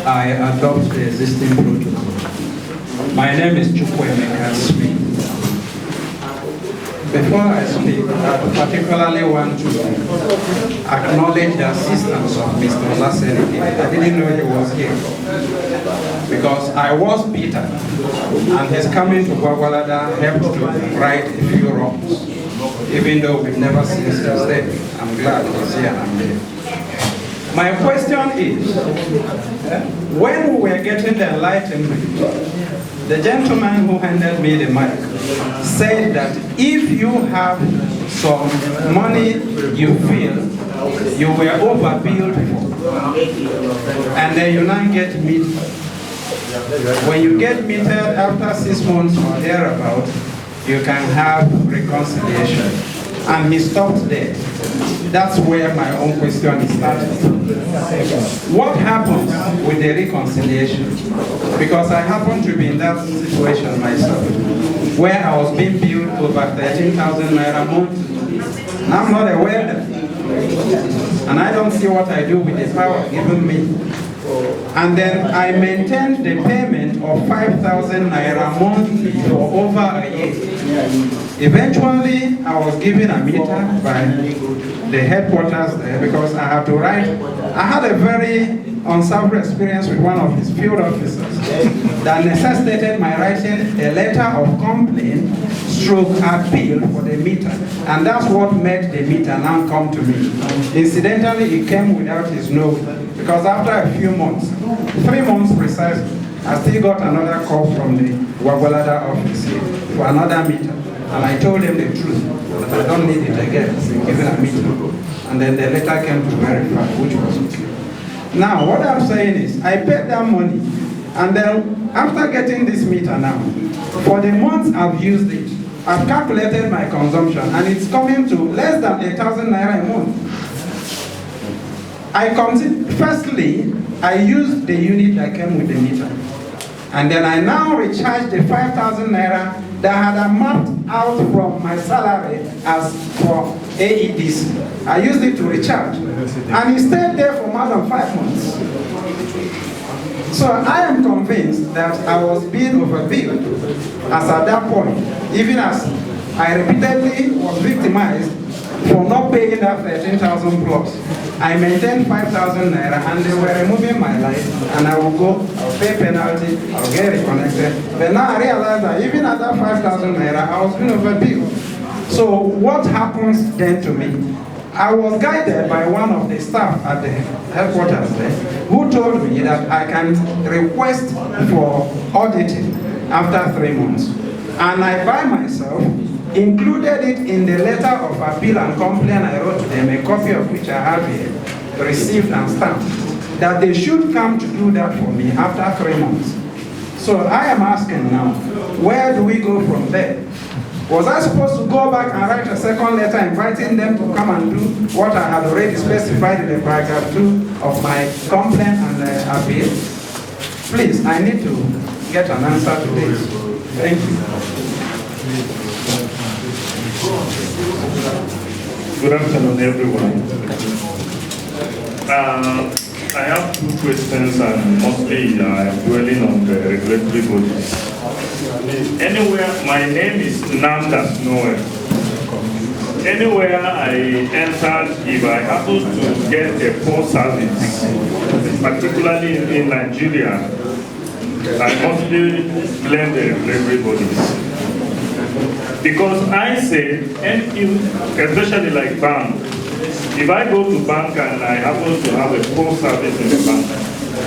I adopt the existing protocol. My name is Chukwuemeka Smith. Before I speak, I particularly want to acknowledge the assistance of Mr. Olaseni. I didn't know he was here because I was bitter, and his coming to Gwagwalada helped to right a few wrongs. Even though we've never seen since then, I'm glad he's here and I'm here. My question is, when we were getting the enlightenment, the gentleman who handed me the mic said that if you have some money you feel you were overbilled for, and then you now get metered. When you get metered after 6 months or thereabout, you can have reconciliation. And he stopped there. That's where my own question is started. What happens with the reconciliation? Because I happen to be in that situation myself, where I was being billed over 13,000 naira a month. And I'm not a welder. And I don't see what I do with the power given me. And then I maintained the payment of 5,000 naira monthly for over a year. Eventually, I was given a meter by the headquarters there because I had to write. I had a very unsavory experience with one of his field officers that necessitated my writing a letter of complaint stroke appeal for the meter. And that's what made the meter now come to me. Incidentally, it came without his knowing, because after a few months, 3 months precisely, I still got another call from the Gwagwalada office here for another meter. And I told him the truth, that I don't need it again, I've given a meter. And then the letter came to verify, which was okay. Now, what I'm saying is, I paid that money, and then after getting this meter now, for the months I've used it, I've calculated my consumption, and it's coming to less than 1,000 naira a month. Firstly, I used the unit that came with the meter, and then I now recharged the 5,000 naira that had mapped out from my salary as for AEDC. I used it to recharge, and it stayed there for more than 5 months. So I am convinced that I was being overbilled as at that point, even as I repeatedly was victimized for not paying that 13,000 plus. I maintained 5,000 naira, and they were removing my light, and I will go, I'll pay penalty, I'll get reconnected. But now I realize that even at that 5,000 naira, I was being overbilled. So what happens then to me? I was guided by one of the staff at the headquarters there, who told me that I can request for auditing after 3 months. And I, by myself, included it in the letter of appeal and complaint I wrote to them, a copy of which I have here, received and stamped, that they should come to do that for me after 3 months. So I am asking now, where do we go from there? Was I supposed to go back and write a second letter inviting them to come and do what I had already specified in the paragraph 2 of my complaint and appeal? Please, I need to get an answer to this. Thank you. Good afternoon, everyone. I have 2 questions, and mostly I'm dwelling on the regulatory bodies. Anywhere, my name is Namdas Noel. Anywhere I entered, if I happen to get a poor service, particularly in Nigeria, I mostly blame the regulatory bodies. Because I say, especially like bank, if I go to bank and I happen to have a poor service in the bank,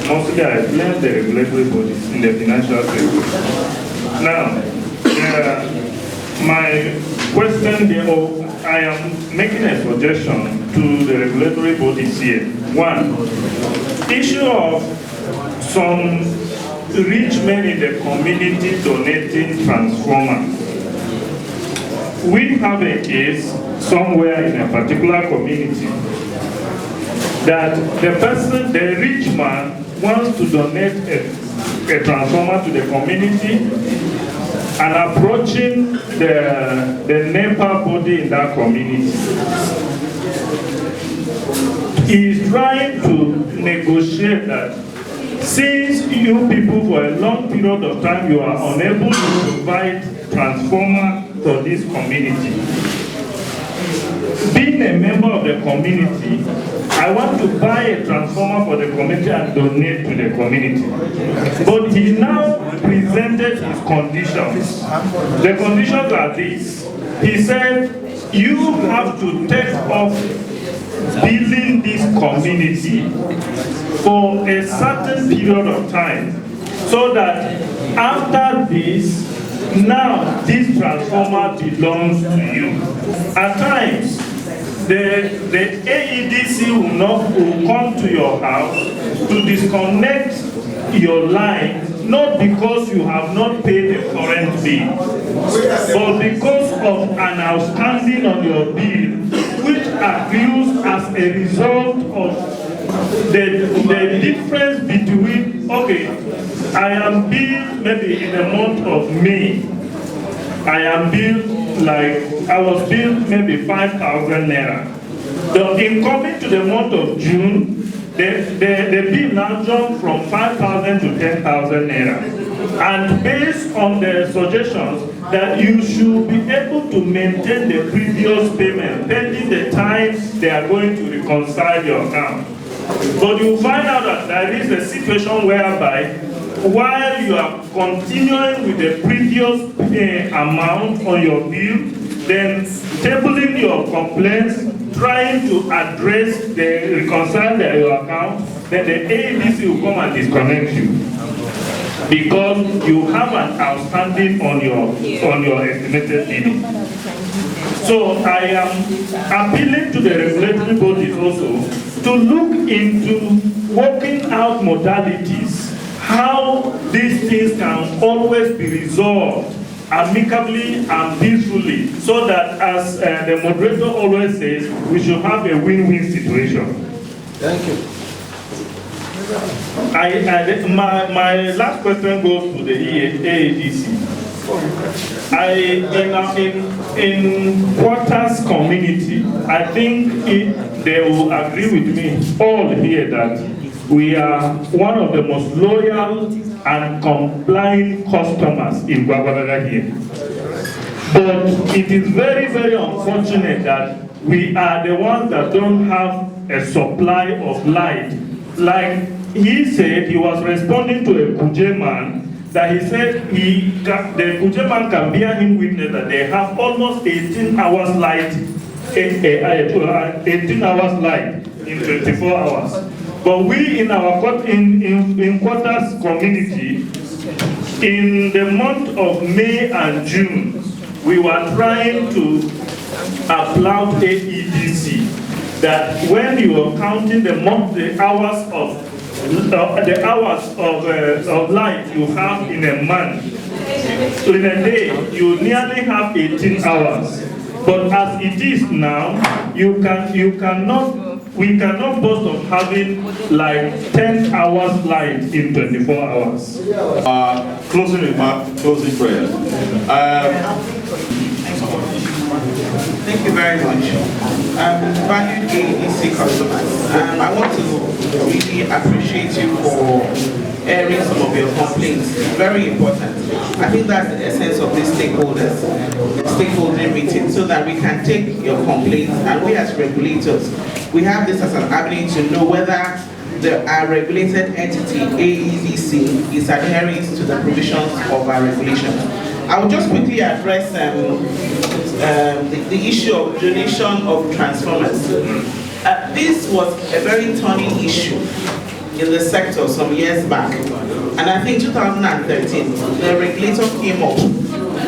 mostly I blame the regulatory bodies in the financial sector. Now, my question there, I am making a suggestion to the regulatory bodies here. 1, issue of some rich men in the community donating transformers. We have a case somewhere in a particular community that the person, the rich man, wants to donate a transformer to the community and approaching the NEPA body in that community. He is trying to negotiate that since you people for a long period of time you are unable to provide transformer for this community. Being a member of the community, I want to buy a transformer for the community and donate to the community. But he now presented his conditions. The conditions are these. He said, you have to take off building this community for a certain period of time, so that after this, now this transformer belongs to you. At times, the AEDC will come to your house to disconnect your line, not because you have not paid the current bill, but because of an outstanding on your bill, which accrues as a result of the difference between, okay, I am billed maybe in the month of May, I am billed like, I was billed maybe 5,000 naira. In coming to the month of June, the bill now jumped from 5,000 to 10,000 naira. And based on the suggestions that you should be able to maintain the previous payment pending the time they are going to reconcile your account. But you find out that there is a situation whereby while you are continuing with the previous amount on your bill, then tabling your complaints, trying to address reconcile your account, then the AEDC will come and disconnect you because you have an outstanding on your estimated billing. So I am appealing to the regulatory bodies also to look into working out modalities how these things can always be resolved amicably and peacefully, so that, as the moderator always says, we should have a win-win situation. Thank you. My last question goes to the AEDC. In Quarters community, I think they will agree with me all here that we are one of the most loyal and complying customers in Gwagwalada here. But it is very, very unfortunate that we are the ones that don't have a supply of light. Like he said, he was responding to a Kuje man, that he said the Kuje man can bear him witness that they have almost 18 hours light 18 hours light in 24 hours. But we in our in quarters community, in the month of May and June, we were trying to applaud AEDC, that when you are counting the hours of light you have in a month, so in a day you nearly have 18 hours. But as it is now, we cannot boast of having like 10 hours light in 24 hours. Closing remark, closing prayer. Thank you very much. Valued AEDC customers, I want to really appreciate you for airing some of your complaints. Very important. I think that's the essence of this stakeholder meeting, so that we can take your complaints, and we as regulators, we have this as an avenue to know whether our regulated entity, AEDC, is adhering to the provisions of our regulations. I will just quickly address the issue of donation of transformers. This was a very thorny issue in the sector some years back. And I think 2013, the regulator came up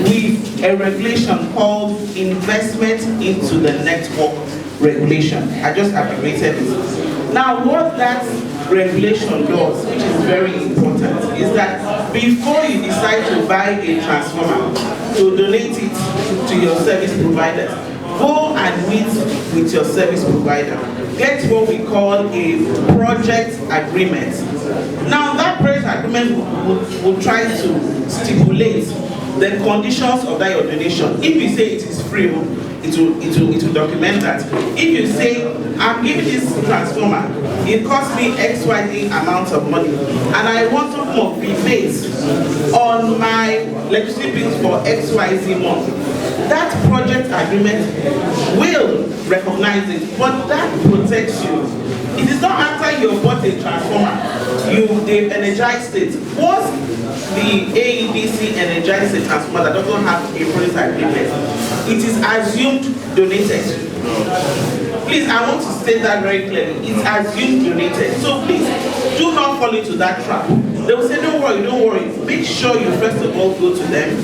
with a regulation called Investment into the Network Regulation. I just abbreviated it. Now, what that regulation does, which is very important, is that before you decide to buy a transformer, to donate it to your service provider, go and meet with your service provider. Get what we call a project agreement. Now, that project agreement will try to stipulate the conditions of that your donation. If you say it is free, it will document that. If you say, I'm giving this transformer, it costs me XYZ amount of money, and I want to more rebates on my electricity bills for XYZ month, that project agreement will recognize it, but that protects you. It is not after you bought a transformer, they've energized it. Once the AEDC energizes a transformer that doesn't have a project agreement, it is assumed donated. Please, I want to state that very clearly. It's assumed donated. So please, do not fall into that trap. They will say, don't worry, don't worry. Make sure you first of all go to them,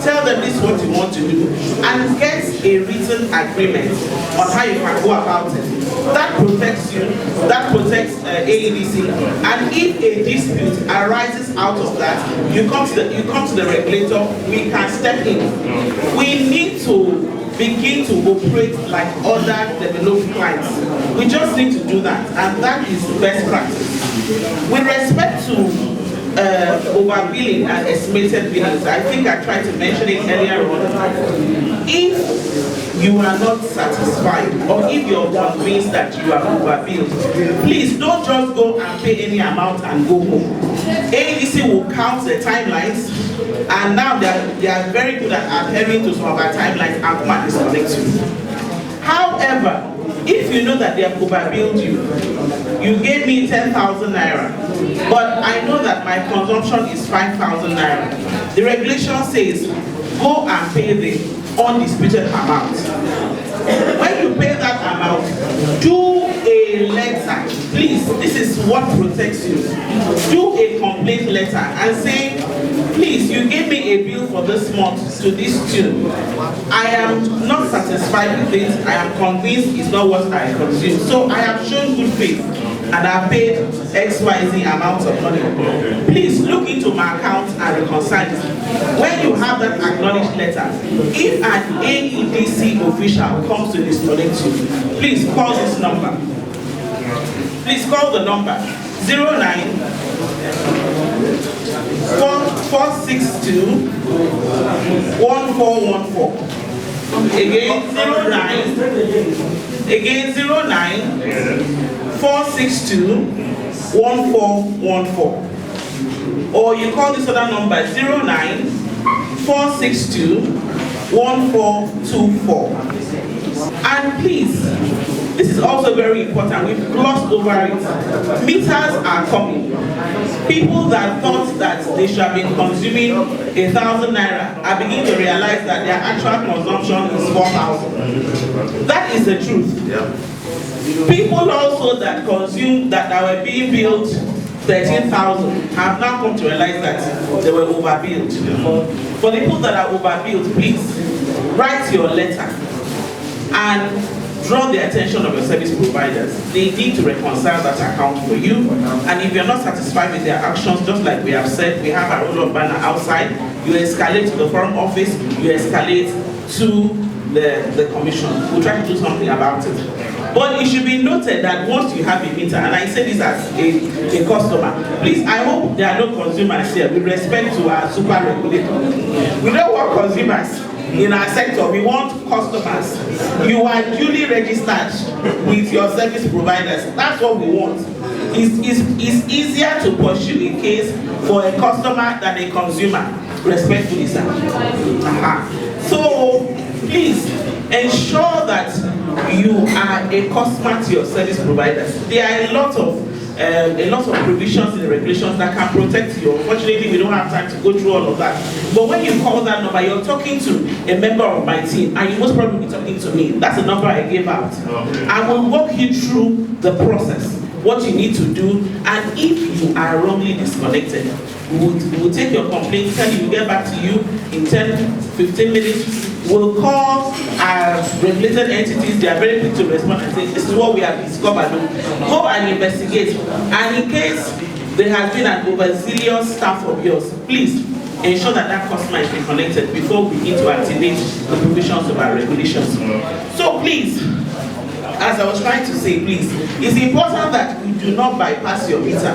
tell them this is what you want to do, and get a written agreement on how you can go about it. That protects you, that protects AEDC, and if a dispute arises out of that, you come to the regulator, we can step in. We need to begin to operate like other developed clients. We just need to do that, and that is best practice. With respect to overbilling and estimated billings, I think I tried to mention it earlier on. If you are not satisfied, or if you're convinced that you are overbilled, please don't just go and pay any amount and go home. AEDC will count the timelines, and now they are very good at adhering to some of our timelines and come and disconnect you. However, if you know that they have overbilled you, you gave me 10,000 naira, but I know that my consumption is 5,000 naira. The regulation says, go and pay the undisputed amount. When you pay that amount, do a letter. Please, this is what protects you. Do a complaint letter and say, please, you gave me a bill for this month to this tune. I am not satisfied with it. I am convinced it's not what I consume. So I have shown good faith and I have paid XYZ amount of money. Please look into my account and reconcile it. When you have that acknowledged letter, if an AEDC official comes to disconnect you, please call this number. Please call the number 09-462-1414. Again 09-462-1414. Or you call this other number 09-462-1424. And please, This is also very important. We've glossed over it. Meters are coming. People that thought that they should have been consuming 1,000 naira are beginning to realize that their actual consumption is 4,000. That is the truth. People also that consume, that were being billed 13,000 have now come to realize that they were overbilled. For the people that are overbilled, please write your letter and draw the attention of your service providers. They need to reconcile that account for you. And if you're not satisfied with their actions, just like we have said, we have a roll-up banner outside. You escalate to the foreign office, you escalate to the commission. We'll try to do something about it. But it should be noted that once you have a meter, and I say this as a customer, please, I hope there are no consumers here with respect to our super regulator. We don't want consumers in our sector. We want customers. You are duly registered with your service providers. That's what we want. It's easier to pursue a case for a customer than a consumer. Respectfully, sir. So please ensure that you are a customer to your service providers. There are a lot of provisions in the regulations that can protect you. Unfortunately, we don't have time to go through all of that. But when you call that number, you're talking to a member of my team, and you most probably be talking to me. That's the number I gave out. I will walk you through the process, what you need to do, and if you are wrongly disconnected, we will take your complaint, tell you, we'll get back to you in 10, 15 minutes. We'll call our regulated entities. They are very quick to respond and say, this is what we have discovered. Go and investigate. And in case there has been an overzealous staff of yours, please ensure that that customer is reconnected before we begin to activate the provisions of our regulations. So please, as I was trying to say, please, it's important that you do not bypass your meter.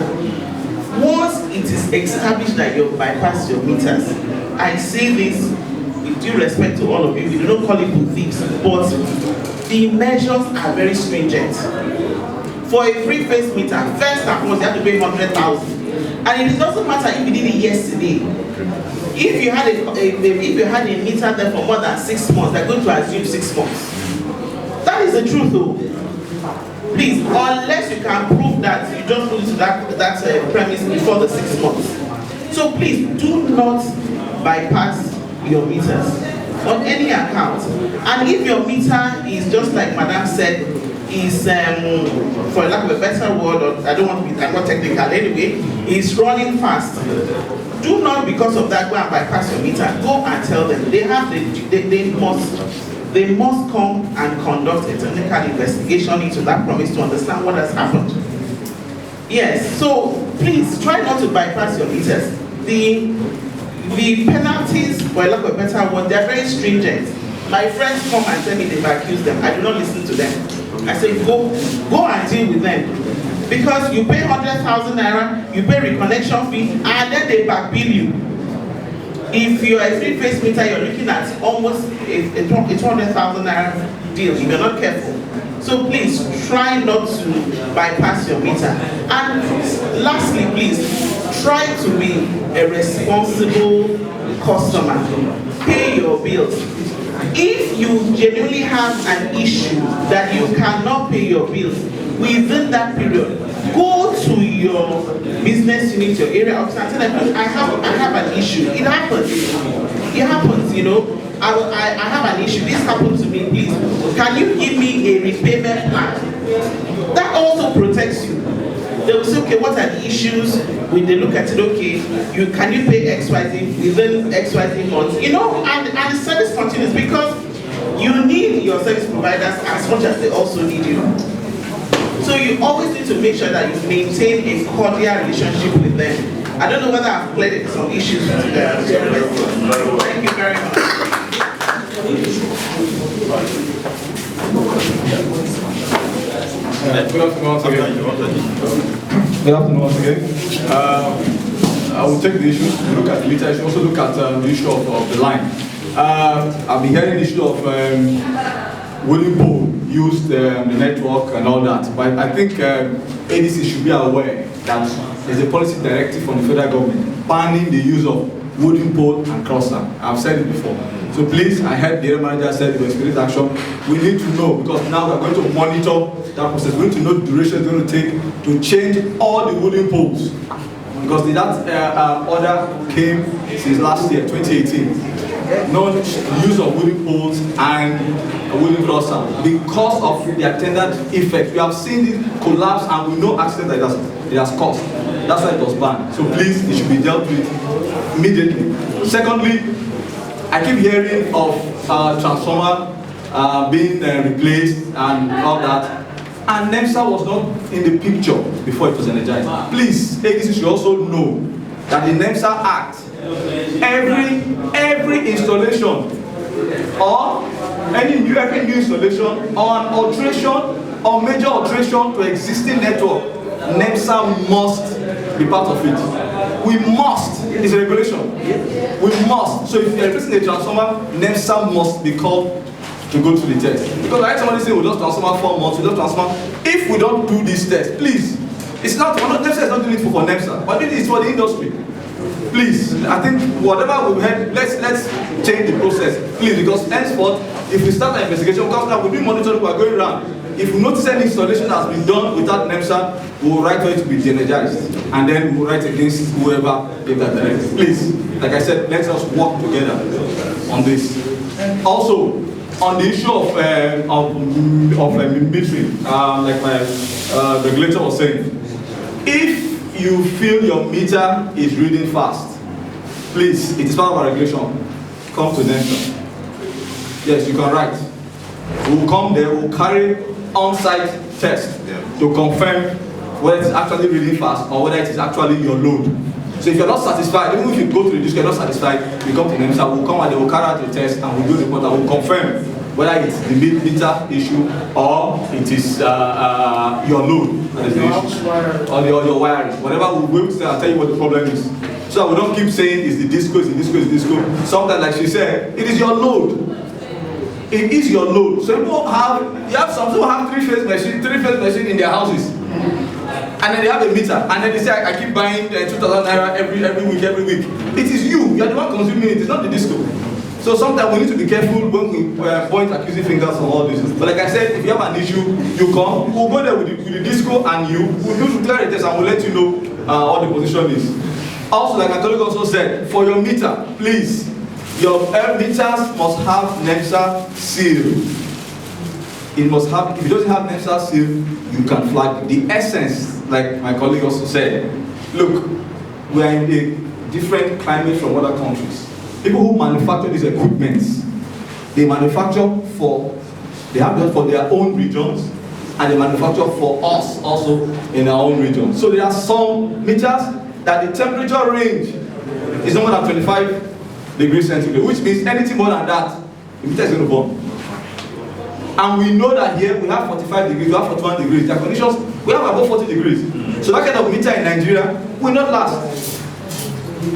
Once it is established that you bypass your meters, I say this with due respect to all of you, we do not call it good thieves, but the measures are very stringent. For a free-face meter, first and foremost, you have to pay 100,000. And it doesn't matter if you did it yesterday. If you had a meter there for more than 6 months, they're going to assume 6 months. That is the truth, though. Please, unless you can prove that you just moved to that premise before the 6 months. So please, do not bypass your meters on any account. And if your meter is just like Madam said, is for lack of a better word, or I don't want to be, I'm not technical anyway, is running fast. Do not, because of that, go and bypass your meter. Go and tell them they must come and conduct a technical investigation into that promise to understand what has happened. Yes, so please try not to bypass your meters. The penalties, for lack of a better word, they're very stringent. My friends come and tell me they've accused them. I do not listen to them. I say, go and deal with them. Because you pay 100,000 naira, you pay reconnection fee, and then they backbill you. If you're a three-phase meter, you're looking at almost a 200,000 naira deal if you're not careful. So please, try not to bypass your meter. And lastly, please, try to be a responsible customer. Pay your bills. If you genuinely have an issue that you cannot pay your bills within that period, go to your business unit, your area office, and tell them, I have an issue. It happens. It happens, you know. I have an issue. This happened to me, please. Can you give me a repayment plan? That also protects you. They will say, okay, what are the issues? When they look at it, okay, can you pay XYZ within XYZ months? You know, and the service continues because you need your service providers as much as they also need you. So you always need to make sure that you maintain a cordial relationship with them. I don't know whether I've cleared some issues with them. Thank you very much. Good afternoon once again. Good afternoon once again. I will take the issues. We look at the meter. I should also look at the issue of the line. I've been hearing the issue of winning pole used the network and all that. But I think ADC should be aware that there's a policy directive from the federal government banning the use of wooden pole and cross arm. I've said it before. So please, I heard the area manager said it was spirit action. We need to know, because now we're going to monitor that process. We need to know the duration it's going to take to change all the wooden poles. Because that order came since last year, 2018. No use of wooden poles and wooden cross arm because of the attendant effect. We have seen it collapse and we know accident that it has caused. That's why it was banned. So please, it should be dealt with immediately. Secondly, I keep hearing of transformer being replaced and all that. And NEMSA was not in the picture before it was energized. Please, ADC should also know that the NEMSA Act, every installation or every new installation or an alteration or major alteration to existing network, NEMSA must be part of it. We must. It's a regulation. We must. So if you're replacing a transformer, NEMSA must be called to go to the test. Because I heard somebody say, we'll just transformer 4 months, we'll just transformer. If we don't do this test, please, it's not, NEMSA is not doing it for NEMSA, but it is for the industry. Please, I think whatever we've had, let's change the process, please, because henceforth, if we start an investigation, because now we'll be monitoring, we're going around. If we notice any installation has been done without NEMSA, we'll write for it to be de-energized, and then we'll write against whoever gave that directive. Please, like I said, let us work together on this. Also, on the issue of metering, like my regulator was saying, if you feel your meter is reading fast, please, it is part of our regulation, come to NEMSA. Yes, you can write. We will come there, we will carry on-site test to confirm whether it is actually reading fast or whether it is actually your load. So if you're not satisfied, even if you go to the disk, you're not satisfied, you come to NEMSA, we'll come and they will carry out the test and we'll do the report and we'll confirm whether it's the meter issue or it is your load that is the issue, or your wiring. Whatever we'll be able to say, I'll tell you what the problem is. So that we don't keep saying it's the disco, it's the disco, it's the disco. Sometimes, like she said, it is your load. It is your load. So you have some who have three-phase machine in their houses. And then they have a meter, and then they say, I keep buying 2,000 naira every week. It is you are the one consuming it, it's not the disco. So sometimes we need to be careful when we point accusing fingers on all this. But like I said, if you have an issue, you come, we'll go there with the disco and we'll do the test and we'll let you know what the position is. Also, like my colleague also said, for your meter, please, your meters must have NEMSA seal. It must have, if it doesn't have NEMSA seal, you can flag the essence, like my colleague also said. Look, we are in a different climate from other countries. People who manufacture these equipments, they manufacture they have them for their own regions, and they manufacture for us also in our own region. So there are some meters that the temperature range is no more than 25 degrees centigrade, which means anything more than that, the meter is going to burn. And we know that here we have 45 degrees, we have 41 degrees. The conditions, we have above 40 degrees. So that kind of meter in Nigeria will not last.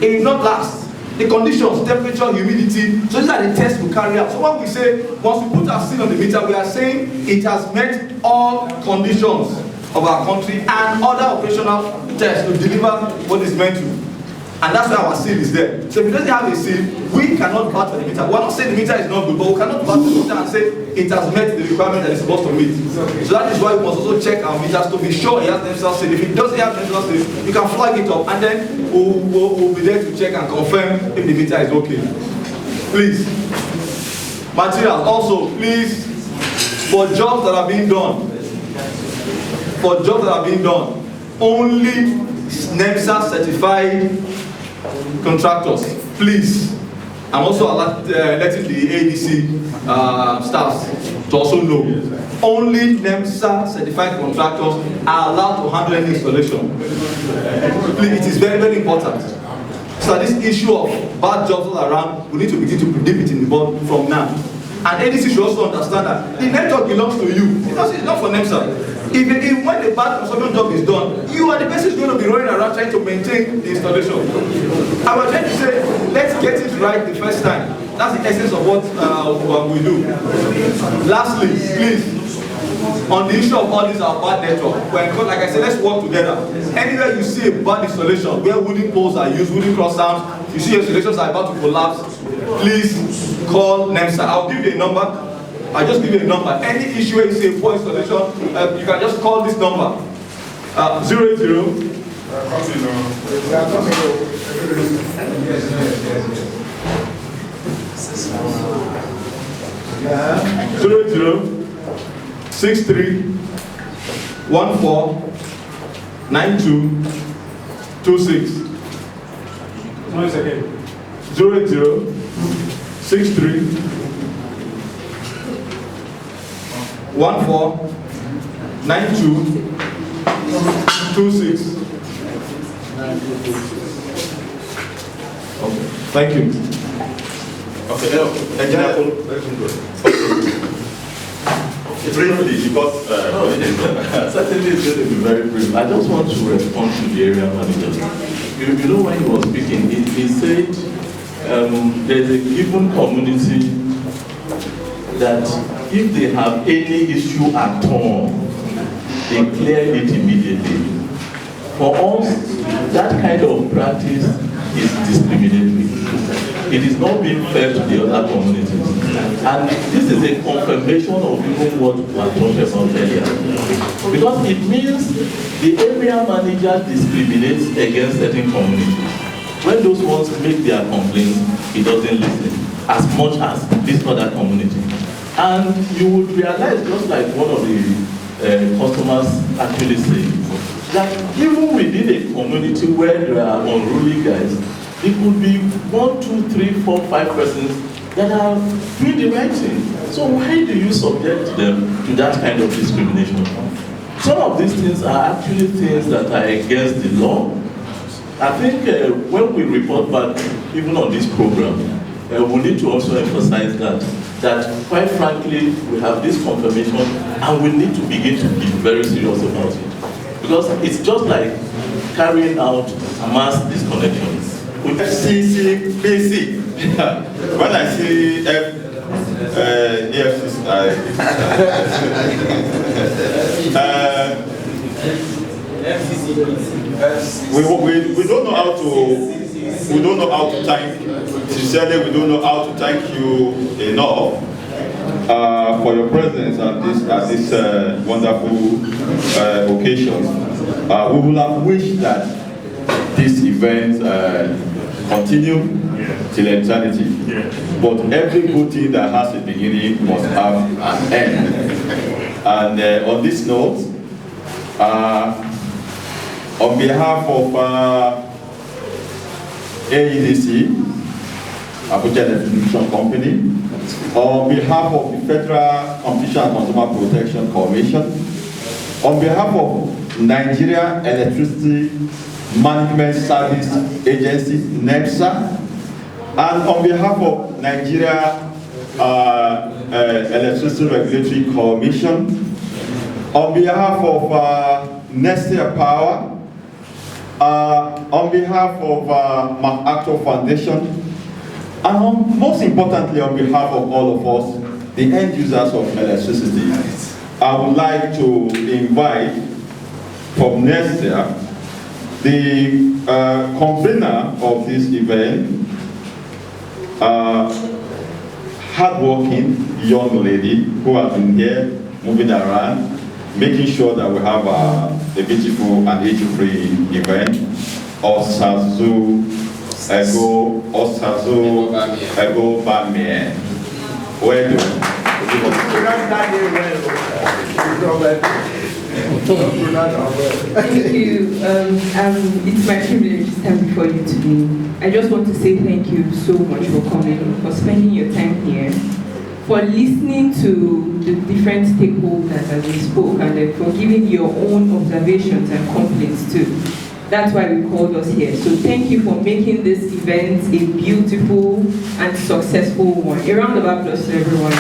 It will not last. The conditions, temperature, humidity, so these are the tests we carry out. So when we say, once we put our seal on the meter, we are saying it has met all conditions of our country and other operational tests to deliver what is meant to. And that's why our seal is there. So if it doesn't have a seal, we cannot bat for the meter. We're not saying the meter is not good, but we cannot bat for the meter and say it has met the requirement that it's supposed to meet. So that is why we must also check our meters to be sure it has NEMSA seal. If it doesn't have NEMSA seal, you can flag it up and then we'll be there to check and confirm if the meter is okay. Please. Materials also, please, for jobs that are being done, only NEMSA certified contractors, please. I'm also letting the ADC staffs to also know. Only NEMSA certified contractors are allowed to handle any installation. Please, it is very, very important. So this issue of bad jobs all around, we need to begin to predict it in the board from now. And ADC should also understand that the network belongs to you. It's not for NEMSA. If when the bad construction job is done, you are the person who's going to be running around trying to maintain the installation. I was trying to say, let's get it right the first time. That's the essence of what we do. Lastly, please, on the issue of all these are bad network, like I said, let's work together. Anywhere you see a bad installation, where wooden poles are used, wooden cross arms, you see your installations are about to collapse, please call NEMSA. I'll give you a number. I'll just give you a number. Any issue where you see a poor installation, you can just call this number. 080. 0063149226. 1 second. 0063149226. Okay, thank you. Okay, briefly, because certainly it's going to be very brief. I just want to respond to the area manager. You know, when he was speaking, he said there's a given community that if they have any issue at all, they clear it immediately. For us, that kind of practice is discriminatory. It is not being fair to the other communities. And this is a confirmation of even what we were talking about earlier. Because it means the area manager discriminates against certain communities. When those ones make their complaints, he doesn't listen as much as this other community. And you would realize, just like one of the customers actually said, that even within a community where there are unruly guys, it could be 1, 2, 3, 4, 5 persons that are doing the right thing. So why do you subject them to that kind of discrimination? Some of these things are actually things that are against the law. I think when we report back, even on this program, we need to also emphasize that quite frankly, we have this confirmation and we need to begin to be very serious about it. Because it's just like carrying out mass disconnections. FCCBC. When I see EFCC, we don't know how to thank. Sincerely, we don't know how to thank you enough for your presence at this wonderful occasion. We would have wished that this event continue till eternity. But every good thing that has a beginning must have an end. And on this note, on behalf of AEDC, Abuja Distribution Company, on behalf of the Federal Competition and Consumer Protection Commission, on behalf of Nigeria Electricity Management Service Agency, NEMSA, and on behalf of Nigeria Electricity Regulatory Commission, on behalf of Nestle Power, on behalf of MacArthur Foundation, and most importantly, on behalf of all of us, the end users of electricity, I would like to invite from Nestle, the convener of this event, hardworking young lady who has been here moving around, making sure that we have a beautiful and age-free event. Osazu Ego Bamie. Well done. Thank you. It's my privilege to stand before you today. I just want to say thank you so much for coming, for spending your time here, for listening to the different stakeholders as we spoke, and for giving your own observations and complaints too. That's why we called us here. So thank you for making this event a beautiful and successful one. A round of applause to everyone.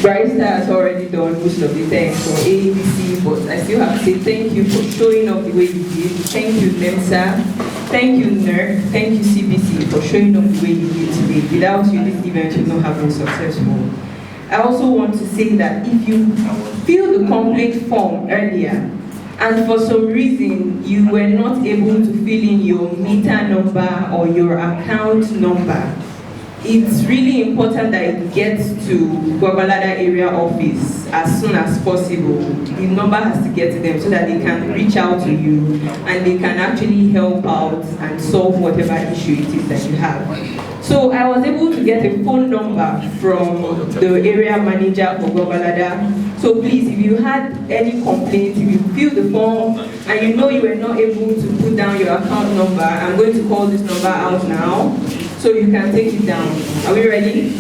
Barrister has already done most of the thanks for AEDC, but I still have to say thank you for showing up the way you did. Thank you, NEMSA. Thank you, NERC. Thank you, CBC, for showing up the way you did today. Without you, this event would not have been successful. I also want to say that if you fill the complaint form earlier, and for some reason you were not able to fill in your meter number or your account number, it's really important that you get to Gwagwalada area office as soon as possible. The number has to get to them so that they can reach out to you and they can actually help out and solve whatever issue it is that you have. So I was able to get a phone number from the area manager for Gwagwalada. So please, if you had any complaints, if you fill the form and you know you were not able to put down your account number, I'm going to call this number out now so you can take it down. Are we ready?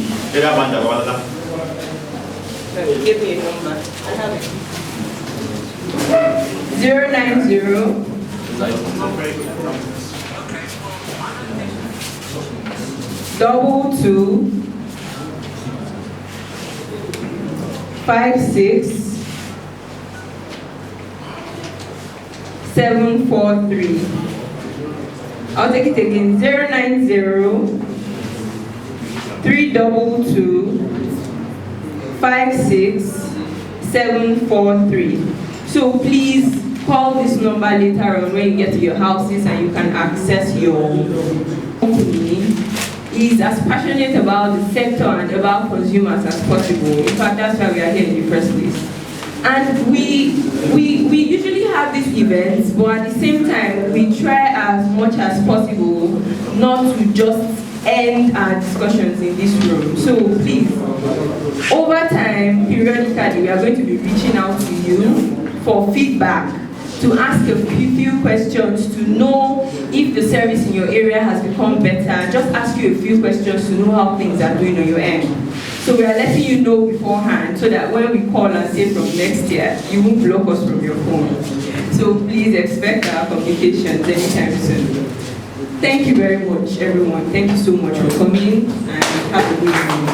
Give me a number. I have it. 090 22 56 743. I'll take it again. 090 322 56 743. So please call this number later on when you get to your houses and you can access your company. Is as passionate about the sector and about consumers as possible. In fact, that's why we are here in the first place. And we usually have these events, but at the same time, we try as much as possible not to just end our discussions in this room. So please, over time, periodically, we are going to be reaching out to you for feedback, to ask a few questions, to know if the service in your area has become better. Just ask you a few questions to know how things are doing on your end. So we are letting you know beforehand so that when we call and say from next year, you won't block us from your phone. So please expect our communications anytime soon. Thank you very much, everyone. Thank you so much for coming and have a good evening.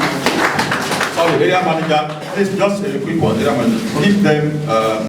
Sorry, area manager, it's just a quick one. Area manager, give them